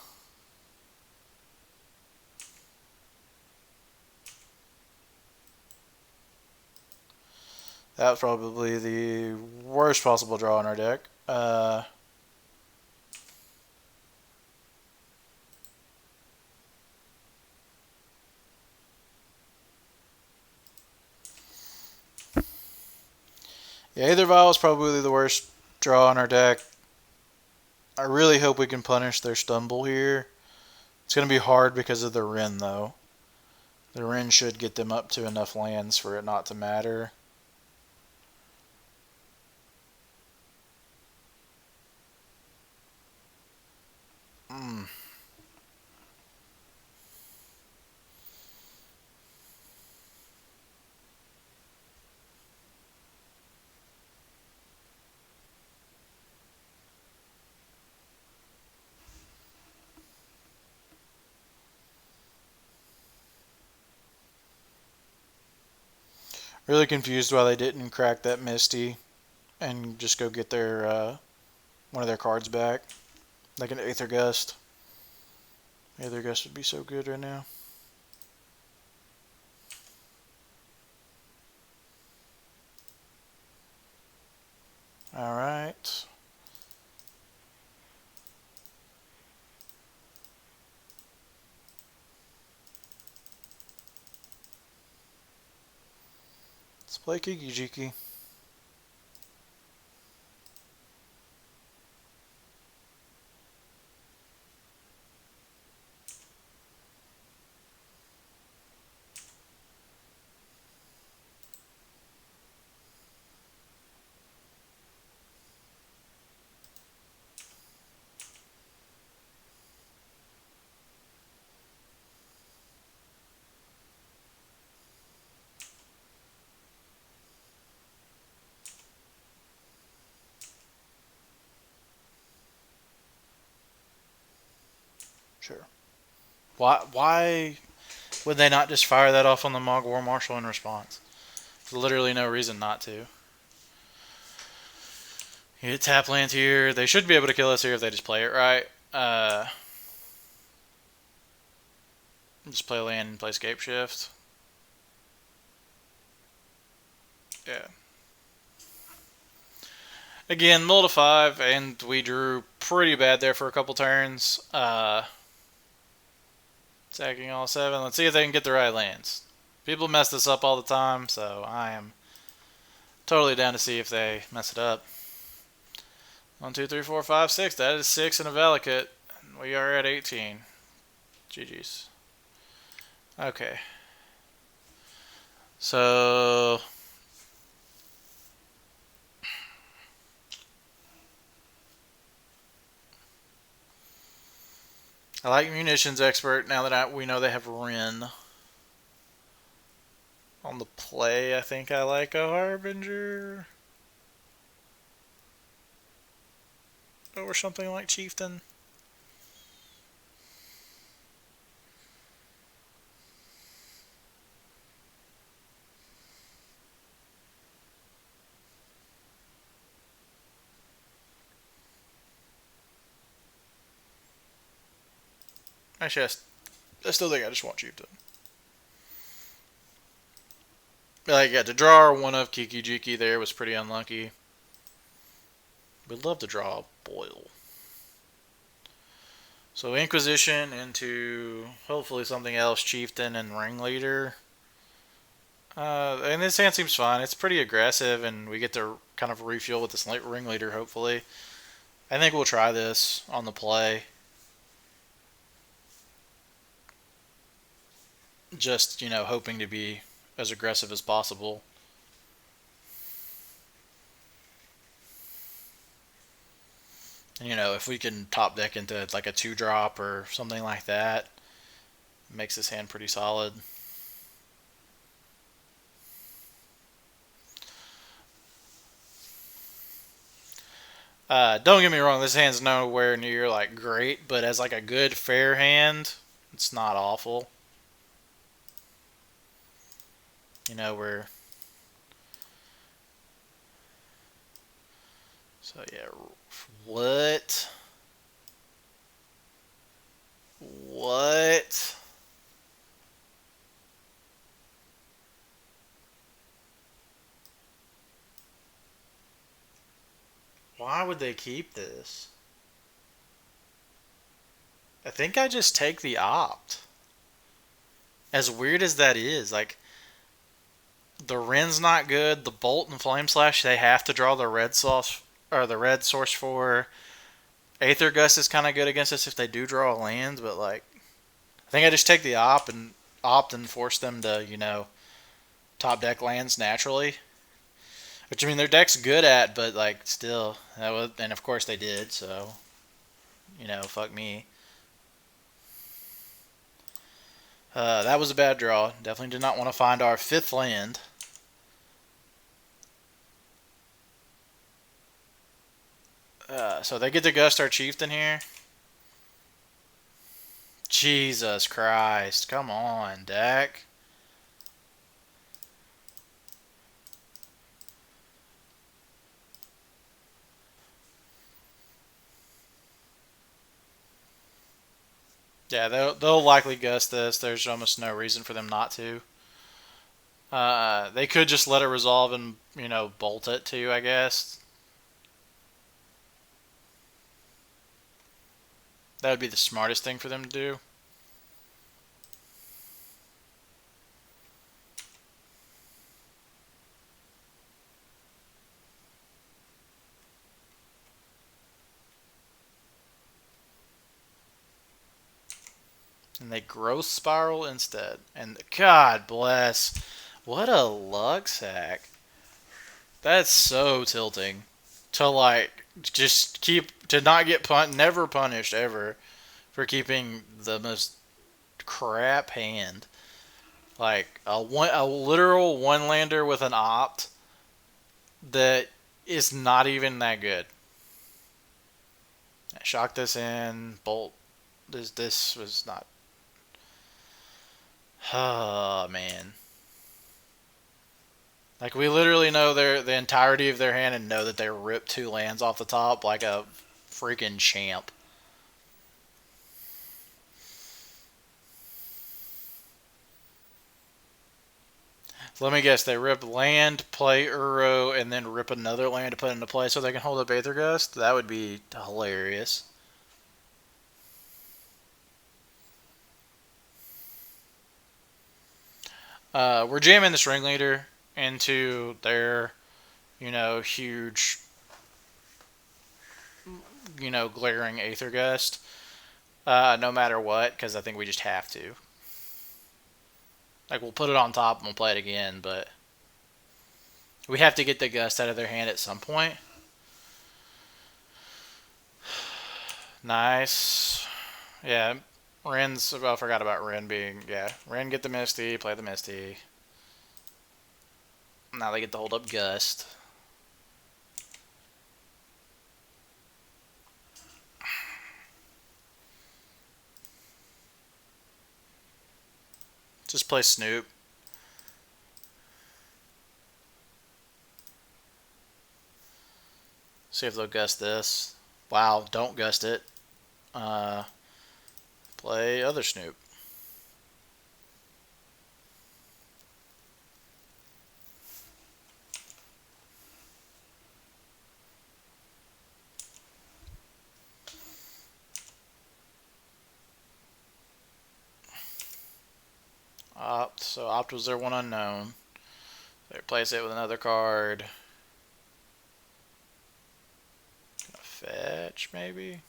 Speaker 1: That was probably the worst possible draw in our deck. Yeah, Aether Vial is probably the worst draw in our deck. I really hope we can punish their Stumble here. It's going to be hard because of the Ren, though. The Ren should get them up to enough lands for it not to matter. Really confused why they didn't crack that Misty and just go get their one of their cards back. Like an Aether Gust. Aether Gust would be so good right now. Alright. Let's play Kiki Jiki. Sure. Why would they not just fire that off on the Mog War Marshal in response? There's literally no reason not to. You hit tap land here. They should be able to kill us here if they just play it right. Just play land and play Scape Shift. Yeah. Again, mill to 5, and we drew pretty bad there for a couple turns. Sacking all 7. Let's see if they can get the right lands. People mess this up all the time, so I am totally down to see if they mess it up. 1, 2, 3, 4, 5, 6. That is 6 in a Valakut. We are at 18. GG's. Okay. So I like Munitions Expert now that we know they have Ren. On the play, I think I like a Harbinger. Or something like Chieftain. Actually, I still think I just want Chieftain. Like, yeah, to draw one of Kiki Jiki there was pretty unlucky. We'd love to draw a Boil. So Inquisition into hopefully something else, Chieftain and Ringleader. And this hand seems fine. It's pretty aggressive, and we get to kind of refuel with this Ringleader, hopefully. I think we'll try this on the play. Just, hoping to be as aggressive as possible. And, if we can top deck into like a 2-drop or something like that, makes this hand pretty solid. Don't get me wrong, this hand's nowhere near like great, but as like a good fair hand, it's not awful. We're so yeah. What? Why would they keep this? I think I just take the opt. As weird as that is, like, the Ren's not good. The Bolt and Flame Slash, they have to draw the red source for. Aether Gust is kind of good against us if they do draw a land, but like, I think I just take the opt and force them to top deck lands naturally. Which, I mean, their deck's good at, but like, still, and of course they did. So, fuck me. That was a bad draw. Definitely did not want to find our 5th land. So they get to gust our Chieftain here. Jesus Christ. Come on, deck. Yeah, they'll likely gust this. There's almost no reason for them not to. They could just let it resolve and, bolt it too, I guess. That would be the smartest thing for them to do. And they growth spiral instead. And God bless. What a luck sack. That's so tilting. To like just to not get never punished ever for keeping the most crap hand. Like a literal one lander with an opt that is not even that good. Shock this in, bolt This was not. Oh man. Like we literally know the entirety of their hand and know that they ripped 2 lands off the top like a freaking champ. So let me guess, they rip land, play Uro, and then rip another land to put into play so they can hold up Aether Gust? That would be hilarious. We're jamming this ringleader into their, huge, glaring Aether Gust. No matter what, because I think we just have to. Like, we'll put it on top and we'll play it again, but we have to get the Gust out of their hand at some point. Nice. Yeah, Ren's. Well, I forgot about Ren being. Yeah, Ren get the Misty, play the Misty. Now they get to hold up Gust. Just play Snoop. See if they'll Gust this. Wow, don't Gust it. Uh, Play other Snoop. Opt. So Opt was their one unknown. They replace it with another card. Gonna fetch, maybe?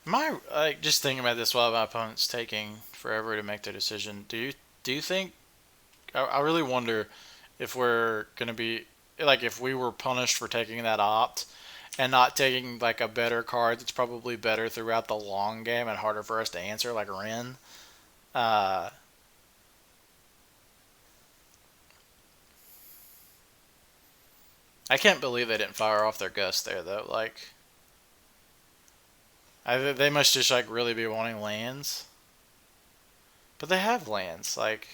Speaker 1: Am I just thinking about this while my opponent's taking forever to make their decision? Do you think? I really wonder if we're gonna be like if we were punished for taking that opt and not taking like a better card that's probably better throughout the long game and harder for us to answer, like Ren. Uh, I can't believe they didn't fire off their Gust there though. Like, they must just like really be wanting lands, but they have lands. Like,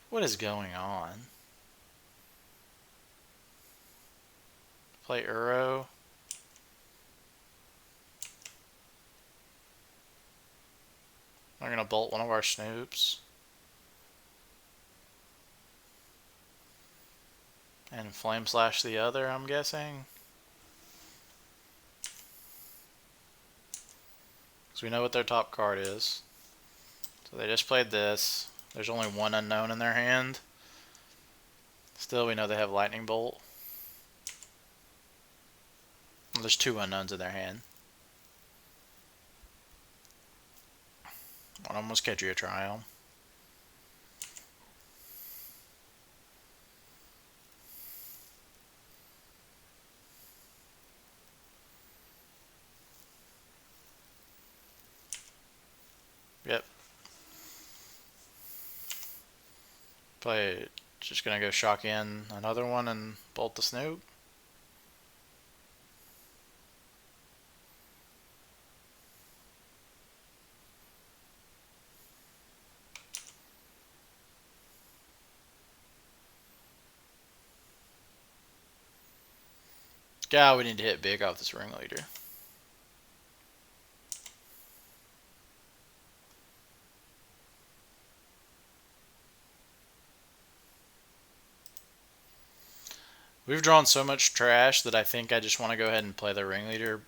Speaker 1: what is going on? Play Uro. We're gonna bolt one of our Snoops. And Flame Slash the other, I'm guessing. Because we know what their top card is. So they just played this. There's only one unknown in their hand. Still, we know they have Lightning Bolt. Well, there's 2 unknowns in their hand. One of them was Kedria Trial. Yep. Play. Just gonna go shock in another one and bolt the Snoop. God, we need to hit big off this ringleader. We've drawn so much trash that I think I just want to go ahead and play the ringleader,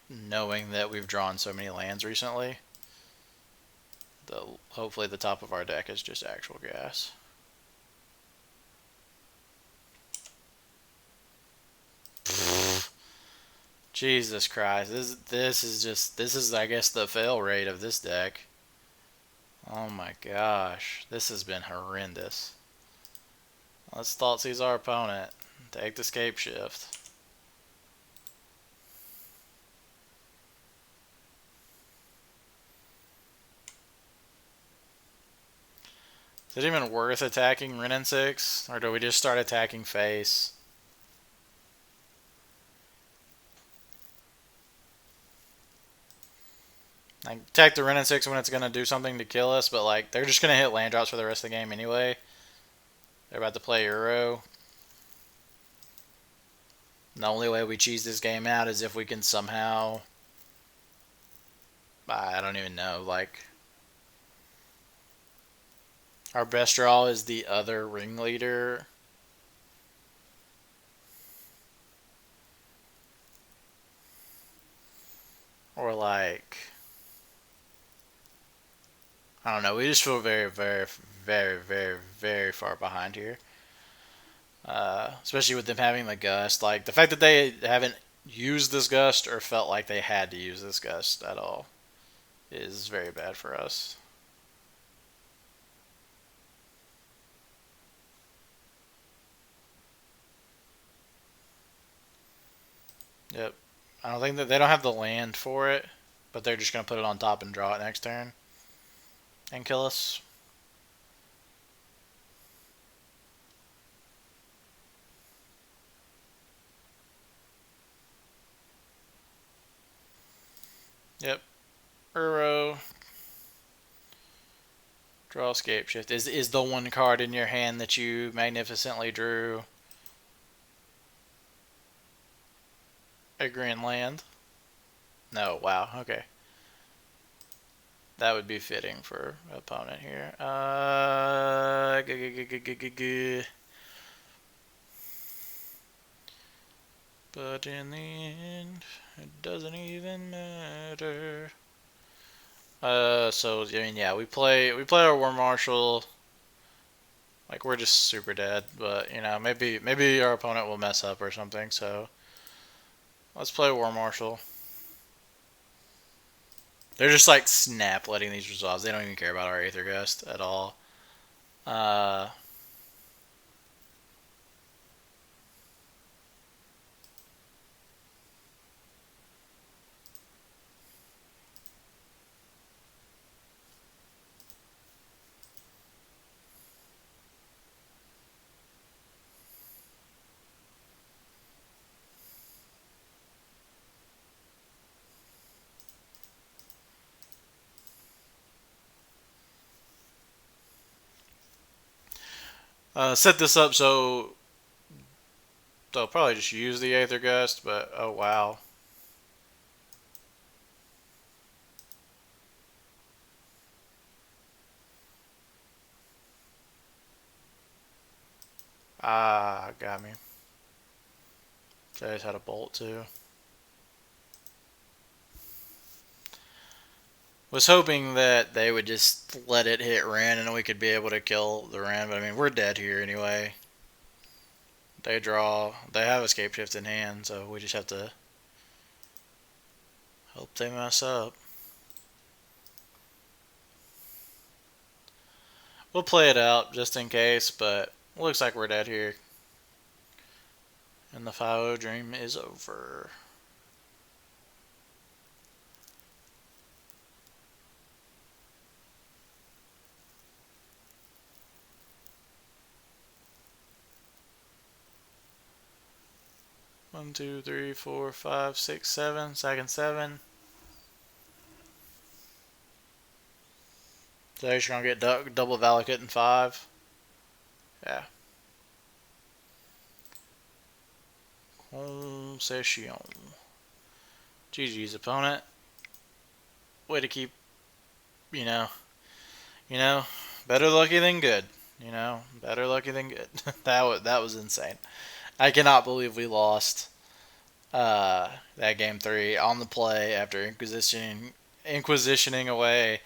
Speaker 1: knowing that we've drawn so many lands recently. Hopefully the top of our deck is just actual gas. Jesus Christ. This is I guess the fail rate of this deck. Oh my gosh. This has been horrendous. Let's thought seize our opponent. Take the scape shift. Is it even worth attacking Ren and 6? Or do we just start attacking face? Like, attack the Ren and 6 when it's going to do something to kill us, but like they're just going to hit land drops for the rest of the game anyway. They're about to play Euro. And the only way we cheese this game out is if we can somehow... I don't even know, like... Our best draw is the other ringleader. Or like... I don't know, we just feel very, very, very, very, very far behind here. Especially with them having the gust. Like, the fact that they haven't used this gust or felt like they had to use this gust at all is very bad for us. Yep. I don't think that they don't have the land for it, but they're just going to put it on top and draw it next turn and kill us. Yep. Uro. Draw escape shift. Is the one card in your hand that you magnificently drew a green land? No, wow, okay. That would be fitting for opponent here. But in the end, it doesn't even matter. So I mean, yeah, we play our War Marshal. Like, we're just super dead, but you know, maybe our opponent will mess up or something. So let's play War Marshal. They're just like snap letting these resolves. They don't even care about our Aether Gust at all. 'Set this up so they'll probably just use the Aether Gust, but oh wow. Ah, got me. They just had a bolt too. Was hoping that they would just let it hit Ren and we could be able to kill the Ren, but I mean, we're dead here anyway. They draw. They have escape shift in hand, so we just have to hope they mess up. We'll play it out just in case, but looks like we're dead here. And the 5-0 dream is over. One, two, three, four, five, six, seven. Second 7. So you're gonna get double Valakut in 5. Yeah. Concession. GG's opponent. Way to keep, you know, better lucky than good. Better lucky than good. that was insane. I cannot believe we lost that game 3 on the play after inquisitioning away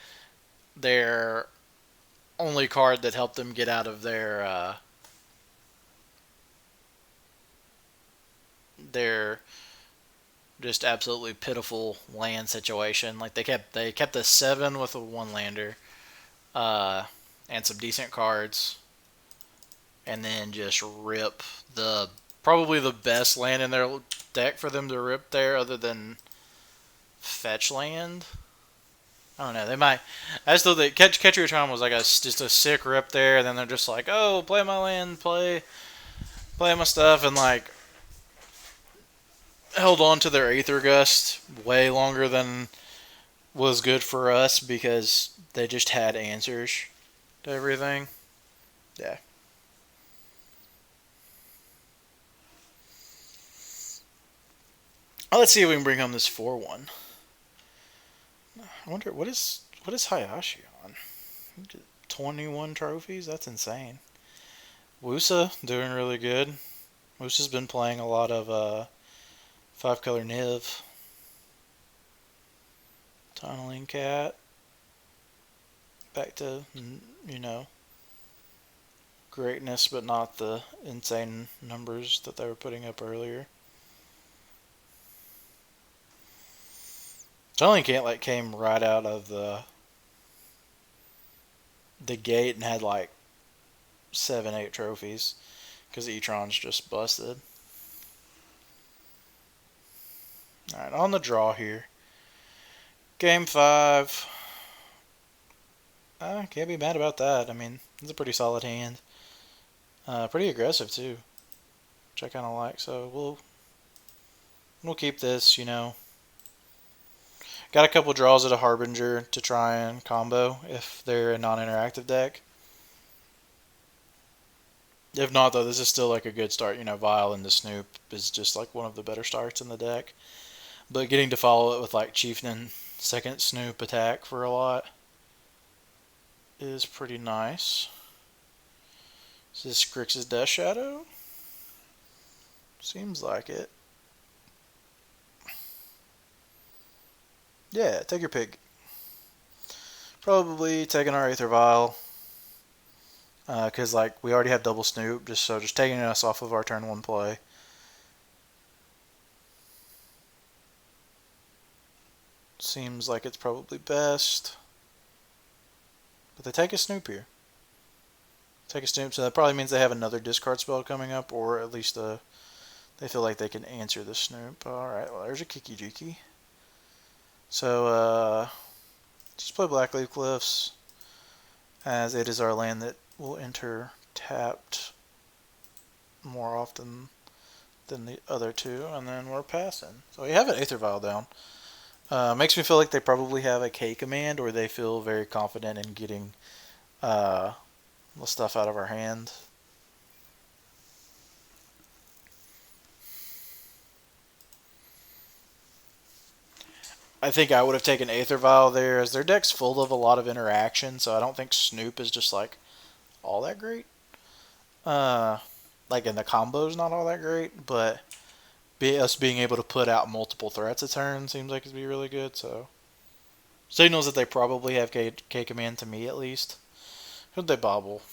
Speaker 1: their only card that helped them get out of their just absolutely pitiful land situation. Like, they kept the 7 with a 1 lander, and some decent cards, and then just rip the probably the best land in their deck for them to rip there, other than fetch land. I don't know. They might. I still think Catch Your Charm was like just a sick rip there, and then they're just like, oh, play my land, play my stuff, and like held on to their Aether Gust way longer than was good for us because they just had answers to everything. Yeah. Oh, let's see if we can bring home this 4-1. I wonder what is Hayashi on? 21 trophies? That's insane. Wusa doing really good. Wusa's been playing a lot of 5-color Niv. Tunneling Cat. Back to, you know, greatness, but not the insane numbers that they were putting up earlier. Tunneling Cat like came right out of the gate and had like 7-8 trophies because E-Tron's just busted. Alright, on the draw here. Game 5. Can't be mad about that. I mean, it's a pretty solid hand. Pretty aggressive too, which I kind of like. So we'll keep this. Got a couple draws at a Harbinger to try and combo if they're a non-interactive deck. If not, though, this is still like a good start. Vile and the Snoop is just like one of the better starts in the deck. But getting to follow it with like Chieftain second Snoop attack for a lot is pretty nice. Is this Grixis Death Shadow? Seems like it. Yeah, take your pick. Probably taking our Aether Vial. Because like we already have double Snoop, just taking us off of our turn 1 play. Seems like it's probably best. But they take a Snoop here. Take a Snoop, so that probably means they have another discard spell coming up, or at least they feel like they can answer the Snoop. Alright, well there's a Kiki Jiki. So, just play Blackleaf Cliffs, as it is our land that will enter tapped more often than the other two, and then we're passing. So we have an Aether Vial down. Makes me feel like they probably have a K command, or they feel very confident in getting the stuff out of our hand. I think I would have taken Aether Vial there, as their deck's full of a lot of interaction, so I don't think Snoop is just like all that great. Like in the combo's not all that great, but us being able to put out multiple threats a turn seems like it'd be really good. So signals that they probably have K command to me at least. Who'd they bobble?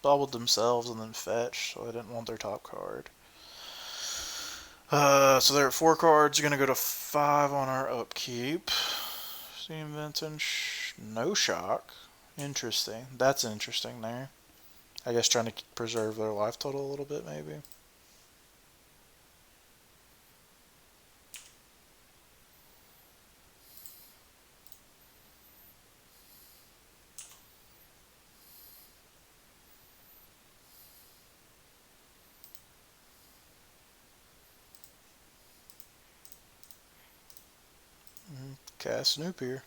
Speaker 1: Bobbled themselves and then fetch, so I didn't want their top card. So they're at 4 cards. Gonna go to 5 on our upkeep. Steam Vintage, no shock. Interesting. That's interesting there. I guess trying to preserve their life total a little bit, maybe. Cast Snoop here.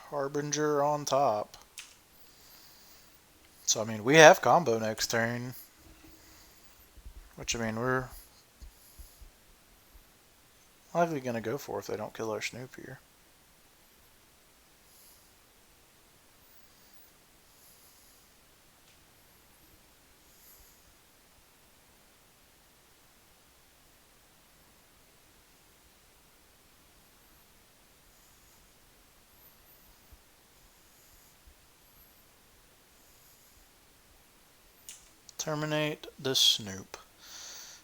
Speaker 1: Harbinger on top. So, I mean, we have combo next turn. Which, I mean, we're likely going to go for if they don't kill our Snoop here. Terminate the Snoop.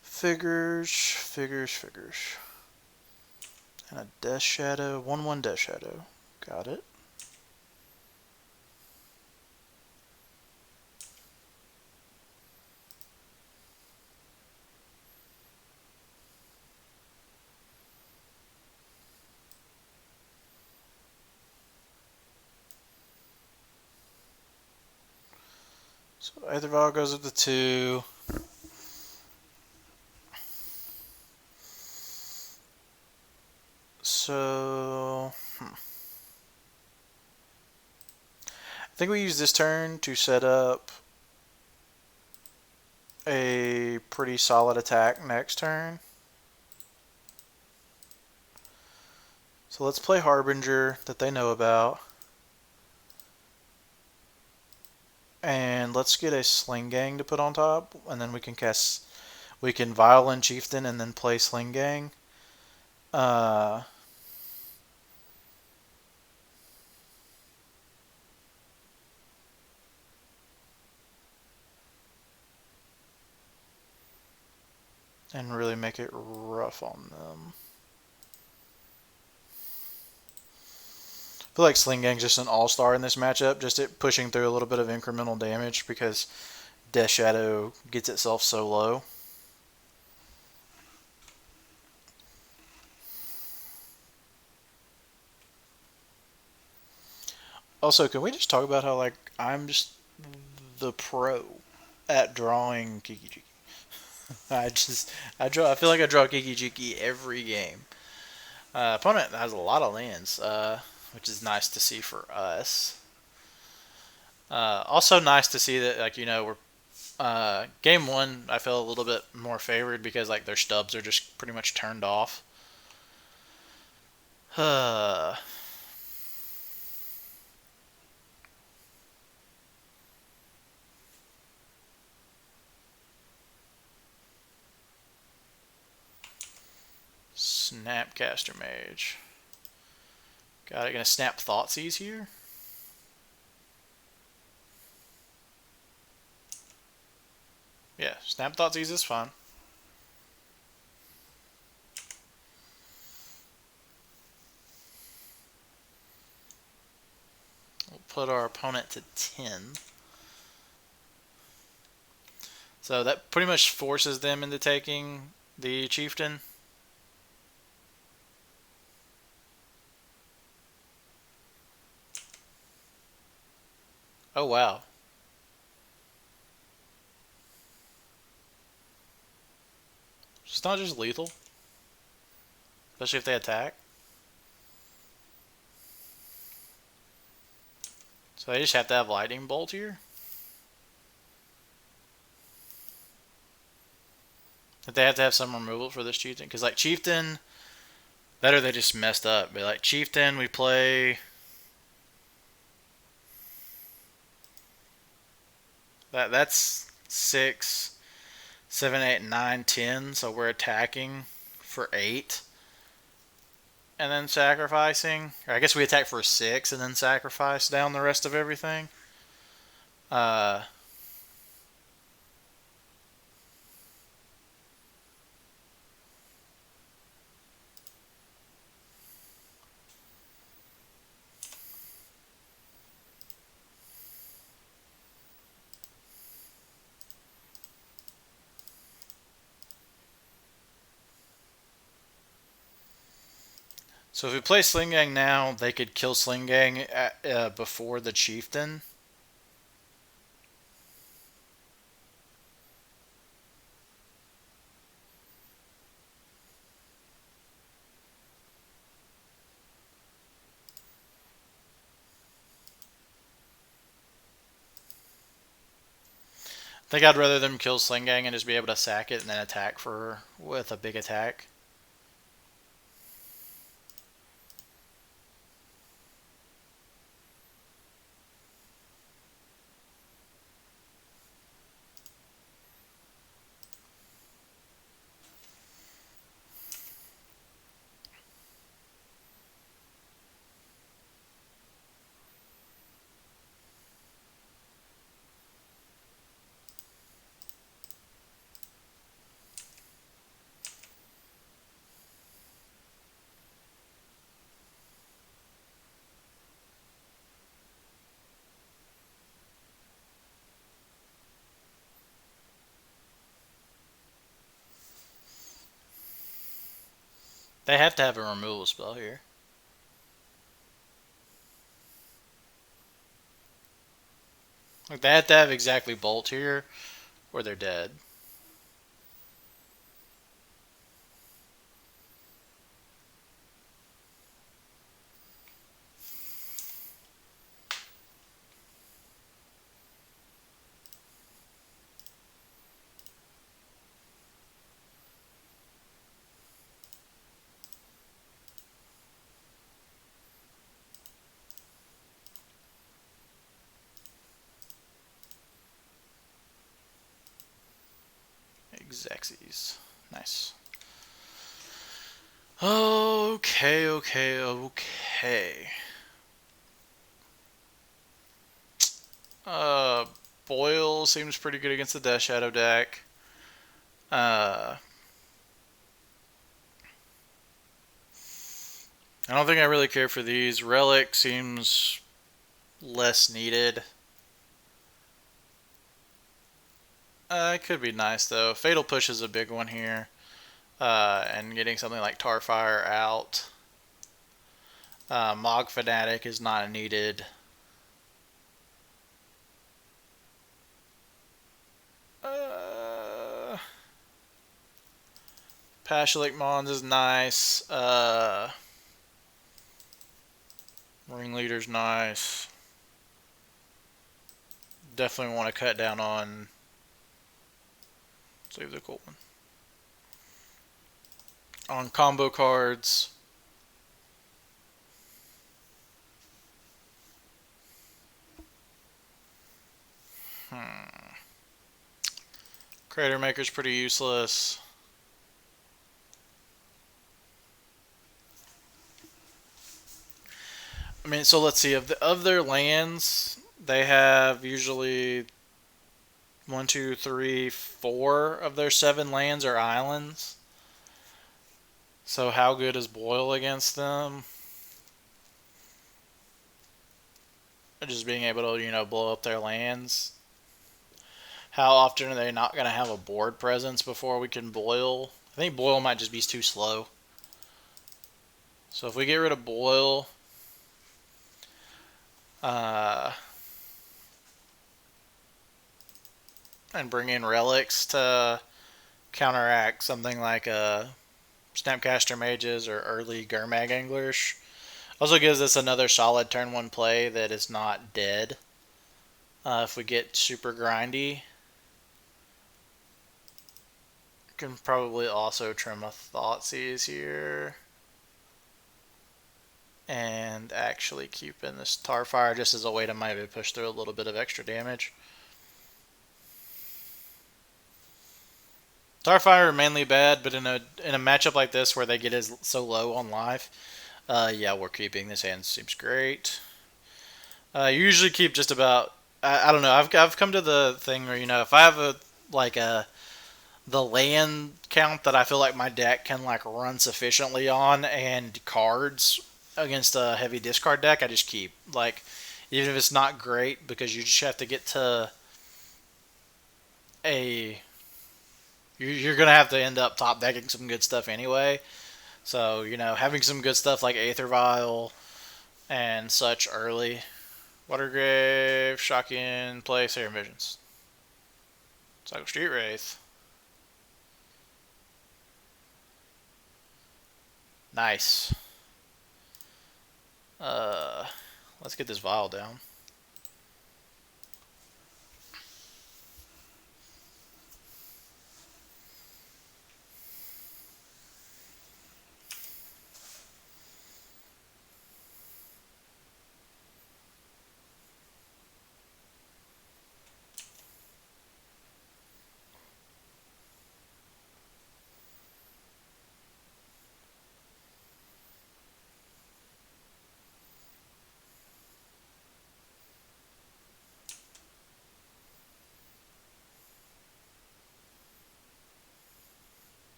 Speaker 1: Figures. And a Death Shadow. 1/1 Death Shadow. Got it. So Aetherval goes up to 2. So I think we use this turn to set up a pretty solid attack next turn. So let's play Harbinger that they know about. And let's get a Sling Gang to put on top, and then we can Violin Chieftain and then play Sling Gang. And really make it rough on them. I feel like Sling Gang's just an all-star in this matchup, just it pushing through a little bit of incremental damage because Death Shadow gets itself so low. Also, can we just talk about how like I'm just the pro at drawing Kiki Jiki? I feel like I draw Kiki Jiki every game. Opponent has a lot of lands, which is nice to see for us. Also nice to see that we're game one. I feel a little bit more favored because like their stubs are just pretty much turned off. Snapcaster Mage. Got it. Gonna snap Thoughtseize here. Yeah, snap Thoughtseize is fine. We'll put our opponent to 10. So that pretty much forces them into taking the Chieftain. Oh, wow. It's not just lethal. Especially if they attack. So they just have to have Lightning Bolt here. That they have to have some removal for this Chieftain. Because like Chieftain, that or they just messed up. But like Chieftain, we play... That's 6, 7, 8, 9, 10. So we're attacking for 8. And then sacrificing. Or I guess we attack for 6 and then sacrifice down the rest of everything. So if we play Sling Gang now, they could kill Sling Gang before the Chieftain. I think I'd rather them kill Sling Gang and just be able to sack it and then attack with a big attack. They have to have a removal spell here. Like, they have to have exactly Bolt here, or they're dead. Exexies. Nice. Okay, okay, okay. Uh, Boyle seems pretty good against the Death Shadow deck. I don't think I really care for these. Relic seems less needed. It could be nice though. Fatal Push is a big one here. And getting something like Tarfire out. Mog Fanatic is not needed. Pashalik Mons is nice. Ringleader's nice. Definitely want to cut down on save the cool one. On combo cards. Crater Maker's pretty useless. I mean, so let's see. Of their lands, they have usually 1, 2, 3, 4 of their 7 lands are islands. So how good is Boyle against them? Just being able to, blow up their lands. How often are they not going to have a board presence before we can Boyle? I think Boyle might just be too slow. So if we get rid of Boyle, and bring in relics to counteract something like Snapcaster Mages or early Gurmag Anglers. Also gives us another solid turn 1 play that is not dead. If we get super grindy, can probably also trim a Thoughtseize here. And actually keep in this Tarfire just as a way to maybe push through a little bit of extra damage. Starfire are mainly bad, but in a matchup like this where they get as so low on life, yeah, we're keeping this hand. Seems great. You usually keep just about. I don't know. I've come to the thing where if I have the land count that I feel like my deck can run sufficiently on and cards against a heavy discard deck, I just keep even if it's not great because you just have to get to a you're going to have to end up top decking some good stuff anyway. So, having some good stuff like Aether Vial and such early. Watergrave, Shocking, play Serum Visions. Cycle Street Wraith. Nice. Let's get this vial down.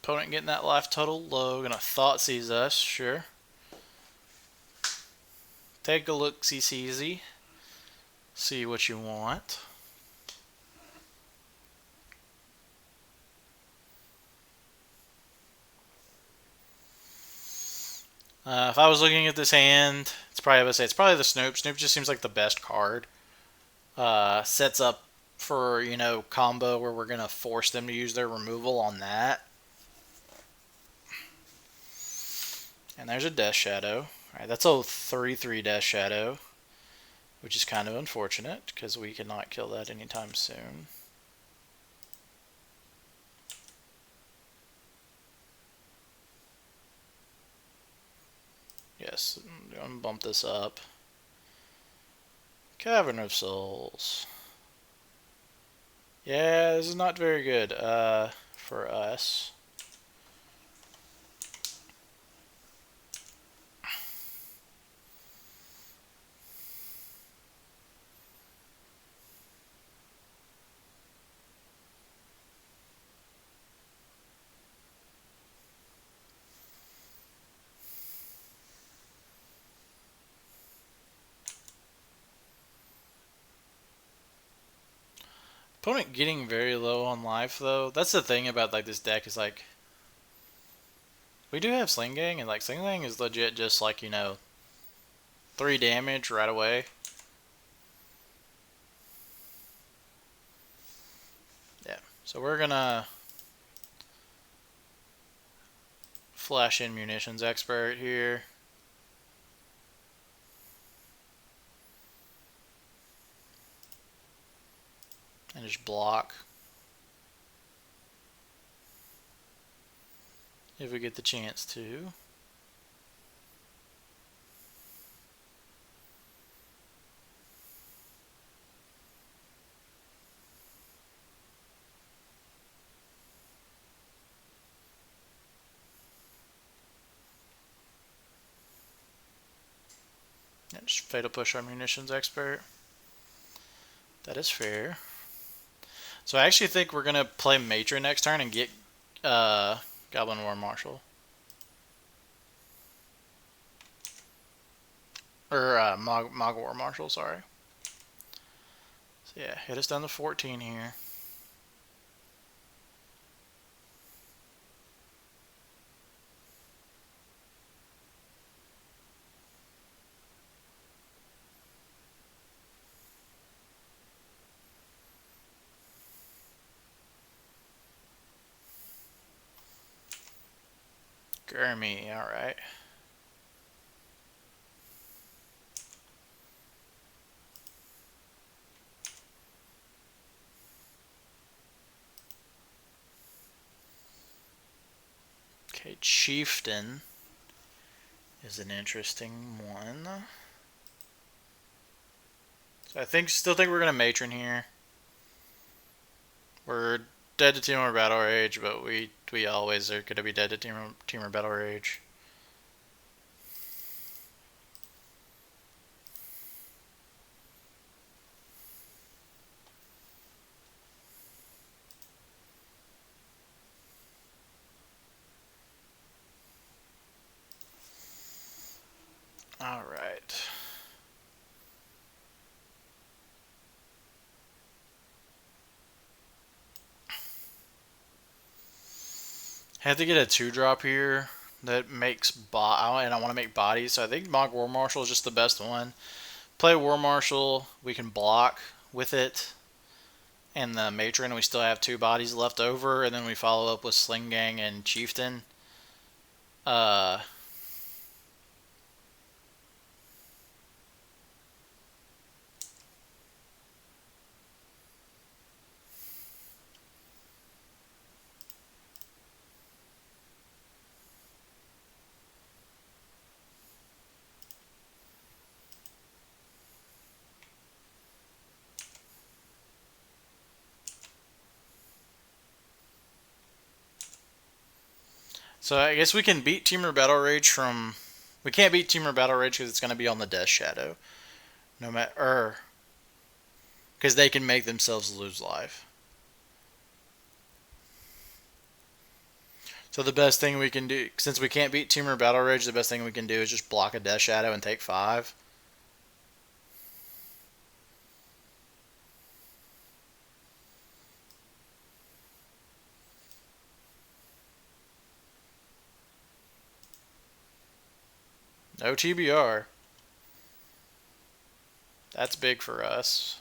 Speaker 1: Opponent getting that life total low. Gonna Thoughtseize us, sure. Take a look, see. See what you want. If I was looking at this hand, it's probably I would say it's probably the Snoop. Snoop just seems like the best card. Sets up for combo where we're gonna force them to use their removal on that. And there's a Death Shadow. Alright, that's a 3/3 Death Shadow, which is kind of unfortunate because we cannot kill that anytime soon. Yes, I'm going to bump this up. Cavern of Souls. Yeah, this is not very good for us. Opponent getting very low on life though. That's the thing about like this deck is like we do have Sling Gang and like Sling Gang is legit just like 3 damage right away. Yeah, so we're gonna flash in Munitions Expert here. And just block. If we get the chance to. And just Fatal Push our Munitions Expert. That is fair. So I actually think we're going to play Matron next turn and get Goblin War Marshal. Or Mog War Marshal, sorry. So yeah, hit us down to 14 here. Gurmy, alright. Okay, Chieftain is an interesting one. So still think we're gonna Matron here. We're dead to Temur Battle Rage, but we always are gonna be dead to Temur Battle Rage. Alright. Have to get a 2-drop here that makes and I want to make bodies, so I think Mog War Marshal is just the best one. Play War Marshal, we can block with it, and the Matron, we still have 2 bodies left over, and then we follow up with Sling Gang and Chieftain. So I guess we can beat Temur Battle Rage from... We can't beat Temur Battle Rage because it's going to be on the Death Shadow. No matter... Because they can make themselves lose life. So the best thing we can do... Since we can't beat Temur Battle Rage, the best thing we can do is just block a Death Shadow and take 5. No TBR. That's big for us.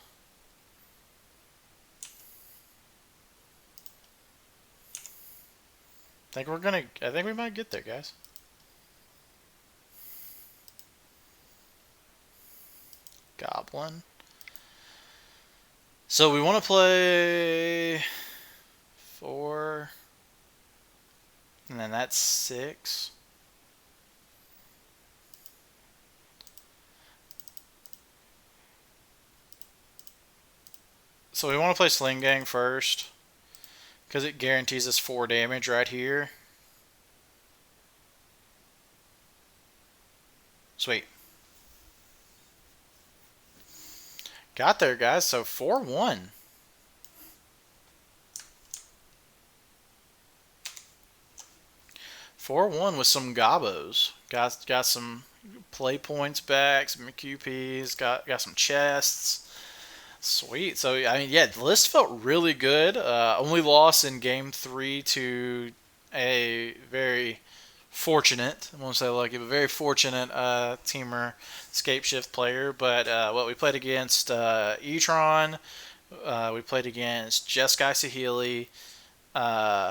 Speaker 1: I think we might get there, guys. Goblin. So we want to play 4, and then that's 6. So we want to play Sling Gang first, because it guarantees us 4 damage right here. Sweet. Got there, guys. So 4-1. 4-1 with some gobos. Got some play points back, some QPs, got some chests. Sweet. So I mean, yeah, the list felt really good. Only loss in game 3 to a very fortunate, I won't say lucky, but very fortunate teamer Scape Shift player. But what we played against E-Tron, we played against Jeskai Sahili,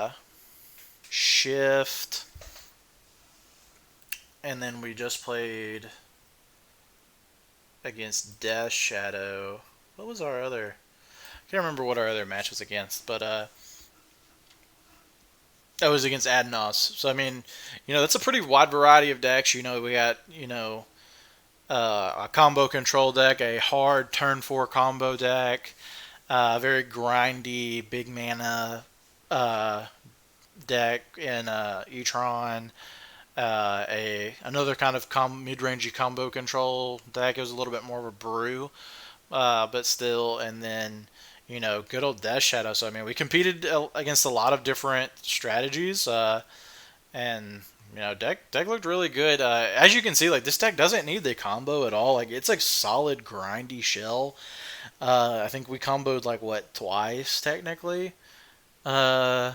Speaker 1: Shift, and then we just played against Death Shadow. What was our other? I can't remember what our other match was against, but that was against Adnos. So I mean, that's a pretty wide variety of decks. We got a combo control deck, a hard turn 4 combo deck, very grindy big mana deck in E-Tron. Another kind of mid-rangey combo control deck. It was a little bit more of a brew, but still. And then good old Death Shadow. So I mean, we competed against a lot of different strategies, and deck looked really good. As you can see, like this deck doesn't need the combo at all. Like it's like solid grindy shell. I think we comboed like what twice technically. Uh,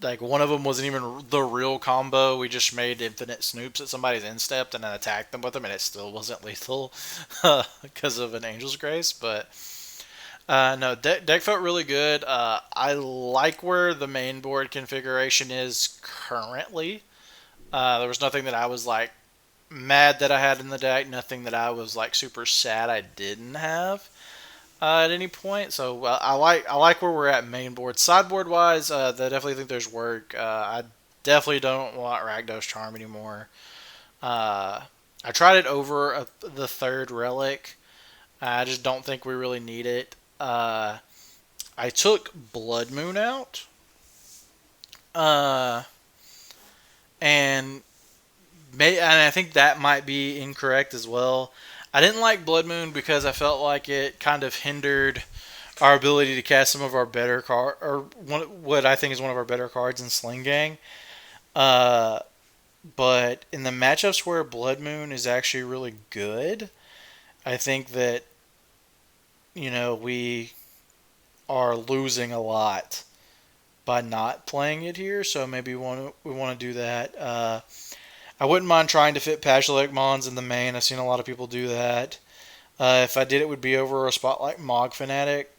Speaker 1: like one of them wasn't even the real combo. We just made infinite Snoops at somebody's instep and then attacked them with them, and it still wasn't lethal because of an Angel's Grace. But no, deck felt really good. I like where the main board configuration is currently. There was nothing that I was like mad that I had in the deck. Nothing that I was like super sad I didn't have at any point. So I like where we're at main board. Sideboard wise, I definitely think there's work. I definitely don't want Rakdos Charm anymore. I tried it over the third relic. I just don't think we really need it. I took Blood Moon out, uh, and I think that might be incorrect as well. I didn't like Blood Moon because I felt like it kind of hindered our ability to cast some of our better or what I think is one of our better cards in Sling Gang. Uh, but in the matchups where Blood Moon is actually really good, I think that we are losing a lot by not playing it here. So maybe we want to do that. I wouldn't mind trying to fit Pashalik Mons in the main. I've seen a lot of people do that. If I did, it would be over a spot like Mog Fanatic.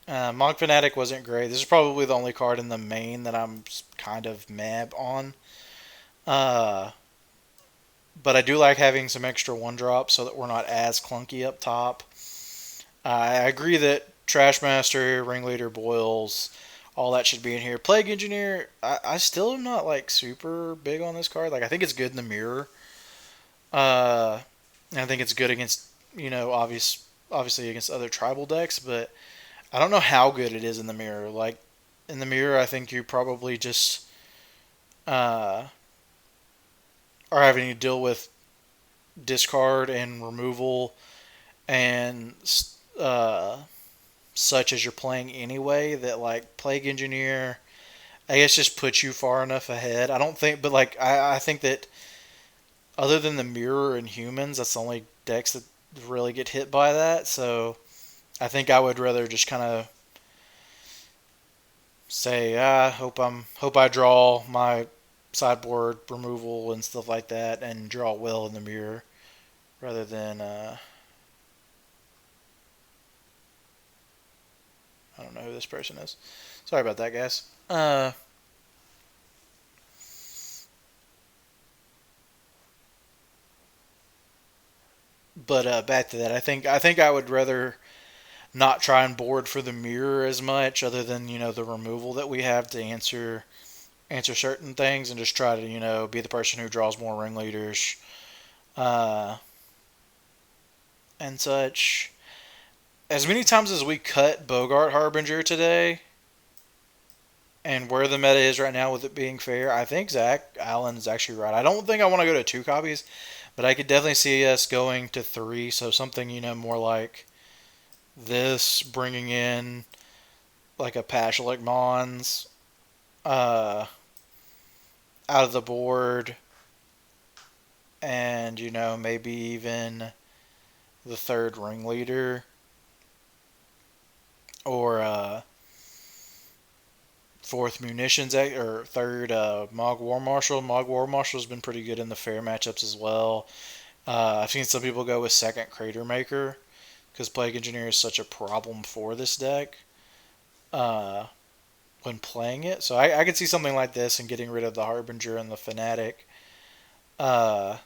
Speaker 1: Mog Fanatic wasn't great. This is probably the only card in the main that I'm kind of mad on. Uh, but I do like having some extra one drops so that we're not as clunky up top. I agree that Trashmaster, Ringleader, Boils, all that should be in here. Plague Engineer, I still am not like super big on this card. Like I think it's good in the mirror. And I think it's good against obviously against other tribal decks, but I don't know how good it is in the mirror. Like in the mirror, I think you probably just are having to deal with discard and removal and such as you're playing anyway. That like Plague Engineer, I guess, just puts you far enough ahead. I don't think, but like I think that other than the mirror and humans, that's the only decks that really get hit by that. So I think I would rather just kind of say, hope I draw my sideboard removal and stuff like that, and draw will in the mirror rather than I don't know who this person is. Sorry about that, guys. But back to that, I think I would rather not try and board for the mirror as much, other than the removal that we have to answer certain things, and just try to be the person who draws more ringleaders uh, and such. As many times as we cut Bogart Harbinger today, and where the meta is right now with it being fair, I think Zach Allen is actually right. I don't think I want to go to 2 copies, but I could definitely see us going to 3. So something more like this, bringing in like a Pashalik Mons uh, out of the board, and maybe even the third ringleader, or fourth munitions, or third Mog War Marshal. Mog War Marshal has been pretty good in the fair matchups as well. I've seen some people go with second Crater Maker, because Plague Engineer is such a problem for this deck uh, when playing it. So I could see something like this and getting rid of the Harbinger and the Fanatic uh,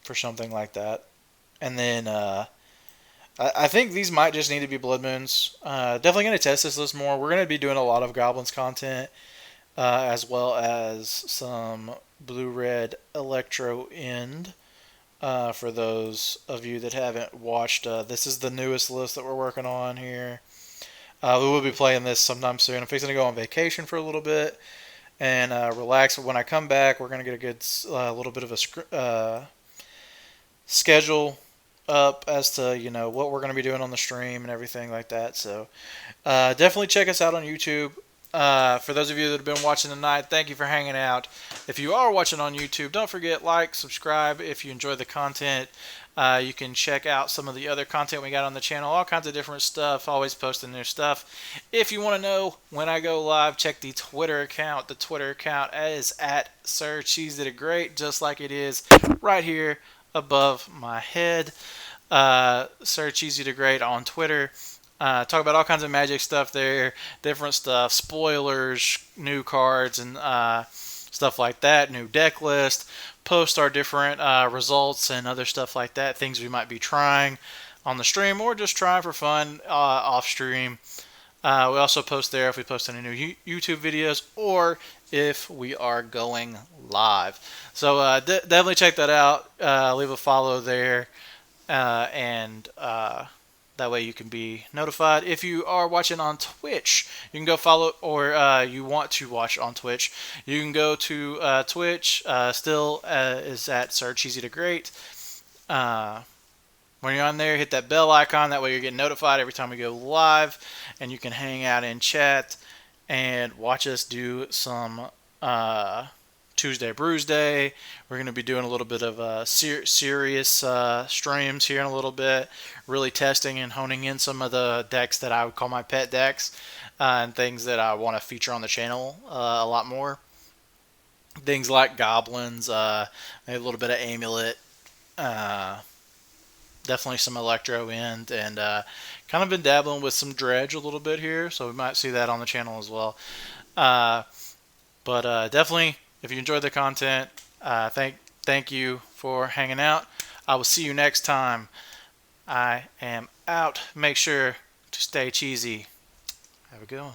Speaker 1: for something like that. And then I think these might just need to be Blood Moons. Definitely going to test this list more. We're going to be doing a lot of Goblins content, as well as some Blue-Red Electro End. For those of you that haven't watched, this is the newest list that we're working on here. We will be playing this sometime soon. I'm fixing to go on vacation for a little bit and relax. When I come back, we're going to get a good little bit of a schedule up as to what we're going to be doing on the stream and everything like that. So definitely check us out on YouTube. For those of you that have been watching tonight, thank you for hanging out. If you are watching on YouTube, don't forget, like, subscribe if you enjoy the content. You can check out some of the other content we got on the channel, all kinds of different stuff, always posting new stuff. If you want to know when I go live, check the Twitter account. The Twitter account is at Sir Cheese Did It Great, just like it is right here above my head. Sir Cheese Did It Great on Twitter. Talk about all kinds of Magic stuff there, different stuff, spoilers, new cards, and stuff like that, new deck list. Post our different results and other stuff like that, things we might be trying on the stream or just trying for fun off stream. We also post there if we post any new YouTube videos or if we are going live. So definitely check that out. Leave a follow there, and that way you can be notified. If you are watching on Twitch, you can go follow, or you want to watch on Twitch, you can go to Twitch. Still is at Sir Cheesy to Great. When you're on there, hit that bell icon. That way you're getting notified every time we go live, and you can hang out in chat and watch us do some Tuesday Brews Day. We're going to be doing a little bit of serious streams here in a little bit, really testing and honing in some of the decks that I would call my pet decks, and things that I want to feature on the channel a lot more. Things like Goblins, a little bit of Amulet, definitely some Electro End, and kind of been dabbling with some Dredge a little bit here, so we might see that on the channel as well. But definitely, if you enjoyed the content, thank you for hanging out. I will see you next time. I am out. Make sure to stay cheesy. Have a good one.